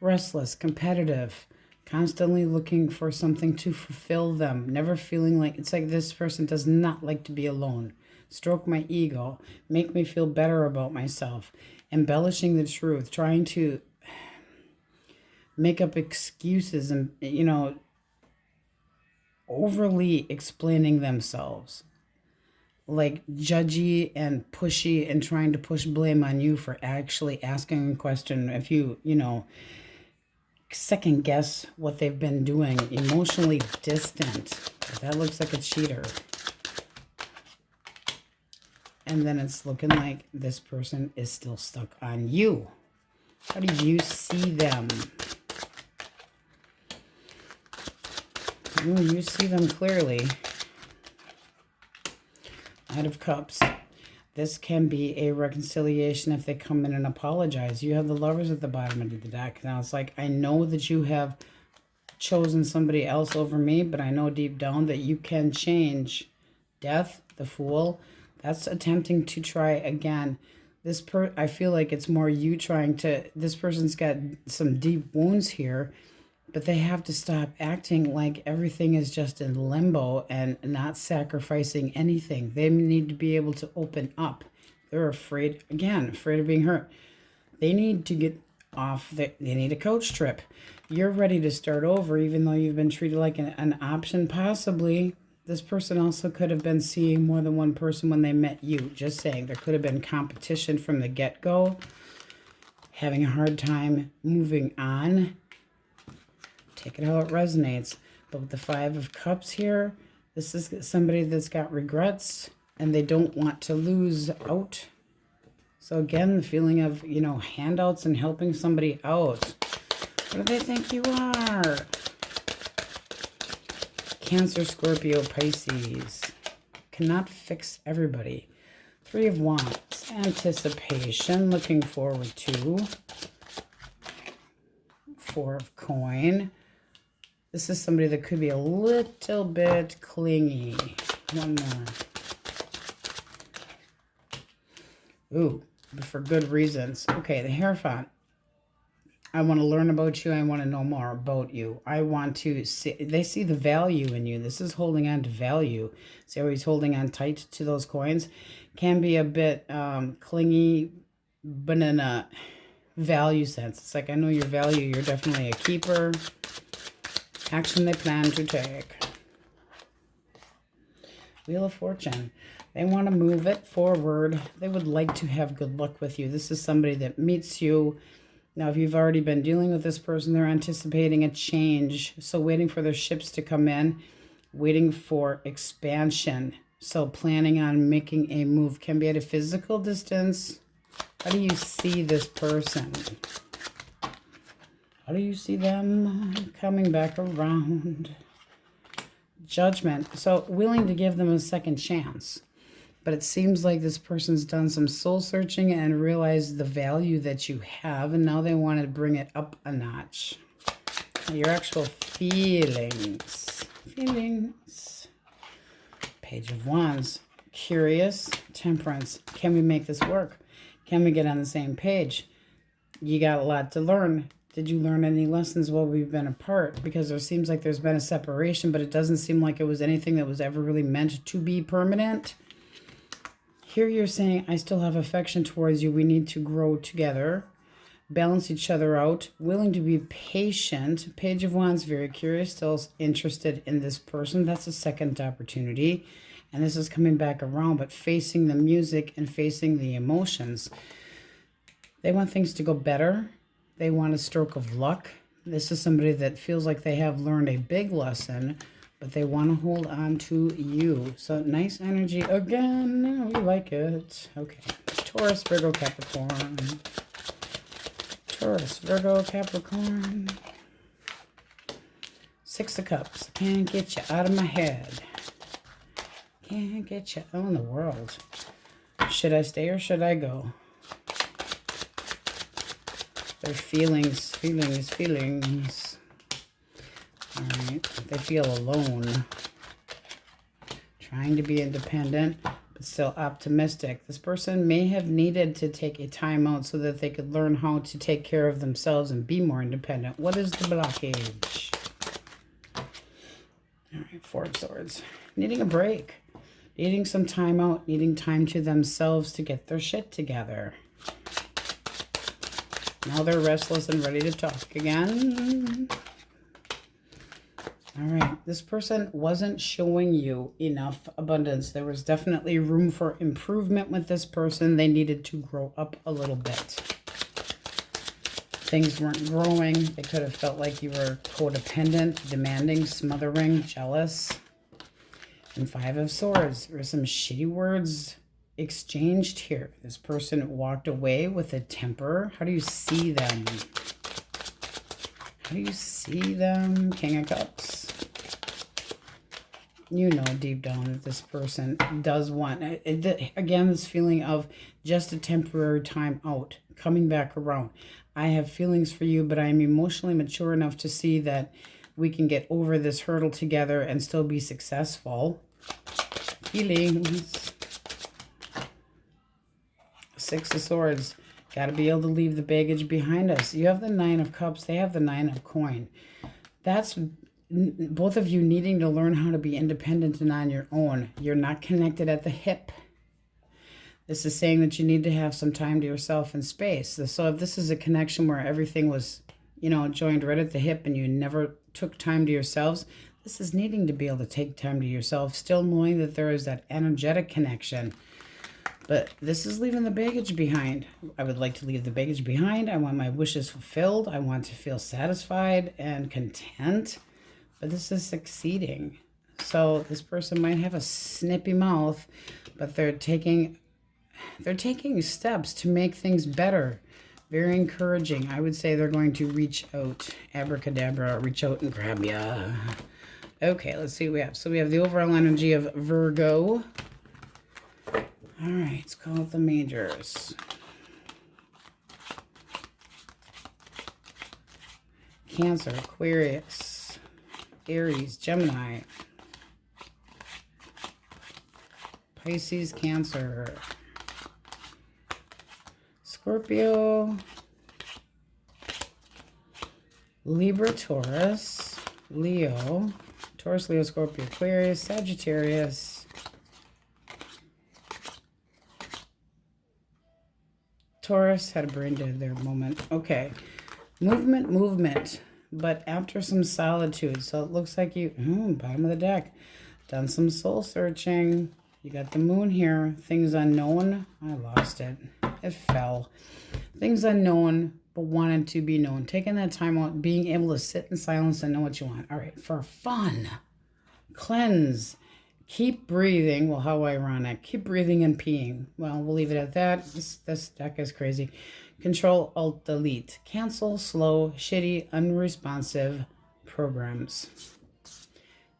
Speaker 1: Restless, competitive. Constantly looking for something to fulfill them. Never feeling like... It's like this person does not like to be alone. Stroke my ego. Make me feel better about myself. Embellishing the truth. Trying to make up excuses and, you know, overly explaining themselves. Like judgy and pushy and trying to push blame on you for actually asking a question. If you know... second guess what they've been doing. Emotionally distant. That looks like a cheater. And then it's looking like this person is still stuck on you. How do you see them? Ooh, you see them clearly. Knight of Cups. This can be a reconciliation if they come in and apologize. You have the Lovers at the bottom of the deck. Now, it's like, I know that you have chosen somebody else over me, but I know deep down that you can change. Death, the Fool, that's attempting to try again. I feel like it's more you trying to... This person's got some deep wounds here, but they have to stop acting like everything is just in limbo and not sacrificing anything. They need to be able to open up. They're afraid, again, afraid of being hurt. They need to get off. They need a coach trip. You're ready to start over, even though you've been treated like an option, possibly. This person also could have been seeing more than one person when they met you. Just saying, there could have been competition from the get-go. Having a hard time moving on. Take it how it resonates. But with the Five of Cups here, this is somebody that's got regrets and they don't want to lose out. So again, the feeling of, you know, handouts and helping somebody out. What do they think you are? Cancer, Scorpio, Pisces. Cannot fix everybody. Three of Wands. Anticipation. Looking forward to. Four of Coin. This is somebody that could be a little bit clingy. One more. Ooh, but for good reasons. Okay, the Hierophant. I want to learn about you. I want to know more about you. I want to see... They see the value in you. This is holding on to value. See how he's holding on tight to those coins? Can be a bit clingy, but in a value sense. It's like, I know your value. You're definitely a keeper. Action they plan to take. Wheel of Fortune. They want to move it forward. They would like to have good luck with you. This is somebody that meets you. Now, if you've already been dealing with this person, they're anticipating a change. So waiting for their ships to come in, waiting for expansion. So planning on making a move. Can be at a physical distance. How do you see this person? How do you see them coming back around? Judgment. So willing to give them a second chance. But it seems like this person's done some soul searching and realized the value that you have. And now they want to bring it up a notch. Your actual feelings. Feelings. Page of Wands. Curious. Temperance. Can we make this work? Can we get on the same page? You got a lot to learn. Did you learn any lessons while we've been apart? Because there seems like there's been a separation, but it doesn't seem like it was anything that was ever really meant to be permanent. Here you're saying, I still have affection towards you. We need to grow together, balance each other out, willing to be patient. Page of Wands, very curious, still interested in this person. That's a second opportunity. And this is coming back around, but facing the music and facing the emotions. They want things to go better. They want a stroke of luck. This is somebody that feels like they have learned a big lesson, but they want to hold on to you. So nice energy again. We like it. Okay. Taurus, Virgo, Capricorn. Taurus, Virgo, Capricorn. Six of Cups. Can't get you out of my head. Can't get you out in the world. Should I stay or should I go? Their feelings. All right. They feel alone. Trying to be independent, but still optimistic. This person may have needed to take a time out so that they could learn how to take care of themselves and be more independent. What is the blockage? All right. Four of Swords. Needing a break. Needing some time out. Needing time to themselves to get their shit together. Now they're restless and ready to talk again. All right. This person wasn't showing you enough abundance. There was definitely room for improvement with this person. They needed to grow up a little bit. Things weren't growing. They could have felt like you were codependent, demanding, smothering, jealous. And Five of Swords. There were some shitty words exchanged here. This person walked away with a temper. How do you see them? How do you see them? King of Cups. You know deep down that this person does want, again, this feeling of just a temporary time out, coming back around. I have feelings for you, but I am emotionally mature enough to see that we can get over this hurdle together and still be successful. Feelings. Six of Swords. Got to be able to leave the baggage behind us. You have the Nine of Cups. They have the Nine of Coin. That's both of you needing to learn how to be independent and on your own. You're not connected at the hip. This is saying that you need to have some time to yourself and space. So if this is a connection where everything was, joined right at the hip and you never took time to yourselves, this is needing to be able to take time to yourself, still knowing that there is that energetic connection. But this is leaving the baggage behind. I would like to leave the baggage behind. I want my wishes fulfilled. I want to feel satisfied and content. But this is succeeding. So this person might have a snippy mouth, but they're taking steps to make things better. Very encouraging. I would say they're going to reach out. Abracadabra, reach out and grab ya. Okay, let's see what we have. So we have the overall energy of Virgo. All right, let's call it the majors. Cancer, Aquarius, Aries, Gemini, Pisces, Cancer, Scorpio, Libra, Taurus, Leo, Taurus, Leo, Scorpio, Aquarius, Sagittarius, Taurus had a brain dead there moment. Okay. Movement. But after some solitude. So it looks like you, bottom of the deck, done some soul searching. You got the moon here. Things unknown. I lost it. It fell. Things unknown, but wanted to be known. Taking that time out, being able to sit in silence and know what you want. All right, for fun. Cleanse. Keep breathing. Well, how ironic. Keep breathing and peeing. Well, we'll leave it at that. This deck is crazy. Control, Alt, Delete. Cancel, slow, shitty, unresponsive programs.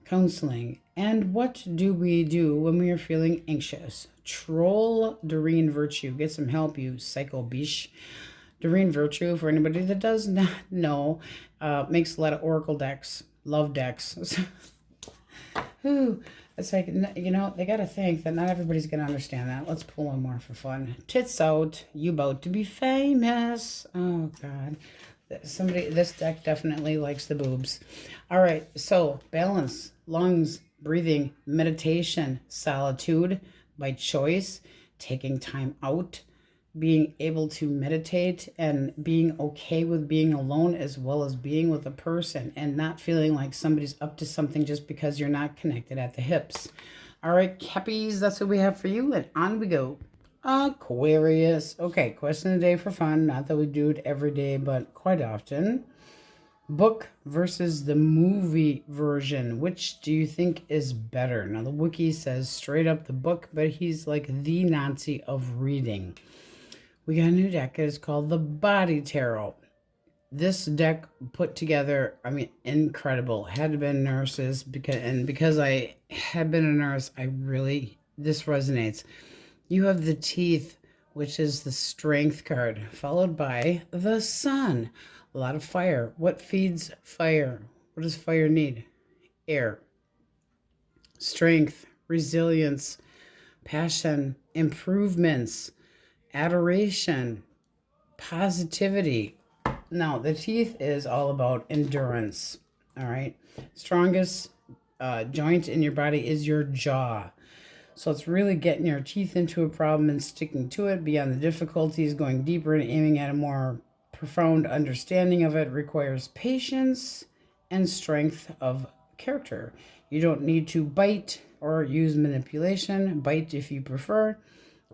Speaker 1: Counseling. And what do we do when we are feeling anxious? Troll Doreen Virtue. Get some help, you psycho biche. Doreen Virtue, for anybody that does not know, makes a lot of oracle decks. Love decks. It's like, you know, they got to think that not everybody's going to understand that. Let's pull one more for fun. Tits out. You about to be famous. Oh, God. This deck definitely likes the boobs. All right. So, balance, lungs, breathing, meditation, solitude by choice, taking time out, being able to meditate and being okay with being alone as well as being with a person and not feeling like somebody's up to something just because you're not connected at the hips. All right, Cappies, that's what we have for you, and on we go. Aquarius. Okay, question of the day for fun. Not that we do it every day, but quite often. Book versus the movie version. Which do you think is better? Now, the wiki says straight up the book, but he's like the Nazi of reading. We got a new deck. It's called the Body Tarot. This deck put together, I mean, incredible. Had to been nurses because I had been a nurse, this resonates. You have the Teeth, which is the Strength card, followed by the Sun. A lot of fire. What feeds fire? What does fire need? Air. Strength, resilience, passion, improvements, adoration, positivity. Now, the Teeth is all about endurance. All right. Strongest joint in your body is your jaw. So it's really getting your teeth into a problem and sticking to it beyond the difficulties, going deeper and aiming at a more profound understanding of it requires patience and strength of character. You don't need to bite or use manipulation. Bite if you prefer.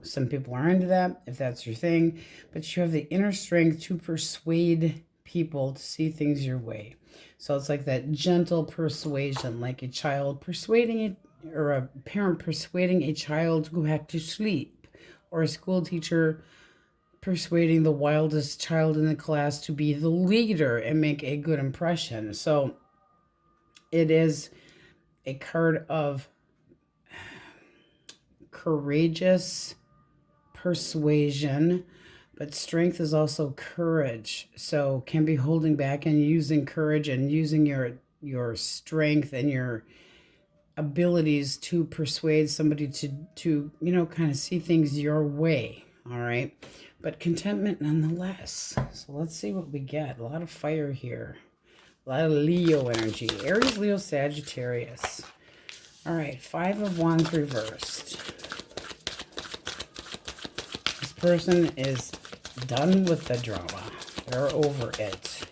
Speaker 1: Some people are into that, if that's your thing. But you have the inner strength to persuade people to see things your way. So it's like that gentle persuasion, like a child persuading it, or a parent persuading a child to go back to sleep, or a school teacher persuading the wildest child in the class to be the leader and make a good impression. So it is a card of courageous persuasion, but strength is also courage. So can be holding back and using courage and using your strength and your abilities to persuade somebody to kind of see things your way. All right, but contentment nonetheless. So let's see what we get. A lot of fire here, a lot of Leo energy. Aries, Leo, Sagittarius. All right, 5 of Wands reversed. This person is done with the drama. They're over it.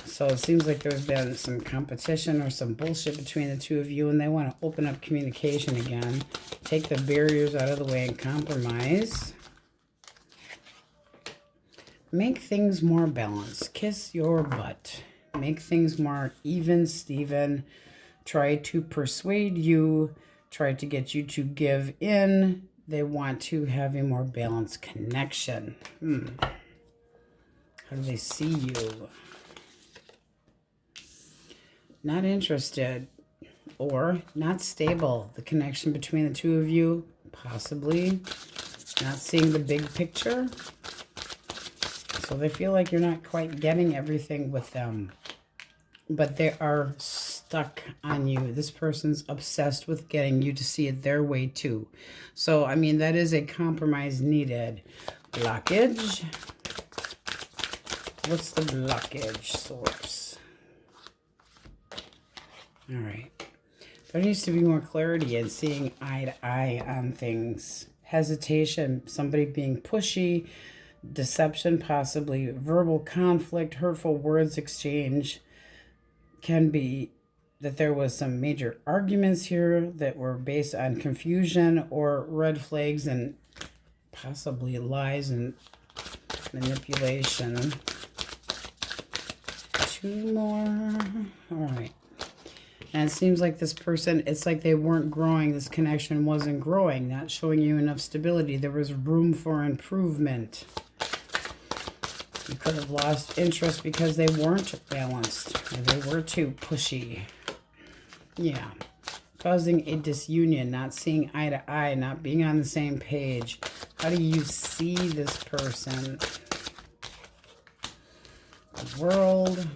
Speaker 1: So it seems like there's been some competition or some bullshit between the two of you, and they want to open up communication again, take the barriers out of the way and compromise. Make things more balanced. Kiss your butt. Make things more even, Steven. Try to persuade you. Try to get you to give in. They want to have a more balanced connection. How do they see you? Not interested or not stable. The connection between the two of you, possibly not seeing the big picture. So they feel like you're not quite getting everything with them, but they are stuck on you. This person's obsessed with getting you to see it their way too. So, I mean, that is a compromise needed. Blockage. What's the blockage source? All right. There needs to be more clarity in seeing eye to eye on things. Hesitation, somebody being pushy, deception, possibly verbal conflict, hurtful words exchange. Can be that there was some major arguments here that were based on confusion or red flags and possibly lies and manipulation. Two more. All right. And it seems like this person, it's like they weren't growing. This connection wasn't growing, not showing you enough stability. There was room for improvement. You could have lost interest because they weren't balanced. Or they were too pushy. Yeah. Causing a disunion, not seeing eye to eye, not being on the same page. How do you see this person? The World.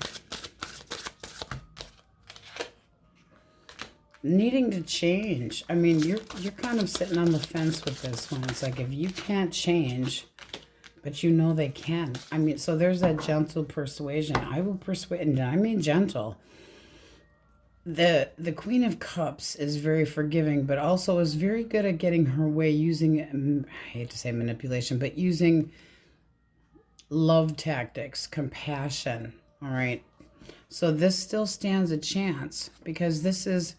Speaker 1: Needing to change. I mean, you're kind of sitting on the fence with this one. It's like if you can't change, but you know they can. I mean, so there's that gentle persuasion. I will persuade, and I mean gentle. The Queen of Cups is very forgiving, but also is very good at getting her way using, I hate to say manipulation, but using love tactics, compassion. All right. So this still stands a chance because this is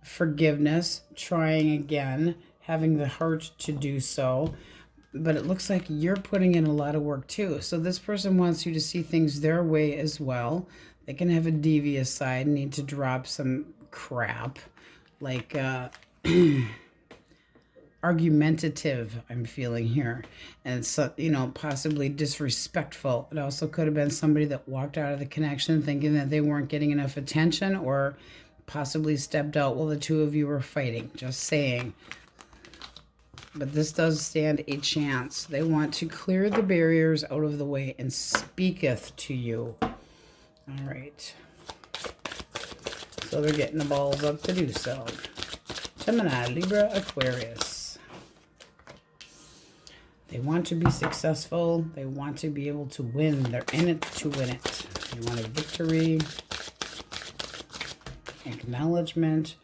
Speaker 1: forgiveness, trying again, having the heart to do so. But it looks like you're putting in a lot of work too. So this person wants you to see things their way as well. They can have a devious side, need to drop some crap, like argumentative, I'm feeling here. And it's, you know, possibly disrespectful. It also could have been somebody that walked out of the connection thinking that they weren't getting enough attention, or possibly stepped out while the two of you were fighting. Just saying. But this does stand a chance. They want to clear the barriers out of the way and speaketh to you. All right. So they're getting the balls up to do so. Gemini, Libra, Aquarius. They want to be successful. They want to be able to win. They're in it to win it. They want a victory. Acknowledgement.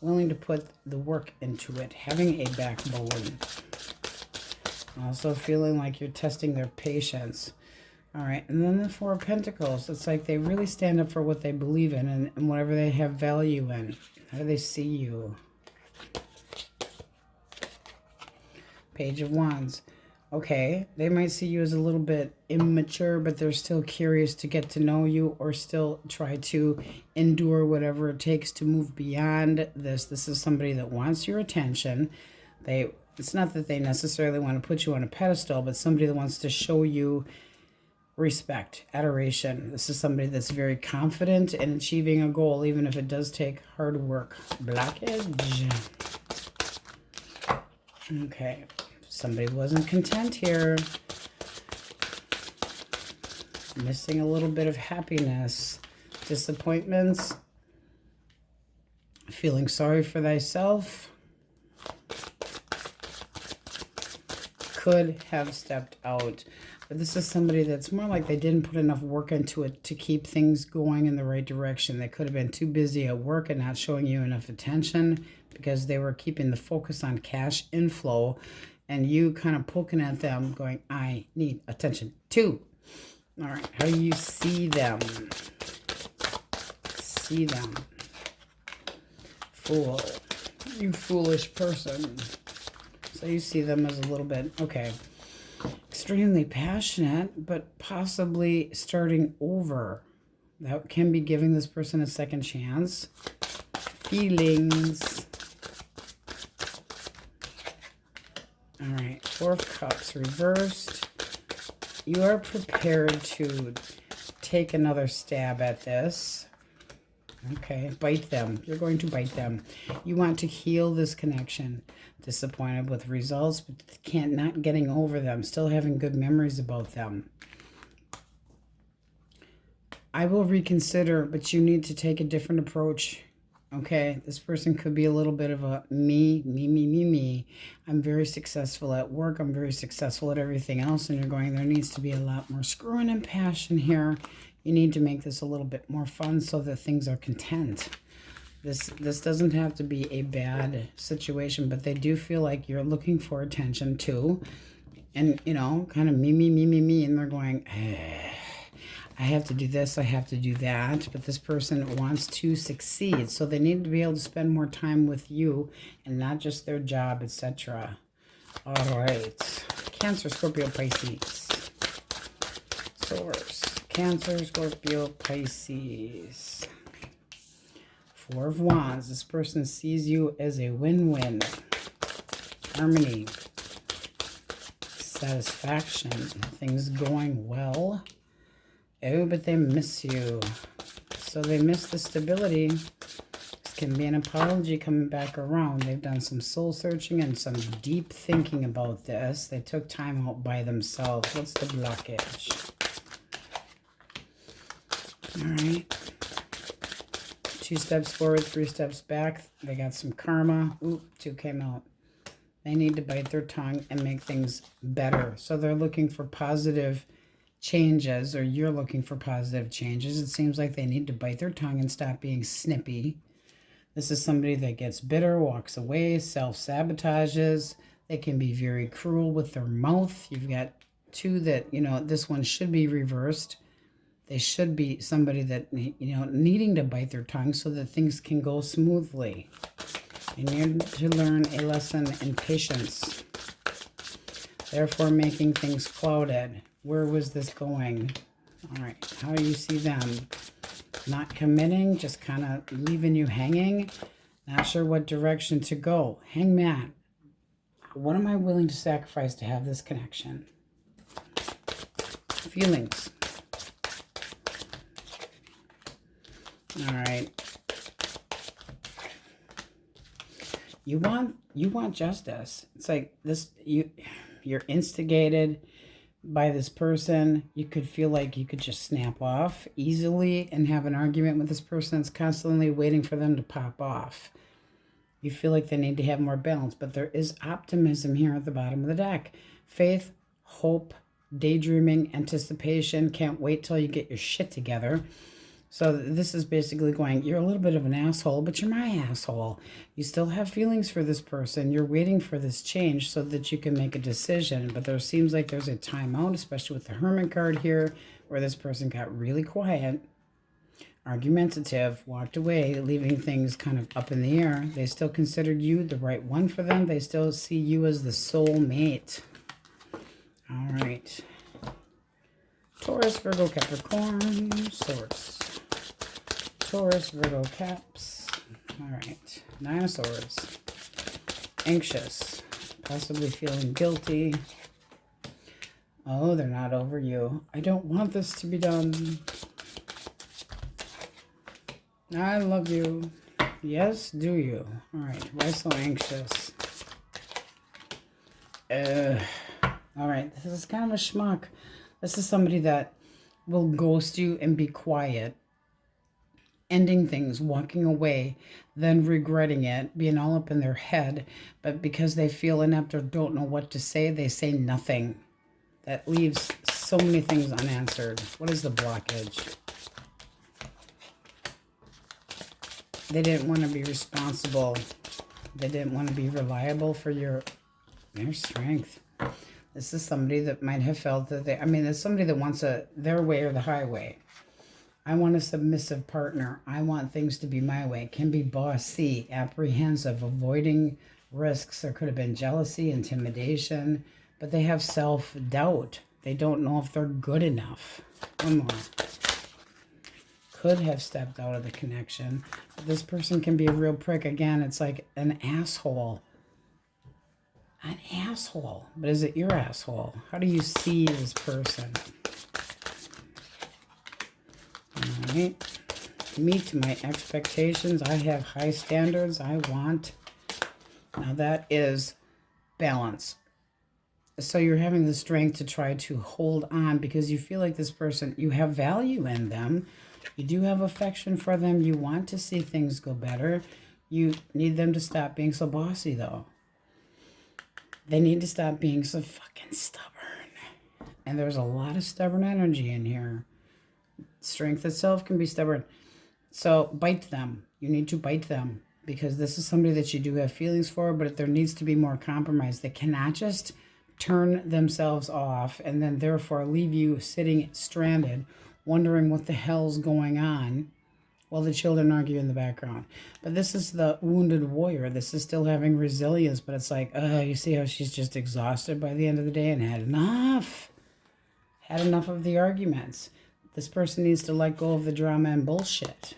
Speaker 1: Willing to put the work into it. Having a backbone. Also feeling like you're testing their patience. All right, and then the Four of Pentacles. It's like they really stand up for what they believe in and whatever they have value in. How do they see you? Page of Wands. Okay, they might see you as a little bit immature, but they're still curious to get to know you or still try to endure whatever it takes to move beyond this. This is somebody that wants your attention. It's not that they necessarily want to put you on a pedestal, but somebody that wants to show you respect, adoration. This is somebody that's very confident in achieving a goal, even if it does take hard work. Blockage. Okay. Somebody wasn't content here. Missing a little bit of happiness. Disappointments. Feeling sorry for thyself. Could have stepped out. But this is somebody that's more like they didn't put enough work into it to keep things going in the right direction. They could have been too busy at work and not showing you enough attention because they were keeping the focus on cash inflow and you kind of poking at them going, I need attention too. All right, how do you see them? See them. Fool. You foolish person. So you see them as a little bit, okay, extremely passionate, but possibly starting over. That can be giving this person a second chance. Feelings. All right, Four of Cups reversed. You are prepared to take another stab at this. Okay, bite them. You're going to bite them. You want to heal this connection. Disappointed with results, but not getting over them. Still having good memories about them. I will reconsider, but you need to take a different approach. Okay, this person could be a little bit of a me. I'm very successful at work. I'm very successful at everything else. And you're going, there needs to be a lot more screwing and passion here. You need to make this a little bit more fun so that things are content. This doesn't have to be a bad situation, but they do feel like you're looking for attention too. And, you know, kind of me. And they're going, I have to do this, I have to do that. But this person wants to succeed. So they need to be able to spend more time with you and not just their job, etc. All right. Cancer, Scorpio, Pisces. Source. Cancer, Scorpio, Pisces. Four of Wands. This person sees you as a win-win. Harmony. Satisfaction. Things going well. Oh, but they miss you. So they miss the stability. This can be an apology coming back around. They've done some soul searching and some deep thinking about this. They took time out by themselves. What's the blockage? All right. 2 steps forward, 3 steps back. They got some karma. Oop, 2 came out. They need to bite their tongue and make things better. So they're looking for positive changes, or you're looking for positive changes. It seems like they need to bite their tongue and stop being snippy. This is somebody that gets bitter, walks away, self-sabotages. They can be very cruel with their mouth. You've got 2 that, you know, this one should be reversed. They should be somebody that, you know, needing to bite their tongue so that things can go smoothly. You need to learn a lesson in patience. Therefore, making things clouded. Where was this going? All right. How do you see them? Not committing, just kind of leaving you hanging. Not sure what direction to go. Hangman. What am I willing to sacrifice to have this connection? Feelings. All right. You want justice. It's like this, you're instigated by this person. You could feel like you could just snap off easily and have an argument with this person that's constantly waiting for them to pop off. You feel like they need to have more balance, but there is optimism here at the bottom of the deck. Faith, hope, daydreaming, anticipation. Can't wait till you get your shit together. So this is basically going, you're a little bit of an asshole, but you're my asshole. You still have feelings for this person. You're waiting for this change so that you can make a decision. But there seems like there's a timeout, especially with the Hermit card here, where this person got really quiet, argumentative, walked away, leaving things kind of up in the air. They still considered you the right one for them. They still see you as the soul mate. All right. Taurus, Virgo, Capricorn, Source. Taurus, Virgo, Caps. All right. 9 of Swords. Anxious. Possibly feeling guilty. Oh, they're not over you. I don't want this to be done. I love you. Yes, do you? All right. Why so anxious? All right. This is kind of a schmuck. This is somebody that will ghost you and be quiet. Ending things, walking away, then regretting it, being all up in their head. But because they feel inept or don't know what to say, they say nothing. That leaves so many things unanswered. What is the blockage? They didn't want to be responsible. They didn't want to be reliable for their strength. This is somebody that might have felt that there's somebody that wants their way or the highway. I want a submissive partner. I want things to be my way. Can be bossy, apprehensive, avoiding risks. There could have been jealousy, intimidation, but they have self-doubt. They don't know if they're good enough. One more. Could have stepped out of the connection. But this person can be a real prick. Again, it's like an asshole. An asshole. But is it your asshole? How do you see this person? All right. Meet my expectations. I have high standards. I want. Now that is balance. So you're having the strength to try to hold on because you feel like this person, you have value in them. You do have affection for them. You want to see things go better. You need them to stop being so bossy, though. They need to stop being so fucking stubborn. And there's a lot of stubborn energy in here. Strength itself can be stubborn. So bite them. You need to bite them because this is somebody that you do have feelings for, but there needs to be more compromise. They cannot just turn themselves off, and then therefore leave you sitting stranded, wondering what the hell's going on, while the children argue in the background. But this is the wounded warrior. This is still having resilience, but it's like, you see how she's just exhausted by the end of the day and had enough. Had enough of the arguments. This person needs to let go of the drama and bullshit.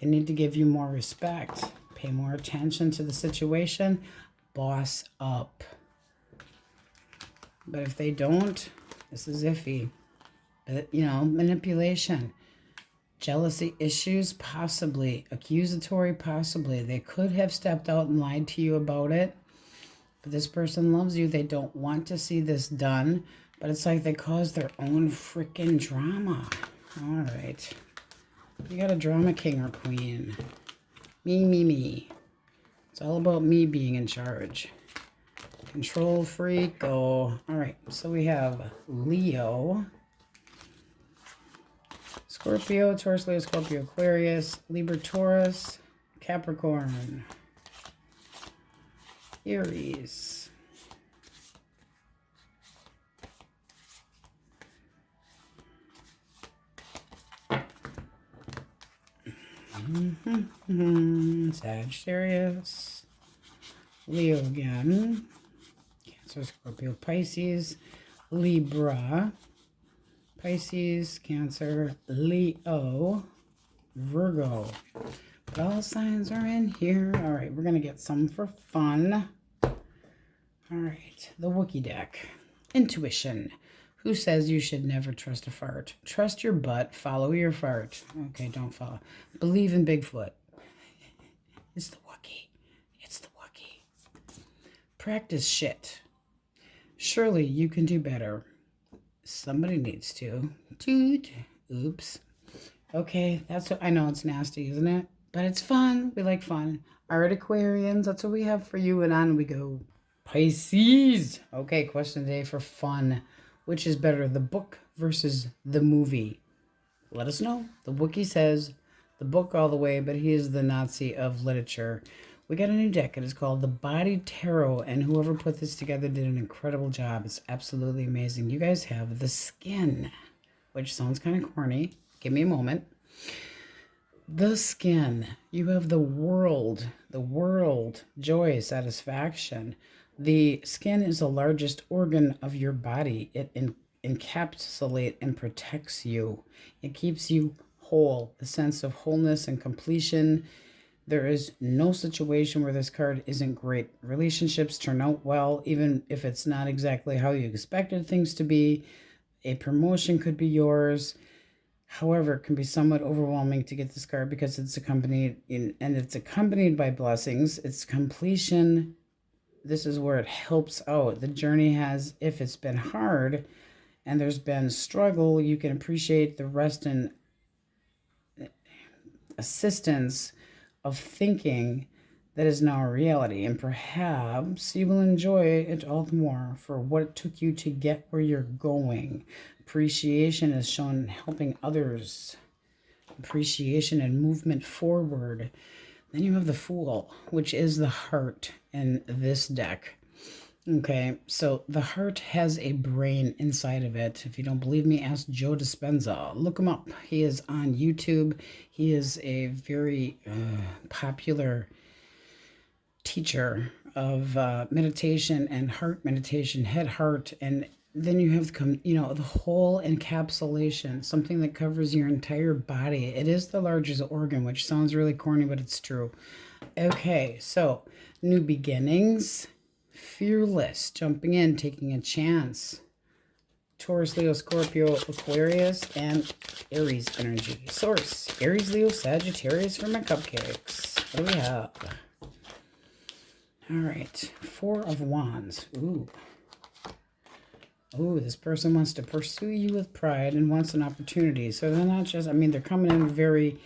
Speaker 1: They need to give you more respect. Pay more attention to the situation. Boss up. But if they don't, this is iffy. But, manipulation. Jealousy issues, possibly. Accusatory, possibly. They could have stepped out and lied to you about it. But this person loves you. They don't want to see this done. But it's like they caused their own freaking drama. All right. You got a drama king or queen. Me. It's all about me being in charge. Control freak, go. All right, so we have Leo, Scorpio, Taurus, Leo, Scorpio, Aquarius, Libra, Taurus, Capricorn, Aries, Sagittarius, Leo again, Cancer, Scorpio, Pisces, Libra, Pisces, Cancer, Leo, Virgo. But all signs are in here. All right, we're going to get some for fun. All right, the Wookiee deck. Intuition. Who says you should never trust a fart? Trust your butt. Follow your fart. Okay, don't follow. Believe in Bigfoot. It's the Wookiee. It's the Wookiee. Practice shit. Surely you can do better. Somebody needs to. Dude. Oops. Okay, that's what I know. It's nasty, isn't it? But it's fun. We like fun. All right, Aquarians, that's what we have for you, and on we go. Pisces. Okay, question today for fun. Which is better, the book versus the movie? Let us know. The Wookiee says the book all the way, but he is the Nazi of literature. We got a new deck. It is called the Body Tarot, and whoever put this together did an incredible job. It's absolutely amazing. You guys have the Skin, which sounds kind of corny. Give me a moment. The Skin. You have the world, joy, satisfaction. The skin is the largest organ of your body. It encapsulates and protects you. It keeps you whole, the sense of wholeness and completion. There is no situation where this card isn't great. Relationships turn out well, even if it's not exactly how you expected things to be. A promotion could be yours. However, it can be somewhat overwhelming to get this card because it's accompanied by blessings. It's completion. This is where it helps out. The journey has, if it's been hard and there's been struggle, you can appreciate the rest and assistance of thinking that is now a reality. And perhaps you will enjoy it all the more for what it took you to get where you're going. Appreciation is shown in helping others. Appreciation and movement forward. Then you have the Fool, which is the heart in this deck. Okay, so the heart has a brain inside of it. If you don't believe me, ask Joe Dispenza. Look him up. He is on YouTube. He is a very popular teacher of meditation and heart meditation, head, heart, and then you have, the whole encapsulation, something that covers your entire body. It is the largest organ, which sounds really corny, but it's true. Okay, so new beginnings, fearless, jumping in, taking a chance. Taurus, Leo, Scorpio, Aquarius, and Aries energy. Source, Aries, Leo, Sagittarius for my cupcakes. What do we have? All right, Four of Wands. Ooh, this person wants to pursue you with pride and wants an opportunity. So they're not just, they're coming in very,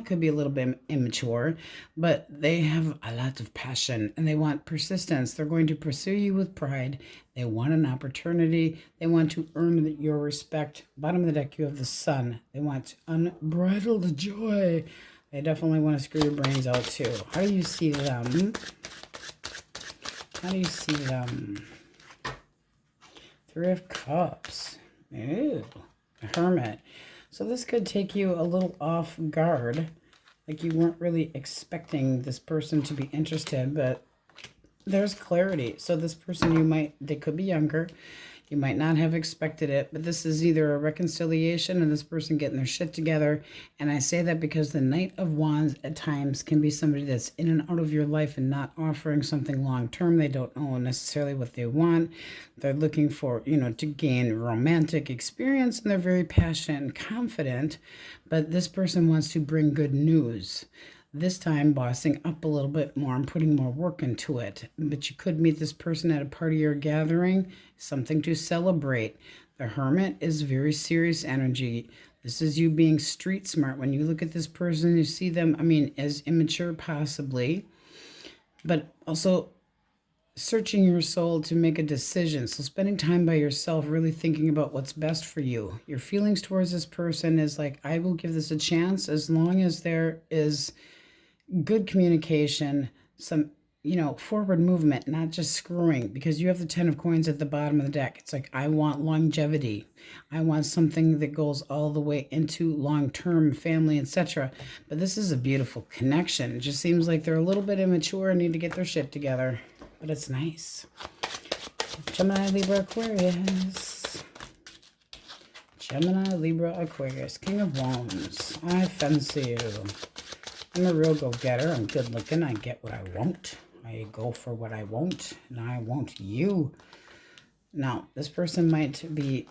Speaker 1: could be a little bit immature, but they have a lot of passion and they want persistence. They're going to pursue you with pride. They want an opportunity. They want to earn your respect. Bottom of the deck, you have the Sun. They want unbridled joy. They definitely want to screw your brains out too. How do you see them? How do you see them? Three of Cups. Ooh, a Hermit. So this could take you a little off guard. Like you weren't really expecting this person to be interested, but there's clarity. So this person, they could be younger. You might not have expected it, but this is either a reconciliation and this person getting their shit together. And I say that because the Knight of Wands at times can be somebody that's in and out of your life and not offering something long term. They don't know necessarily what they want. They're looking for, to gain romantic experience, and they're very passionate and confident. But this person wants to bring good news. This time bossing up a little bit more and putting more work into it. But you could meet this person at a party or gathering, something to celebrate. The Hermit is very serious energy. This is you being street smart. When you look at this person, you see them, as immature possibly, but also searching your soul to make a decision. So spending time by yourself, really thinking about what's best for you. Your feelings towards this person is like, I will give this a chance as long as there is good communication, some, forward movement, not just screwing, because you have the 10 of coins at the bottom of the deck. It's like, I want longevity. I want something that goes all the way into long-term family, etc. But this is a beautiful connection. It just seems like they're a little bit immature and need to get their shit together, but it's nice. Gemini, Libra, Aquarius. Gemini, Libra, Aquarius. King of Wands. I fancy you. I'm a real go-getter. I'm good looking. I get what I want. I go for what I want, and I want you. Now, this person might be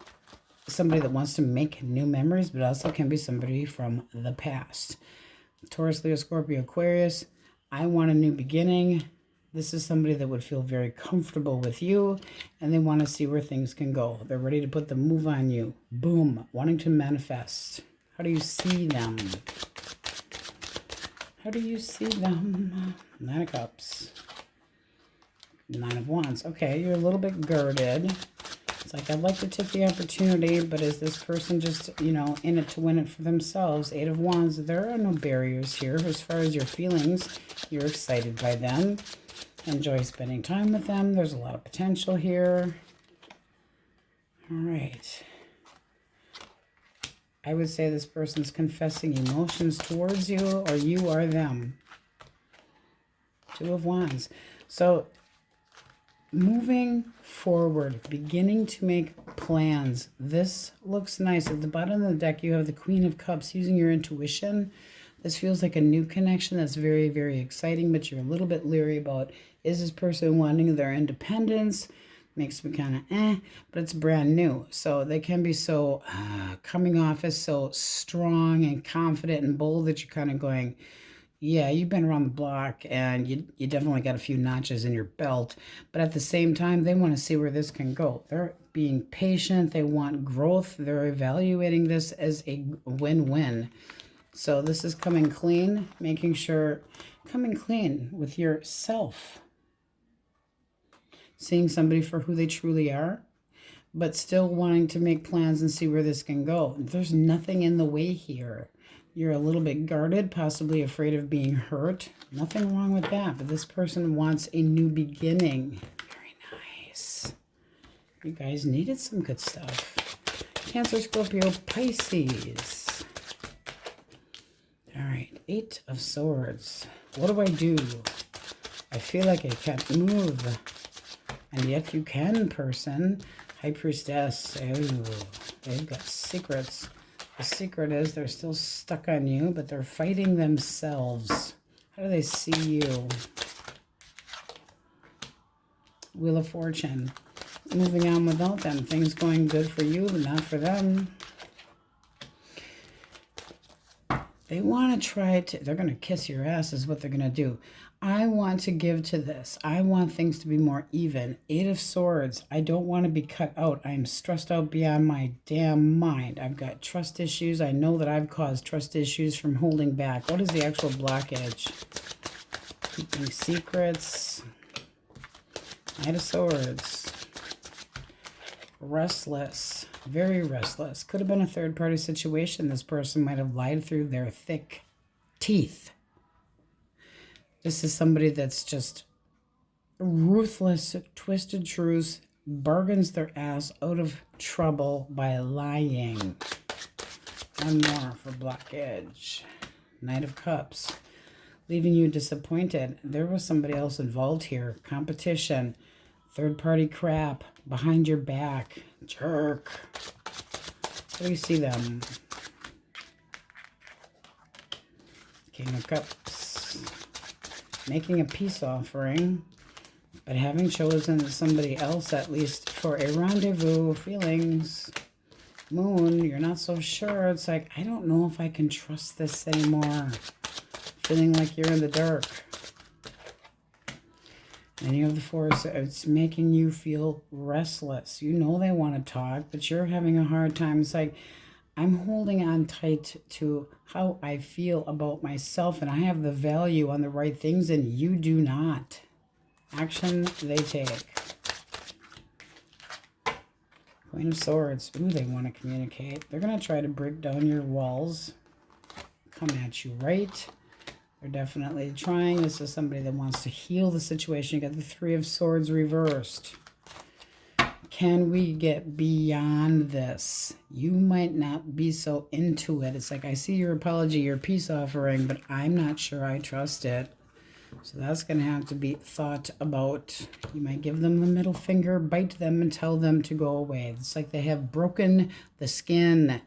Speaker 1: somebody that wants to make new memories, but also can be somebody from the past. Taurus, Leo, Scorpio, Aquarius. I want a new beginning. This is somebody that would feel very comfortable with you, and they want to see where things can go. They're ready to put the move on you. Boom. Wanting to manifest. How do you see them? How do you see them? Nine of Cups. Nine of Wands. Okay, you're a little bit girded. It's like, I'd like to take the opportunity, but is this person just, in it to win it for themselves? Eight of Wands. There are no barriers here as far as your feelings. You're excited by them. Enjoy spending time with them. There's a lot of potential here. All right. I would say this person's confessing emotions towards you, or you are them. Two of Wands. So, moving forward, beginning to make plans. This looks nice. At the bottom of the deck, you have the Queen of Cups, using your intuition. This feels like a new connection that's very, very exciting, but you're a little bit leery about, is this person wanting their independence? Makes me kind of but it's brand new. So they can be so coming off as so strong and confident and bold that you're kind of going, yeah, you've been around the block and you definitely got a few notches in your belt. But at the same time, they want to see where this can go. They're being patient. They want growth. They're evaluating this as a win-win. So this is coming clean, making sure, coming clean with yourself. Seeing somebody for who they truly are, but still wanting to make plans and see where this can go. There's nothing in the way here. You're a little bit guarded, possibly afraid of being hurt. Nothing wrong with that, but this person wants a new beginning. Very nice. You guys needed some good stuff. Cancer, Scorpio, Pisces. All right, Eight of Swords. What do I do? I feel like I can't move. And yet you can, person. High Priestess. Oh, they've got secrets. The secret is they're still stuck on you, but they're fighting themselves. How do they see you? Wheel of Fortune. Moving on without them. Things going good for you, but not for them. They want to try to, they're going to kiss your ass is what they're going to do. I want to give to this. I want things to be more even. Eight of Swords. I don't want to be cut out. I'm stressed out beyond my damn mind. I've got trust issues. I know that I've caused trust issues from holding back. What is the actual blockage? Keeping secrets. Knight of Swords. Restless. Very restless. Could have been a third-party situation. This person might have lied through their thick teeth. This is somebody that's just ruthless, twisted truths, bargains their ass out of trouble by lying. One more for blockage. Knight of Cups. Leaving you disappointed. There was somebody else involved here. Competition. Third-party crap. Behind your back. Jerk. How do you see them? King of Cups. Making a peace offering, but having chosen somebody else, at least for a rendezvous. Feelings. Moon, you're not so sure. It's like, I don't know if I can trust this anymore. Feeling like you're in the dark. And you have the Force. It's making you feel restless. You know they want to talk, but you're having a hard time. It's like, I'm holding on tight to how I feel about myself, and I have the value on the right things, and you do not. Action they take. Queen of Swords. Ooh, they want to communicate. They're going to try to break down your walls. Come at you right. They're definitely trying. This is somebody that wants to heal the situation. You got the Three of Swords reversed. Can we get beyond this? You might not be so into it. It's like, I see your apology, your peace offering, but I'm not sure I trust it. So that's going to have to be thought about. You might give them the middle finger, bite them, and tell them to go away. It's like they have broken the skin.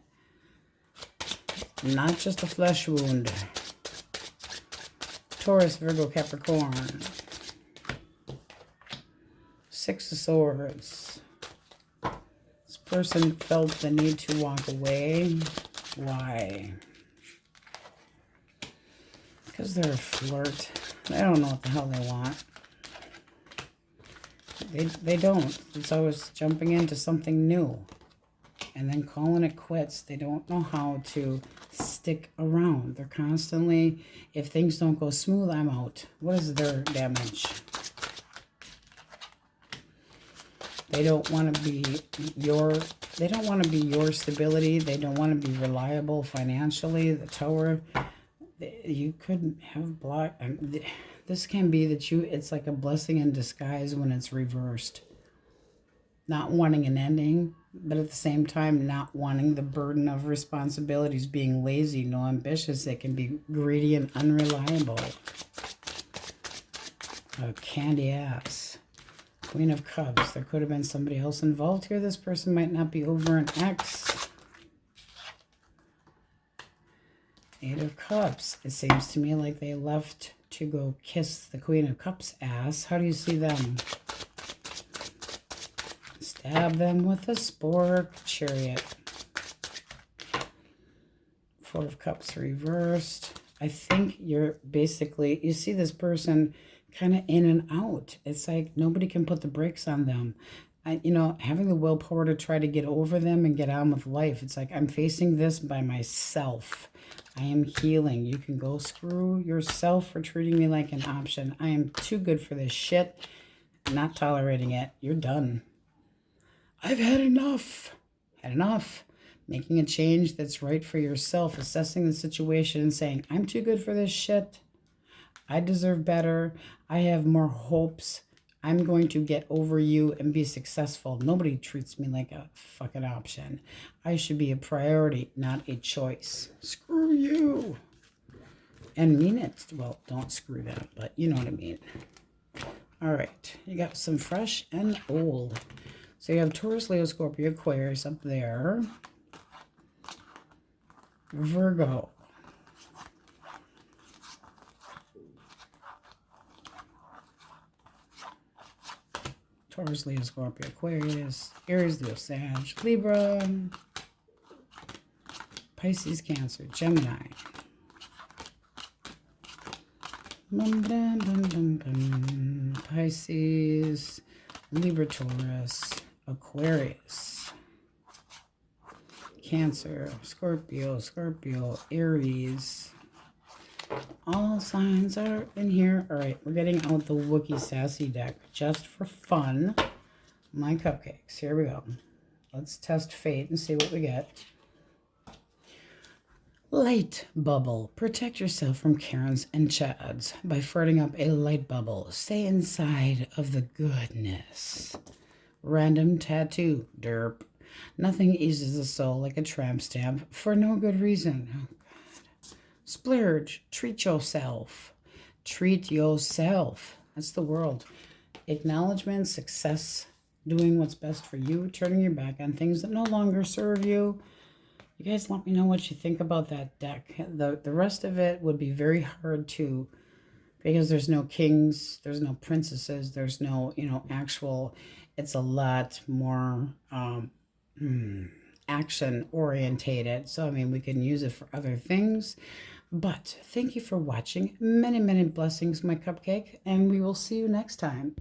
Speaker 1: Not just a flesh wound. Taurus, Virgo, Capricorn. Six of Swords. This person felt the need to walk away. Why? Because they're a flirt. They don't know what the hell they want. They don't. It's always jumping into something new and then calling it quits. They don't know how to stick around. They're constantly, if things don't go smooth, I'm out. What is their damage? They don't want to be your stability. They don't want to be reliable financially. The Tower, you couldn't have blocked. This can be that it's like a blessing in disguise when it's reversed. Not wanting an ending, but at the same time not wanting the burden of responsibilities, being lazy, no ambitious. They can be greedy and unreliable. A candy ass. Queen of Cups. There could have been somebody else involved here. This person might not be over an ex. Eight of Cups. It seems to me like they left to go kiss the Queen of Cups ass. How do you see them? Stab them with a spork. Chariot. Four of Cups reversed. I think you're basically, you see this person kind of in and out. It's like nobody can put the brakes on them. Having the willpower to try to get over them and get on with life. It's like, I'm facing this by myself. I am healing. You can go screw yourself for treating me like an option. I am too good for this shit. I'm not tolerating it. You're done. I've had enough. Had enough. Making a change that's right for yourself. Assessing the situation and saying, I'm too good for this shit. I deserve better. I have more hopes. I'm going to get over you and be successful. Nobody treats me like a fucking option. I should be a priority, not a choice. Screw you. And mean it. Well, don't screw that, but you know what I mean. All right. You got some fresh and old. So you have Taurus, Leo, Scorpio, Aquarius up there. Virgo. Taurus, Leo, Scorpio, Aquarius, Aries, Leo, Sag, Libra, Pisces, Cancer, Gemini. Pisces, Libra, Taurus, Aquarius, Cancer, Scorpio, Aries. All signs are in here. All right, we're getting out the Wookiee Sassy deck just for fun. My cupcakes. Here we go. Let's test fate and see what we get. Light bubble. Protect yourself from Karens and Chads by farting up a light bubble. Stay inside of the goodness. Random tattoo. Derp. Nothing eases the soul like a tramp stamp for no good reason. Oh, God. Splurge. Treat yourself. Treat yourself. That's the world. Acknowledgement, success, doing what's best for you, turning your back on things that no longer serve you. You guys let me know what you think about that deck. The rest of it would be very hard to, because there's no kings, there's no princesses, there's no, actual, it's a lot more action orientated. So, I mean, we can use it for other things. But thank you for watching. Many, many blessings, my cupcake. And we will see you next time.